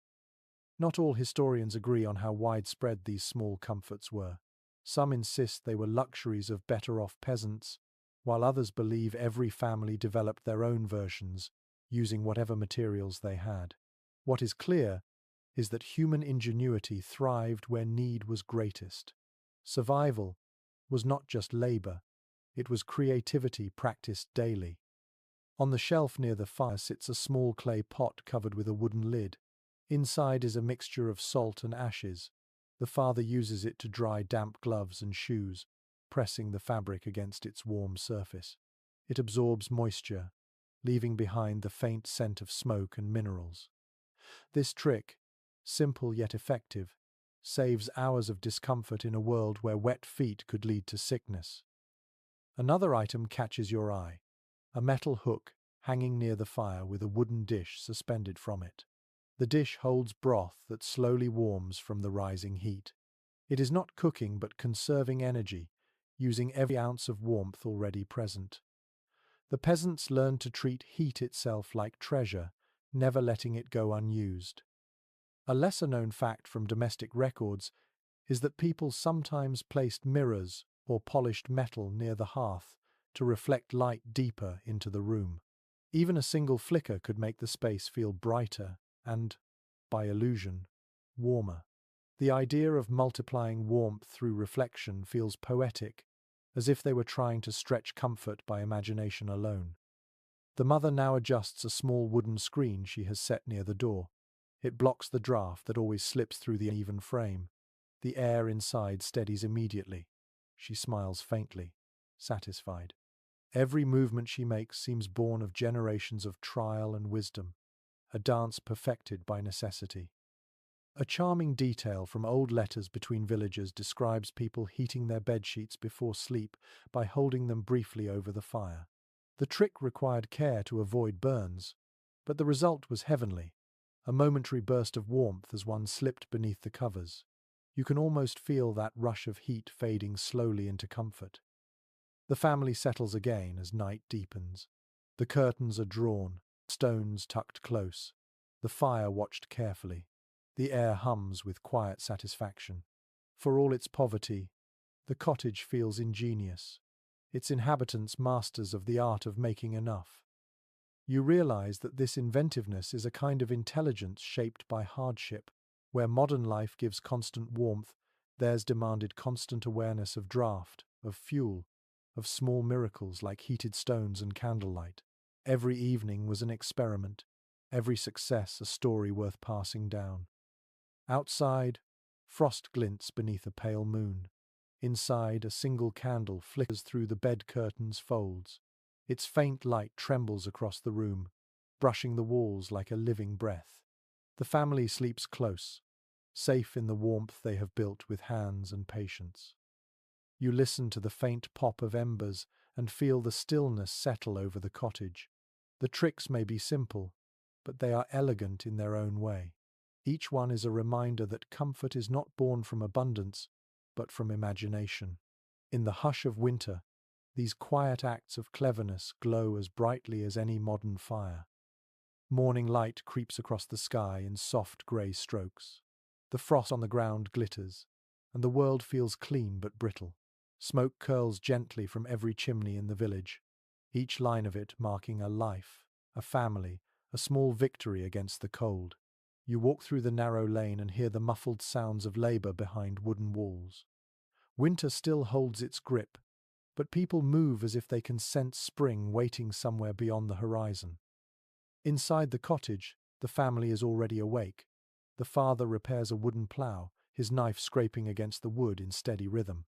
Not all historians agree on how widespread these small comforts were. Some insist they were luxuries of better-off peasants, while others believe every family developed their own versions, using whatever materials they had. What is clear is that human ingenuity thrived where need was greatest. Survival was not just labor, it was creativity practiced daily. On the shelf near the fire sits a small clay pot covered with a wooden lid. Inside is a mixture of salt and ashes. The father uses it to dry damp gloves and shoes, pressing the fabric against its warm surface. It absorbs moisture, leaving behind the faint scent of smoke and minerals. This trick, simple yet effective, saves hours of discomfort in a world where wet feet could lead to sickness. Another item catches your eye, a metal hook hanging near the fire with a wooden dish suspended from it. The dish holds broth that slowly warms from the rising heat. It is not cooking but conserving energy, using every ounce of warmth already present. The peasants learned to treat heat itself like treasure, never letting it go unused. A lesser-known fact from domestic records is that people sometimes placed mirrors or polished metal near the hearth to reflect light deeper into the room. Even a single flicker could make the space feel brighter and, by illusion, warmer. The idea of multiplying warmth through reflection feels poetic, as if they were trying to stretch comfort by imagination alone. The mother now adjusts a small wooden screen she has set near the door. It blocks the draft that always slips through the uneven frame. The air inside steadies immediately. She smiles faintly, satisfied. Every movement she makes seems born of generations of trial and wisdom, a dance perfected by necessity. A charming detail from old letters between villagers describes people heating their bedsheets before sleep by holding them briefly over the fire. The trick required care to avoid burns, but the result was heavenly, a momentary burst of warmth as one slipped beneath the covers. You can almost feel that rush of heat fading slowly into comfort. The family settles again as night deepens. The curtains are drawn, stones tucked close, the fire watched carefully. The air hums with quiet satisfaction. For all its poverty, the cottage feels ingenious, its inhabitants masters of the art of making enough. You realize that this inventiveness is a kind of intelligence shaped by hardship. Where modern life gives constant warmth, theirs demanded constant awareness of draught, of fuel, of small miracles like heated stones and candlelight. Every evening was an experiment, every success a story worth passing down. Outside, frost glints beneath a pale moon. Inside, a single candle flickers through the bed curtain's folds. Its faint light trembles across the room, brushing the walls like a living breath. The family sleeps close, safe in the warmth they have built with hands and patience. You listen to the faint pop of embers and feel the stillness settle over the cottage. The tricks may be simple, but they are elegant in their own way. Each one is a reminder that comfort is not born from abundance, but from imagination. In the hush of winter, these quiet acts of cleverness glow as brightly as any modern fire. Morning light creeps across the sky in soft grey strokes. The frost on the ground glitters, and the world feels clean but brittle. Smoke curls gently from every chimney in the village, each line of it marking a life, a family, a small victory against the cold. You walk through the narrow lane and hear the muffled sounds of labour behind wooden walls. Winter still holds its grip, but people move as if they can sense spring waiting somewhere beyond the horizon. Inside the cottage, the family is already awake. The father repairs a wooden plough, his knife scraping against the wood in steady rhythm.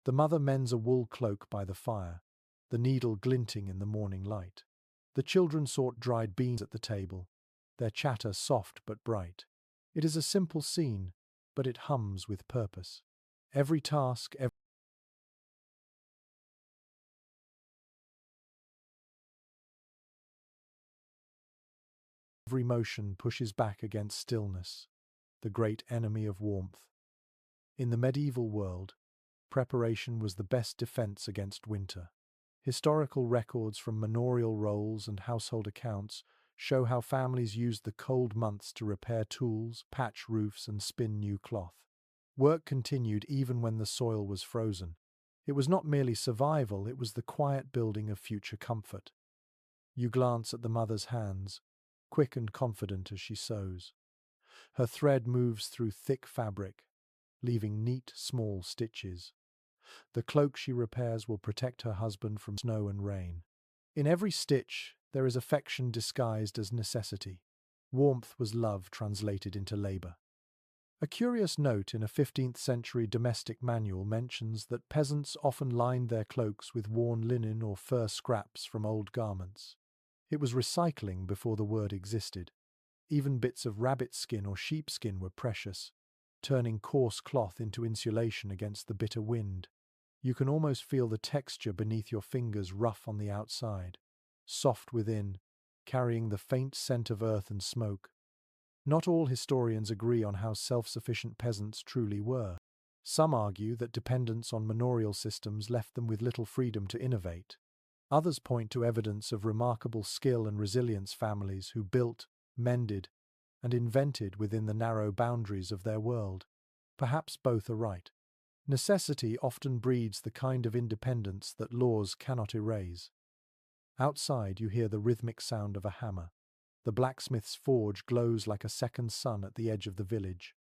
The mother mends a wool cloak by the fire, the needle glinting in the morning light. The children sort dried beans at the table, their chatter soft but bright. It is a simple scene, but it hums with purpose. Every task, every motion pushes back against stillness, the great enemy of warmth. In the medieval world, preparation was the best defense against winter. Historical records from manorial rolls and household accounts show how families used the cold months to repair tools, patch roofs, and spin new cloth. Work continued even when the soil was frozen. It was not merely survival, it was the quiet building of future comfort. You glance at the mother's hands, quick and confident as she sews. Her thread moves through thick fabric, leaving neat, small stitches. The cloak she repairs will protect her husband from snow and rain. In every stitch, there is affection disguised as necessity. Warmth was love translated into labour. A curious note in a 15th century domestic manual mentions that peasants often lined their cloaks with worn linen or fur scraps from old garments. It was recycling before the word existed. Even bits of rabbit skin or sheepskin were precious, turning coarse cloth into insulation against the bitter wind. You can almost feel the texture beneath your fingers, rough on the outside, soft within, carrying the faint scent of earth and smoke. Not all historians agree on how self-sufficient peasants truly were. Some argue that dependence on manorial systems left them with little freedom to innovate. Others point to evidence of remarkable skill and resilience, families who built, mended, and invented within the narrow boundaries of their world. Perhaps both are right. Necessity often breeds the kind of independence that laws cannot erase. Outside, you hear the rhythmic sound of a hammer. The blacksmith's forge glows like a second sun at the edge of the village.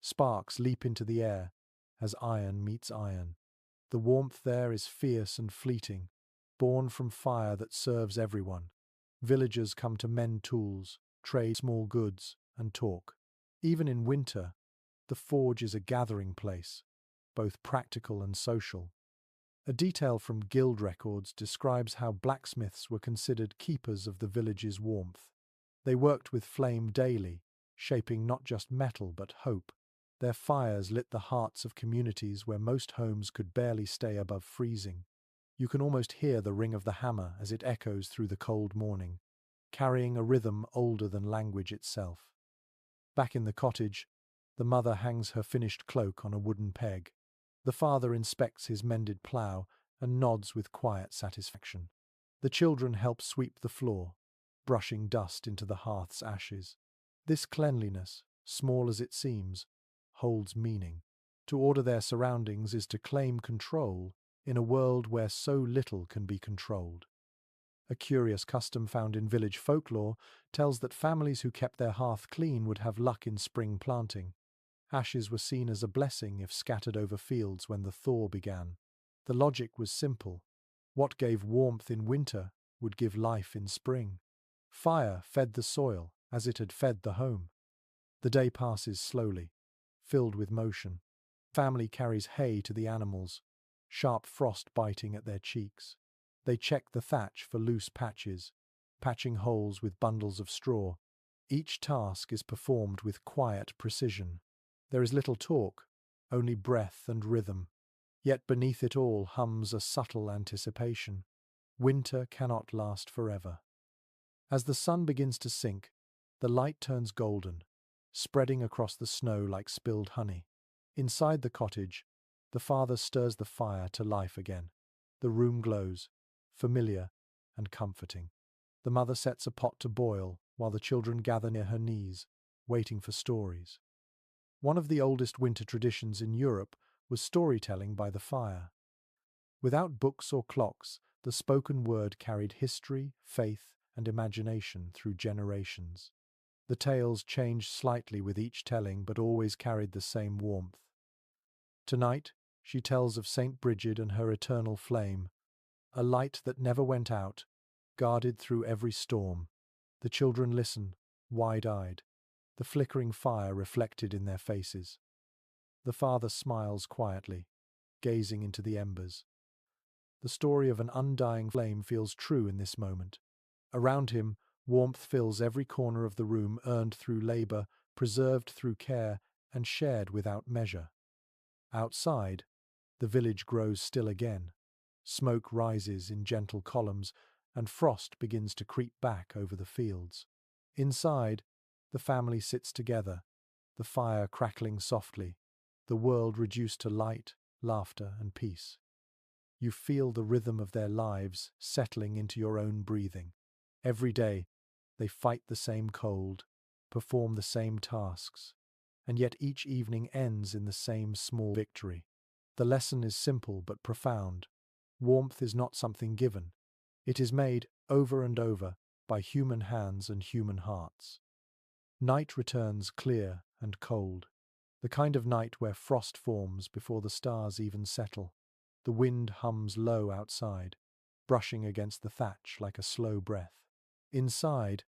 Sparks leap into the air as iron meets iron. The warmth there is fierce and fleeting, born from fire that serves everyone. Villagers come to mend tools, trade small goods, and talk. Even in winter, the forge is a gathering place, both practical and social. A detail from guild records describes how blacksmiths were considered keepers of the village's warmth. They worked with flame daily, shaping not just metal but hope. Their fires lit the hearts of communities where most homes could barely stay above freezing. You can almost hear the ring of the hammer as it echoes through the cold morning, carrying a rhythm older than language itself. Back in the cottage, the mother hangs her finished cloak on a wooden peg. The father inspects his mended plough and nods with quiet satisfaction. The children help sweep the floor, brushing dust into the hearth's ashes. This cleanliness, small as it seems, holds meaning. To order their surroundings is to claim control in a world where so little can be controlled. A curious custom found in village folklore tells that families who kept their hearth clean would have luck in spring planting. Ashes were seen as a blessing if scattered over fields when the thaw began. The logic was simple. What gave warmth in winter would give life in spring. Fire fed the soil as it had fed the home. The day passes slowly, filled with motion. Family carries hay to the animals, sharp frost biting at their cheeks. They check the thatch for loose patches, patching holes with bundles of straw. Each task is performed with quiet precision. There is little talk, only breath and rhythm. Yet beneath it all hums a subtle anticipation. Winter cannot last forever. As the sun begins to sink, the light turns golden, spreading across the snow like spilled honey. Inside the cottage, the father stirs the fire to life again. The room glows, familiar and comforting. The mother sets a pot to boil while the children gather near her knees, waiting for stories. One of the oldest winter traditions in Europe was storytelling by the fire. Without books or clocks, the spoken word carried history, faith, and imagination through generations. The tales changed slightly with each telling, but always carried the same warmth. Tonight, she tells of Saint Bridget and her eternal flame, a light that never went out, guarded through every storm. The children listen, wide-eyed, the flickering fire reflected in their faces. The father smiles quietly, gazing into the embers. The story of an undying flame feels true in this moment. Around him, warmth fills every corner of the room, earned through labor, preserved through care, and shared without measure. Outside, the village grows still again. Smoke rises in gentle columns, and frost begins to creep back over the fields. Inside, the family sits together, the fire crackling softly, the world reduced to light, laughter, and peace. You feel the rhythm of their lives settling into your own breathing. Every day, they fight the same cold, perform the same tasks, and yet each evening ends in the same small victory. The lesson is simple but profound. Warmth is not something given. It is made over and over by human hands and human hearts. Night returns clear and cold, the kind of night where frost forms before the stars even settle. The wind hums low outside, brushing against the thatch like a slow breath. Inside,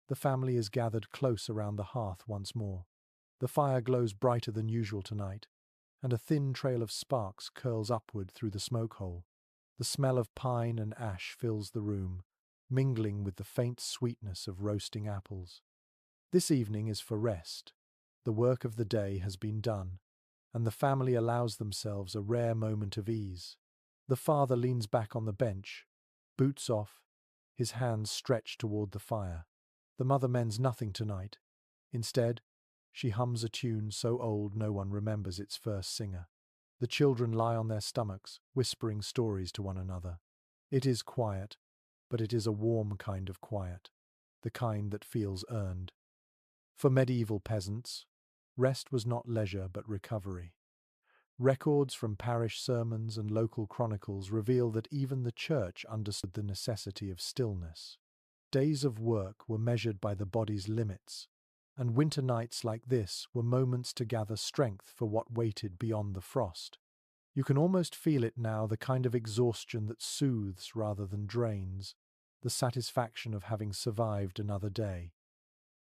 the family is gathered close around the hearth once more. The fire glows brighter than usual tonight, and a thin trail of sparks curls upward through the smoke hole. The smell of pine and ash fills the room, mingling with the faint sweetness of roasting apples. This evening is for rest. The work of the day has been done, and the family allows themselves a rare moment of ease. The father leans back on the bench, boots off, his hands stretched toward the fire. The mother mends nothing tonight. Instead, she hums a tune so old no one remembers its first singer. The children lie on their stomachs, whispering stories to one another. It is quiet, but it is a warm kind of quiet, the kind that feels earned. For medieval peasants, Rest was not leisure but recovery. Records from parish sermons and local chronicles reveal that even the church understood the necessity of stillness. Days of work were measured by the body's limits, and winter nights like this were moments to gather strength for what waited beyond the frost. You can almost feel it now, the kind of exhaustion that soothes rather than drains, the satisfaction of having survived another day.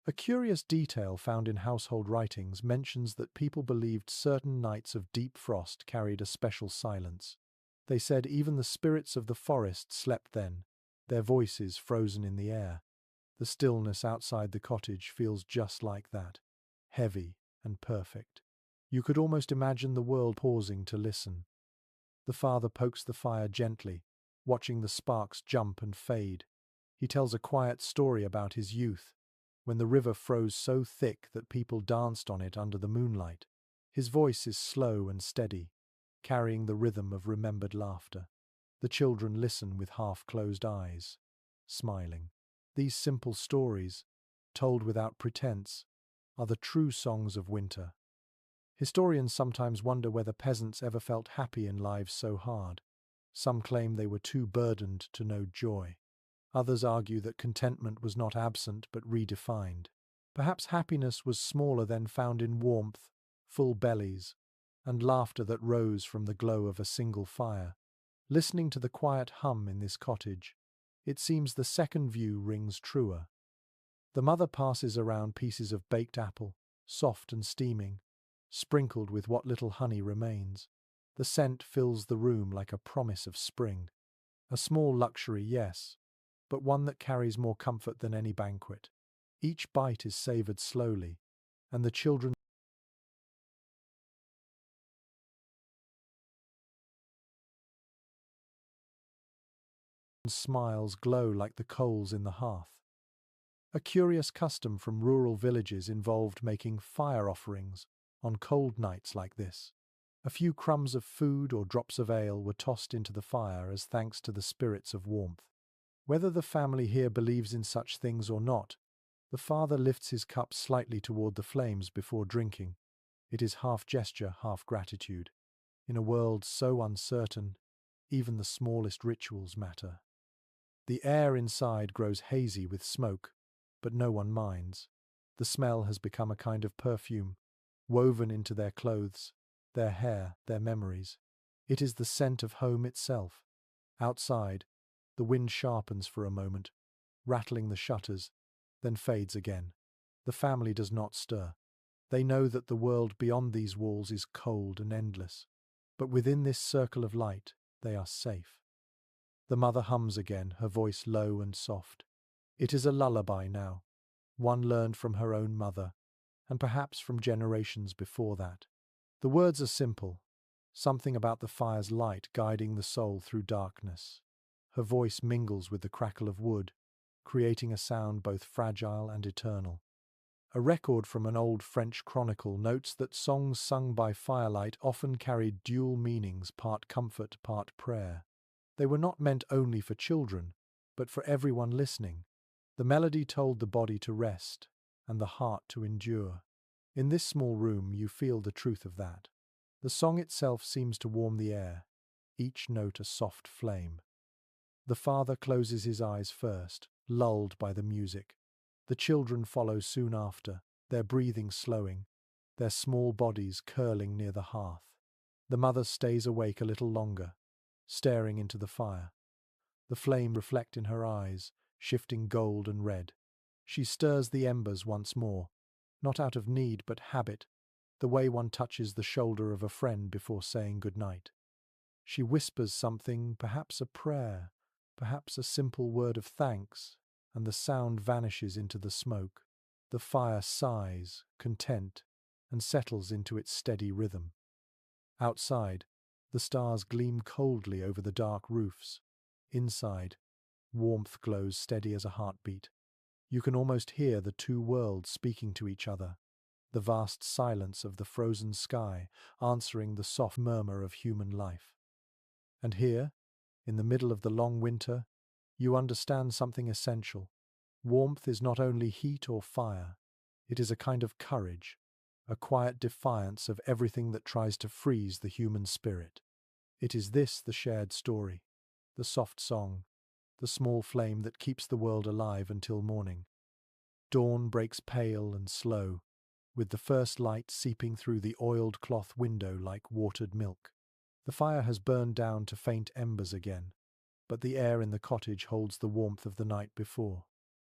A curious detail found in household writings mentions that people believed certain nights of deep frost carried a special silence. They said even the spirits of the forest slept then, their voices frozen in the air. The stillness outside the cottage feels just like that, heavy and perfect. You could almost imagine the world pausing to listen. The father pokes the fire gently, watching the sparks jump and fade. He tells a quiet story about his youth, when the river froze so thick that people danced on it under the moonlight. His voice is slow and steady, carrying the rhythm of remembered laughter. The children listen with half-closed eyes, smiling. These simple stories, told without pretense, are the true songs of winter. Historians sometimes wonder whether peasants ever felt happy in lives so hard. Some claim they were too burdened to know joy. Others argue that contentment was not absent but redefined. Perhaps happiness was smaller then, found in warmth, full bellies, and laughter that rose from the glow of a single fire. Listening to the quiet hum in this cottage, it seems the second view rings truer. The mother passes around pieces of baked apple, soft and steaming, sprinkled with what little honey remains. The scent fills the room like a promise of spring. A small luxury, yes, but one that carries more comfort than any banquet. Each bite is savoured slowly, and the children's smiles glow like the coals in the hearth. A curious custom from rural villages involved making fire offerings on cold nights like this. A few crumbs of food or drops of ale were tossed into the fire as thanks to the spirits of warmth. Whether the family here believes in such things or not, the father lifts his cup slightly toward the flames before drinking. It is half gesture, half gratitude. In a world so uncertain, even the smallest rituals matter. The air inside grows hazy with smoke, but no one minds. The smell has become a kind of perfume, woven into their clothes, their hair, their memories. It is the scent of home itself. Outside, the wind sharpens for a moment, rattling the shutters, then fades again. The family does not stir. They know that the world beyond these walls is cold and endless. But within this circle of light, they are safe. The mother hums again, her voice low and soft. It is a lullaby now, one learned from her own mother, and perhaps from generations before that. The words are simple, something about the fire's light guiding the soul through darkness. Her voice mingles with the crackle of wood, creating a sound both fragile and eternal. A record from an old French chronicle notes that songs sung by firelight often carried dual meanings, part comfort, part prayer. They were not meant only for children, but for everyone listening. The melody told the body to rest and the heart to endure. In this small room you feel the truth of that. The song itself seems to warm the air, each note a soft flame. The father closes his eyes first, lulled by the music. The children follow soon after, their breathing slowing, their small bodies curling near the hearth. The mother stays awake a little longer, staring into the fire. The flame reflects in her eyes, shifting gold and red. She stirs the embers once more, not out of need but habit, the way one touches the shoulder of a friend before saying good night. She whispers something, perhaps a prayer, perhaps a simple word of thanks, and the sound vanishes into the smoke. The fire sighs, content, and settles into its steady rhythm. Outside, the stars gleam coldly over the dark roofs. Inside, warmth glows steady as a heartbeat. You can almost hear the two worlds speaking to each other, the vast silence of the frozen sky answering the soft murmur of human life. And here, in the middle of the long winter, you understand something essential. Warmth is not only heat or fire, it is a kind of courage, a quiet defiance of everything that tries to freeze the human spirit. It is this, the shared story, the soft song, the small flame that keeps the world alive until morning. Dawn breaks pale and slow, with the first light seeping through the oiled cloth window like watered milk. The fire has burned down to faint embers again, but the air in the cottage holds the warmth of the night before.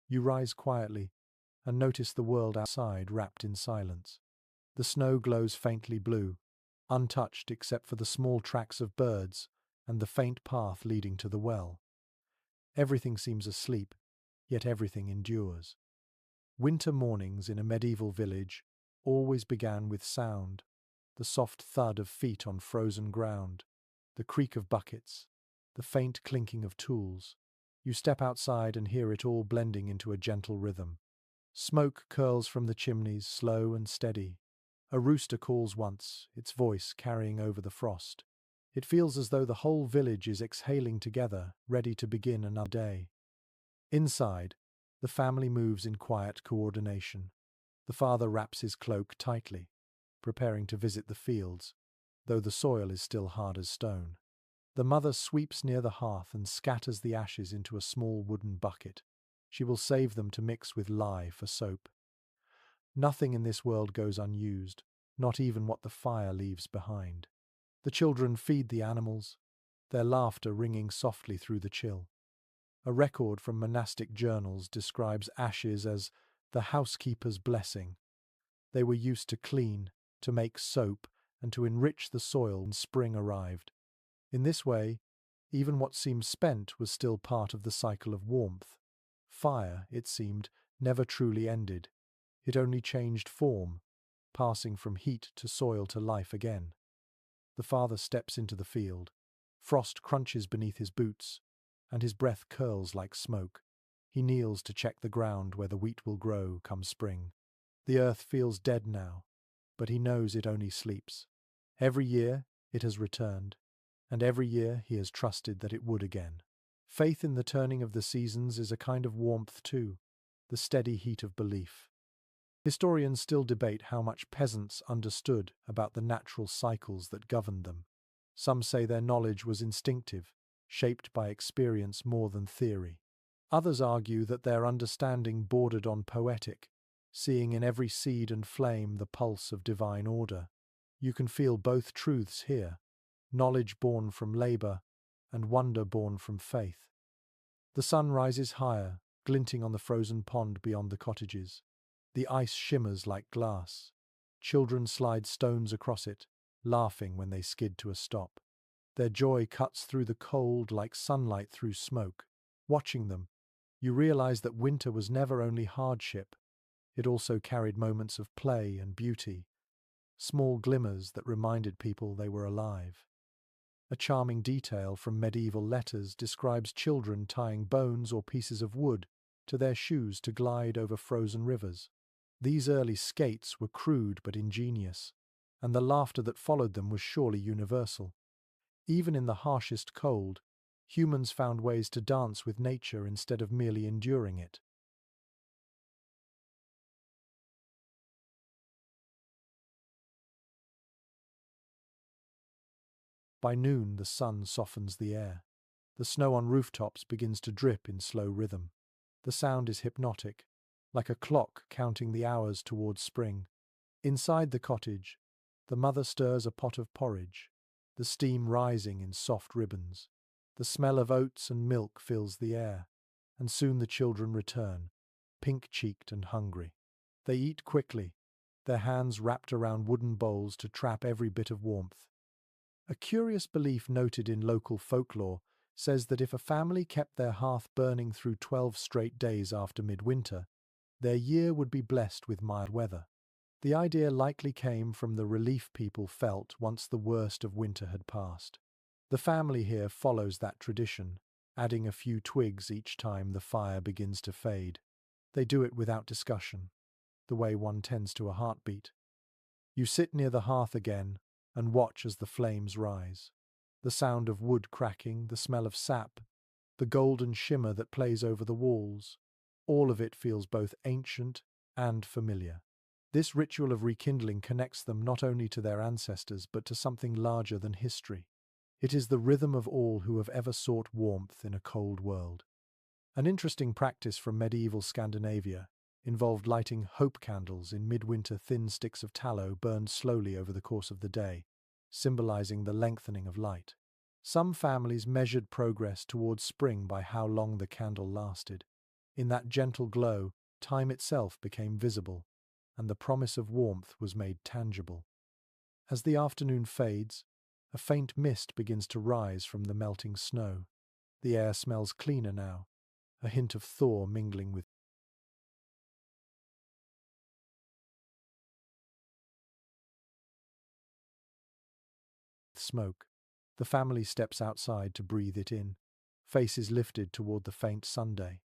You rise quietly and notice the world outside wrapped in silence. The snow glows faintly blue, untouched except for the small tracks of birds and the faint path leading to the well. Everything seems asleep, yet everything endures. Winter mornings in a medieval village always began with sound, the soft thud of feet on frozen ground, the creak of buckets, the faint clinking of tools. You step outside and hear it all blending into a gentle rhythm. Smoke curls from the chimneys, slow and steady. A rooster calls once, its voice carrying over the frost. It feels as though the whole village is exhaling together, ready to begin another day. Inside, the family moves in quiet coordination. The father wraps his cloak tightly, preparing to visit the fields, though the soil is still hard as stone. The mother sweeps near the hearth and scatters the ashes into a small wooden bucket. She will save them to mix with lye for soap. Nothing in this world goes unused, not even what the fire leaves behind. The children feed the animals, their laughter ringing softly through the chill. A record from monastic journals describes ashes as the housekeeper's blessing. They were used to clean, to make soap, and to enrich the soil when spring arrived. In this way, even what seemed spent was still part of the cycle of warmth. Fire, it seemed, never truly ended. It only changed form, passing from heat to soil to life again. The father steps into the field. Frost crunches beneath his boots, and his breath curls like smoke. He kneels to check the ground where the wheat will grow come spring. The earth feels dead now, but he knows it only sleeps. Every year it has returned, and every year he has trusted that it would again. Faith in the turning of the seasons is a kind of warmth too, the steady heat of belief. Historians still debate how much peasants understood about the natural cycles that governed them. Some say their knowledge was instinctive, shaped by experience more than theory. Others argue that their understanding bordered on poetic, seeing in every seed and flame the pulse of divine order. You can feel both truths here, knowledge born from labor and wonder born from faith. The sun rises higher, glinting on the frozen pond beyond the cottages. The ice shimmers like glass. Children slide stones across it, laughing when they skid to a stop. Their joy cuts through the cold like sunlight through smoke. Watching them, you realize that winter was never only hardship. It also carried moments of play and beauty, small glimmers that reminded people they were alive. A charming detail from medieval letters describes children tying bones or pieces of wood to their shoes to glide over frozen rivers. These early skates were crude but ingenious, and the laughter that followed them was surely universal. Even in the harshest cold, humans found ways to dance with nature instead of merely enduring it. By noon, the sun softens the air. The snow on rooftops begins to drip in slow rhythm. The sound is hypnotic, like a clock counting the hours towards spring. Inside the cottage, the mother stirs a pot of porridge, the steam rising in soft ribbons. The smell of oats and milk fills the air, and soon the children return, pink-cheeked and hungry. They eat quickly, their hands wrapped around wooden bowls to trap every bit of warmth. A curious belief noted in local folklore says that if a family kept their hearth burning through 12 straight days after midwinter, their year would be blessed with mild weather. The idea likely came from the relief people felt once the worst of winter had passed. The family here follows that tradition, adding a few twigs each time the fire begins to fade. They do it without discussion, the way one tends to a heartbeat. You sit near the hearth again and watch as the flames rise. The sound of wood cracking, the smell of sap, the golden shimmer that plays over the walls, all of it feels both ancient and familiar. This ritual of rekindling connects them not only to their ancestors but to something larger than history. It is the rhythm of all who have ever sought warmth in a cold world. An interesting practice from medieval Scandinavia involved lighting hope candles in midwinter. Thin sticks of tallow burned slowly over the course of the day, symbolizing the lengthening of light. Some families measured progress towards spring by how long the candle lasted. In that gentle glow, time itself became visible, and the promise of warmth was made tangible. As the afternoon fades, a faint mist begins to rise from the melting snow. The air smells cleaner now, a hint of thaw mingling with smoke. The family steps outside to breathe it in, faces lifted toward the faint Sunday.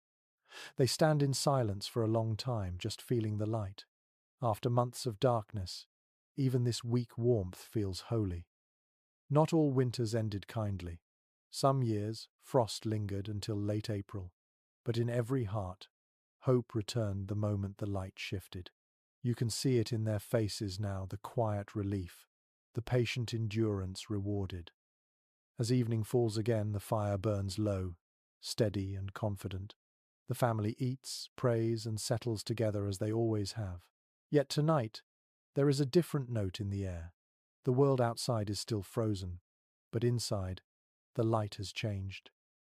They stand in silence for a long time, just feeling the light. After months of darkness, even this weak warmth feels holy. Not all winters ended kindly. Some years, frost lingered until late April. But in every heart, hope returned the moment the light shifted. You can see it in their faces now, the quiet relief, the patient endurance rewarded. As evening falls again, the fire burns low, steady and confident. The family eats, prays, and settles together as they always have. Yet tonight, there is a different note in the air. The world outside is still frozen, but inside, the light has changed.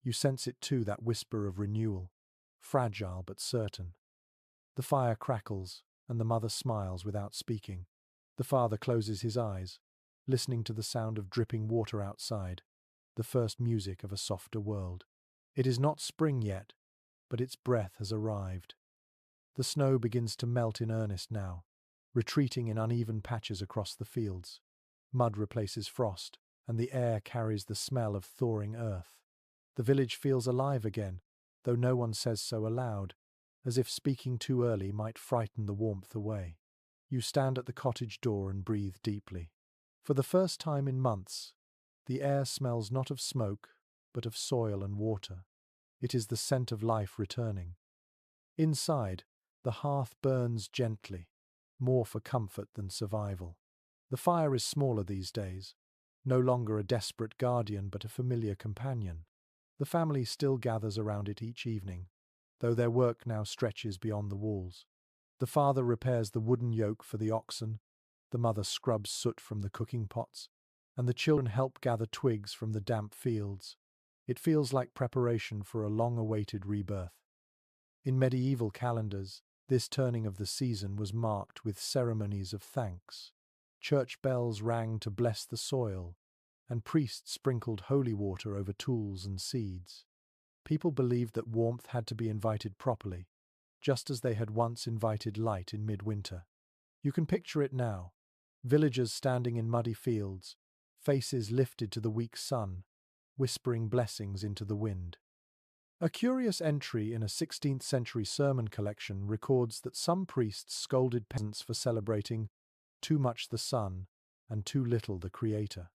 You sense it too, that whisper of renewal, fragile but certain. The fire crackles, and the mother smiles without speaking. The father closes his eyes, listening to the sound of dripping water outside, the first music of a softer world. It is not spring yet, but its breath has arrived. The snow begins to melt in earnest now, retreating in uneven patches across the fields. Mud replaces frost, and the air carries the smell of thawing earth. The village feels alive again, though no one says so aloud, as if speaking too early might frighten the warmth away. You stand at the cottage door and breathe deeply. For the first time in months, the air smells not of smoke, but of soil and water. It is the scent of life returning. Inside, the hearth burns gently, more for comfort than survival. The fire is smaller these days, no longer a desperate guardian but a familiar companion. The family still gathers around it each evening, though their work now stretches beyond the walls. The father repairs the wooden yoke for the oxen, the mother scrubs soot from the cooking pots, and the children help gather twigs from the damp fields. It feels like preparation for a long-awaited rebirth. In medieval calendars, this turning of the season was marked with ceremonies of thanks. Church bells rang to bless the soil, and priests sprinkled holy water over tools and seeds. People believed that warmth had to be invited properly, just as they had once invited light in midwinter. You can picture it now, villagers standing in muddy fields, faces lifted to the weak sun, whispering blessings into the wind. A curious entry in a 16th century sermon collection records that some priests scolded peasants for celebrating too much the sun and too little the Creator.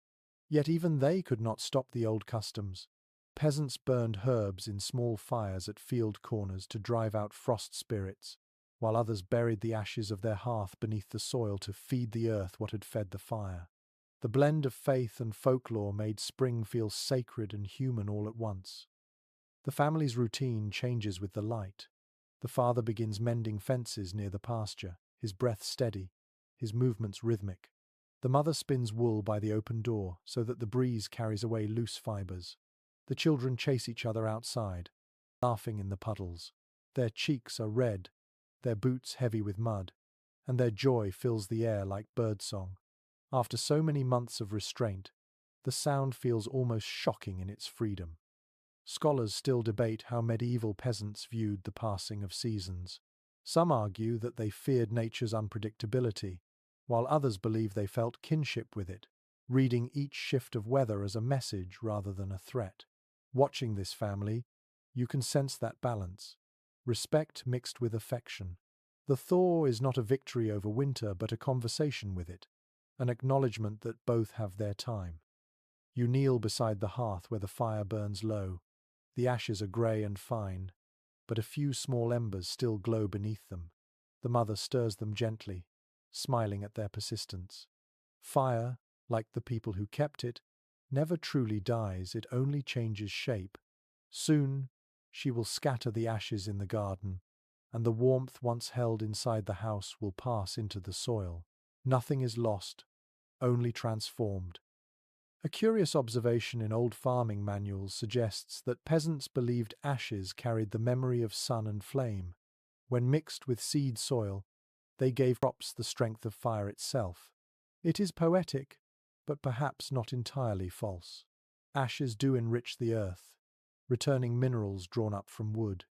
Yet even they could not stop the old customs. Peasants burned herbs in small fires at field corners to drive out frost spirits, while others buried the ashes of their hearth beneath the soil to feed the earth what had fed the fire. The blend of faith and folklore made spring feel sacred and human all at once. The family's routine changes with the light. The father begins mending fences near the pasture, his breath steady, his movements rhythmic. The mother spins wool by the open door so that the breeze carries away loose fibers. The children chase each other outside, laughing in the puddles. Their cheeks are red, their boots heavy with mud, and their joy fills the air like birdsong. After so many months of restraint, the sound feels almost shocking in its freedom. Scholars still debate how medieval peasants viewed the passing of seasons. Some argue that they feared nature's unpredictability, while others believe they felt kinship with it, reading each shift of weather as a message rather than a threat. Watching this family, you can sense that balance, respect mixed with affection. The thaw is not a victory over winter, but a conversation with it, an acknowledgement that both have their time. You kneel beside the hearth where the fire burns low. The ashes are grey and fine, but a few small embers still glow beneath them. The mother stirs them gently, smiling at their persistence. Fire, like the people who kept it, never truly dies, it only changes shape. Soon, she will scatter the ashes in the garden, and the warmth once held inside the house will pass into the soil. Nothing is lost, only transformed. A curious observation in old farming manuals suggests that peasants believed ashes carried the memory of sun and flame. When mixed with seed soil, they gave crops the strength of fire itself. It is poetic, but perhaps not entirely false. Ashes do enrich the earth, returning minerals drawn up from wood.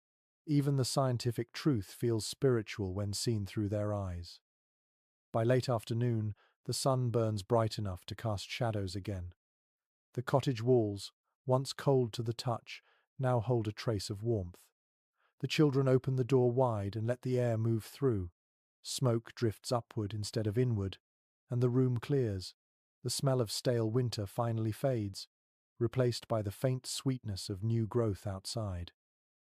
Even the scientific truth feels spiritual when seen through their eyes. By late afternoon, the sun burns bright enough to cast shadows again. The cottage walls, once cold to the touch, now hold a trace of warmth. The children open the door wide and let the air move through. Smoke drifts upward instead of inward, and the room clears. The smell of stale winter finally fades, replaced by the faint sweetness of new growth outside.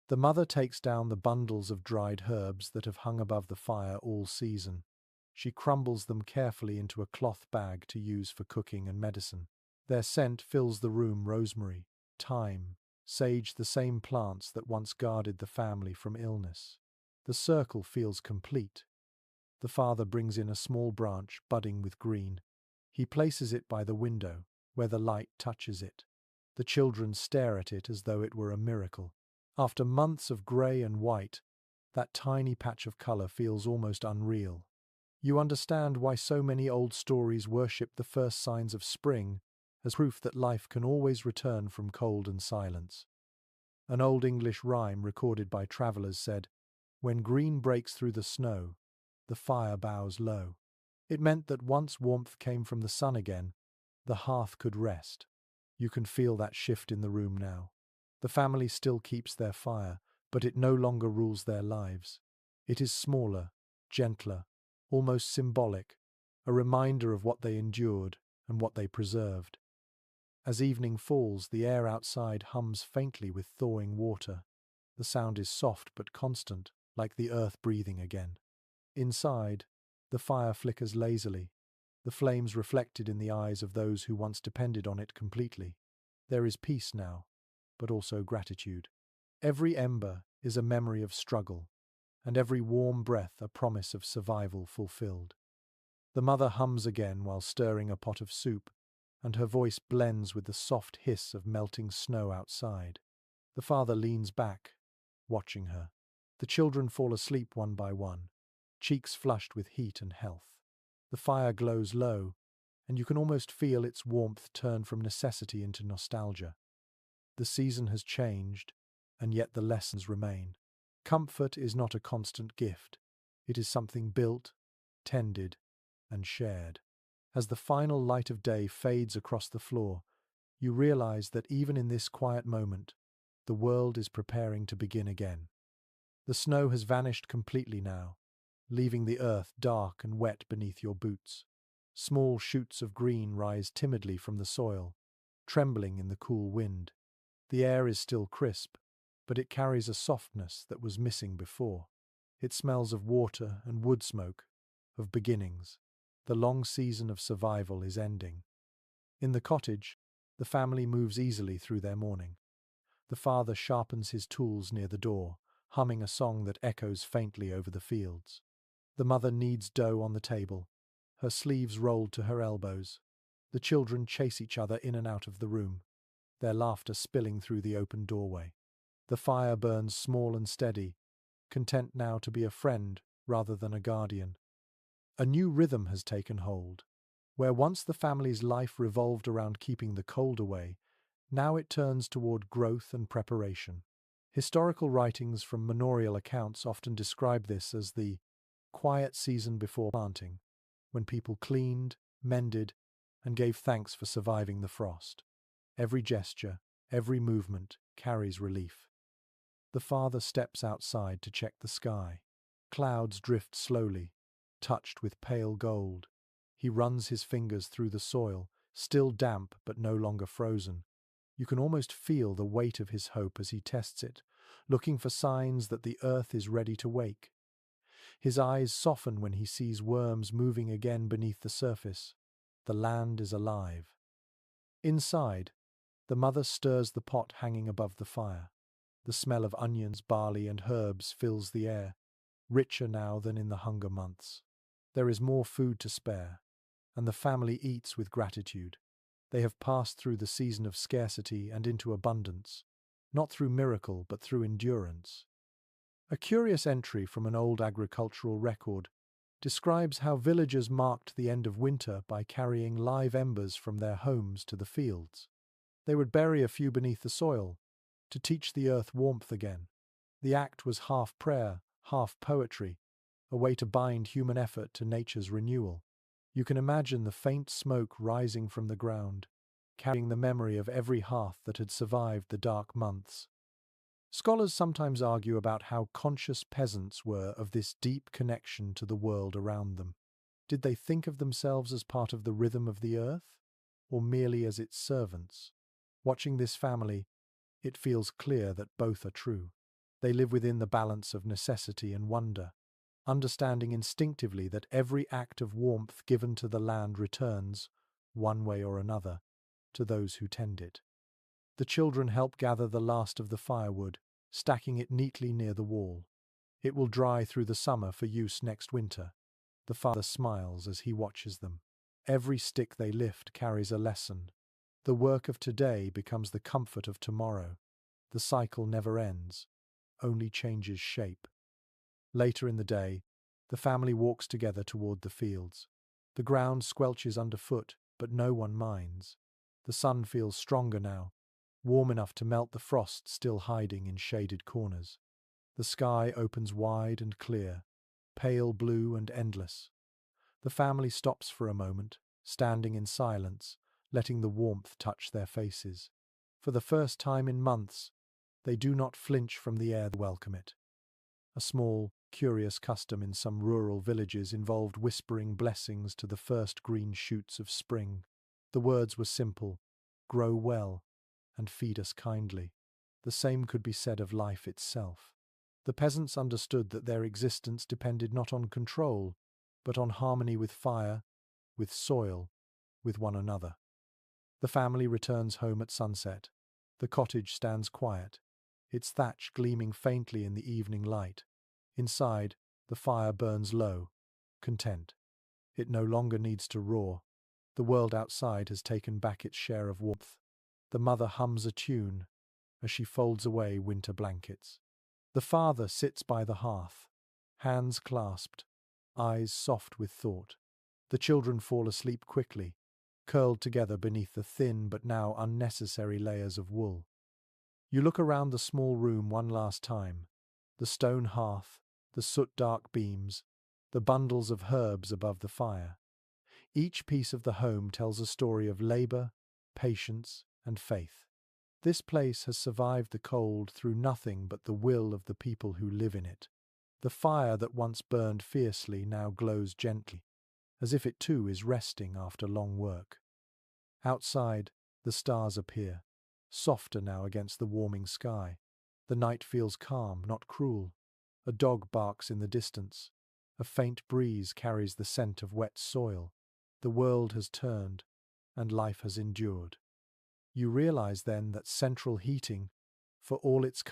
The mother takes down the bundles of dried herbs that have hung above the fire all season. She crumbles them carefully into a cloth bag to use for cooking and medicine. Their scent fills the room: rosemary, thyme, sage, the same plants that once guarded the family from illness. The circle feels complete. The father brings in a small branch budding with green. He places it by the window, where the light touches it. The children stare at it as though it were a miracle. After months of grey and white, that tiny patch of colour feels almost unreal. You understand why so many old stories worship the first signs of spring as proof that life can always return from cold and silence. An old English rhyme recorded by travellers said, "When green breaks through the snow, the fire bows low." It meant that once warmth came from the sun again, the hearth could rest. You can feel that shift in the room now. The family still keeps their fire, but it no longer rules their lives. It is smaller, gentler, almost symbolic, a reminder of what they endured and what they preserved. As evening falls, the air outside hums faintly with thawing water. The sound is soft but constant, like the earth breathing again. Inside, the fire flickers lazily, the flames reflected in the eyes of those who once depended on it completely. There is peace now, but also gratitude. Every ember is a memory of struggle, and every warm breath a promise of survival fulfilled. The mother hums again while stirring a pot of soup, and her voice blends with the soft hiss of melting snow outside. The father leans back, watching her. The children fall asleep one by one, cheeks flushed with heat and health. The fire glows low, and you can almost feel its warmth turn from necessity into nostalgia. The season has changed, and yet the lessons remain. Comfort is not a constant gift. It is something built, tended, and shared. As the final light of day fades across the floor, you realize that even in this quiet moment, the world is preparing to begin again. The snow has vanished completely now, leaving the earth dark and wet beneath your boots. Small shoots of green rise timidly from the soil, trembling in the cool wind. The air is still crisp, but it carries a softness that was missing before. It smells of water and wood smoke, of beginnings. The long season of survival is ending. In the cottage, the family moves easily through their morning. The father sharpens his tools near the door, humming a song that echoes faintly over the fields. The mother kneads dough on the table, her sleeves rolled to her elbows. The children chase each other in and out of the room, their laughter spilling through the open doorway. The fire burns small and steady, content now to be a friend rather than a guardian. A new rhythm has taken hold. Where once the family's life revolved around keeping the cold away, now it turns toward growth and preparation. Historical writings from manorial accounts often describe this as the quiet season before planting, when people cleaned, mended, and gave thanks for surviving the frost. Every gesture, every movement carries relief. The father steps outside to check the sky. Clouds drift slowly, touched with pale gold. He runs his fingers through the soil, still damp but no longer frozen. You can almost feel the weight of his hope as he tests it, looking for signs that the earth is ready to wake. His eyes soften when he sees worms moving again beneath the surface. The land is alive. Inside, the mother stirs the pot hanging above the fire. The smell of onions, barley, and herbs fills the air, richer now than in the hunger months. There is more food to spare, and the family eats with gratitude. They have passed through the season of scarcity and into abundance, not through miracle but through endurance. A curious entry from an old agricultural record describes how villagers marked the end of winter by carrying live embers from their homes to the fields. They would bury a few beneath the soil to teach the earth warmth again. The act was half prayer, half poetry, a way to bind human effort to nature's renewal. You can imagine the faint smoke rising from the ground, carrying the memory of every hearth that had survived the dark months. Scholars sometimes argue about how conscious peasants were of this deep connection to the world around them. Did they think of themselves as part of the rhythm of the earth, or merely as its servants? Watching this family, it feels clear that both are true. They live within the balance of necessity and wonder, understanding instinctively that every act of warmth given to the land returns, one way or another, to those who tend it. The children help gather the last of the firewood, stacking it neatly near the wall. It will dry through the summer for use next winter. The father smiles as he watches them. Every stick they lift carries a lesson. The work of today becomes the comfort of tomorrow. The cycle never ends, only changes shape. Later in the day, the family walks together toward the fields. The ground squelches underfoot, but no one minds. The sun feels stronger now, warm enough to melt the frost still hiding in shaded corners. The sky opens wide and clear, pale blue and endless. The family stops for a moment, standing in silence, letting the warmth touch their faces. For the first time in months, they do not flinch from the air that welcome it. A small, curious custom in some rural villages involved whispering blessings to the first green shoots of spring. The words were simple: grow well and feed us kindly. The same could be said of life itself. The peasants understood that their existence depended not on control, but on harmony with fire, with soil, with one another. The family returns home at sunset. The cottage stands quiet, its thatch gleaming faintly in the evening light. Inside, the fire burns low, content. It no longer needs to roar. The world outside has taken back its share of warmth. The mother hums a tune as she folds away winter blankets. The father sits by the hearth, hands clasped, eyes soft with thought. The children fall asleep quickly, curled together beneath the thin but now unnecessary layers of wool. You look around the small room one last time. The stone hearth, the soot-dark beams, the bundles of herbs above the fire. Each piece of the home tells a story of labor, patience, and faith. This place has survived the cold through nothing but the will of the people who live in it. The fire that once burned fiercely now glows gently, as if it too is resting after long work. Outside, the stars appear, softer now against the warming sky. The night feels calm, not cruel. A dog barks in the distance. A faint breeze carries the scent of wet soil. The world has turned, and life has endured. You realize then that central heating, for all its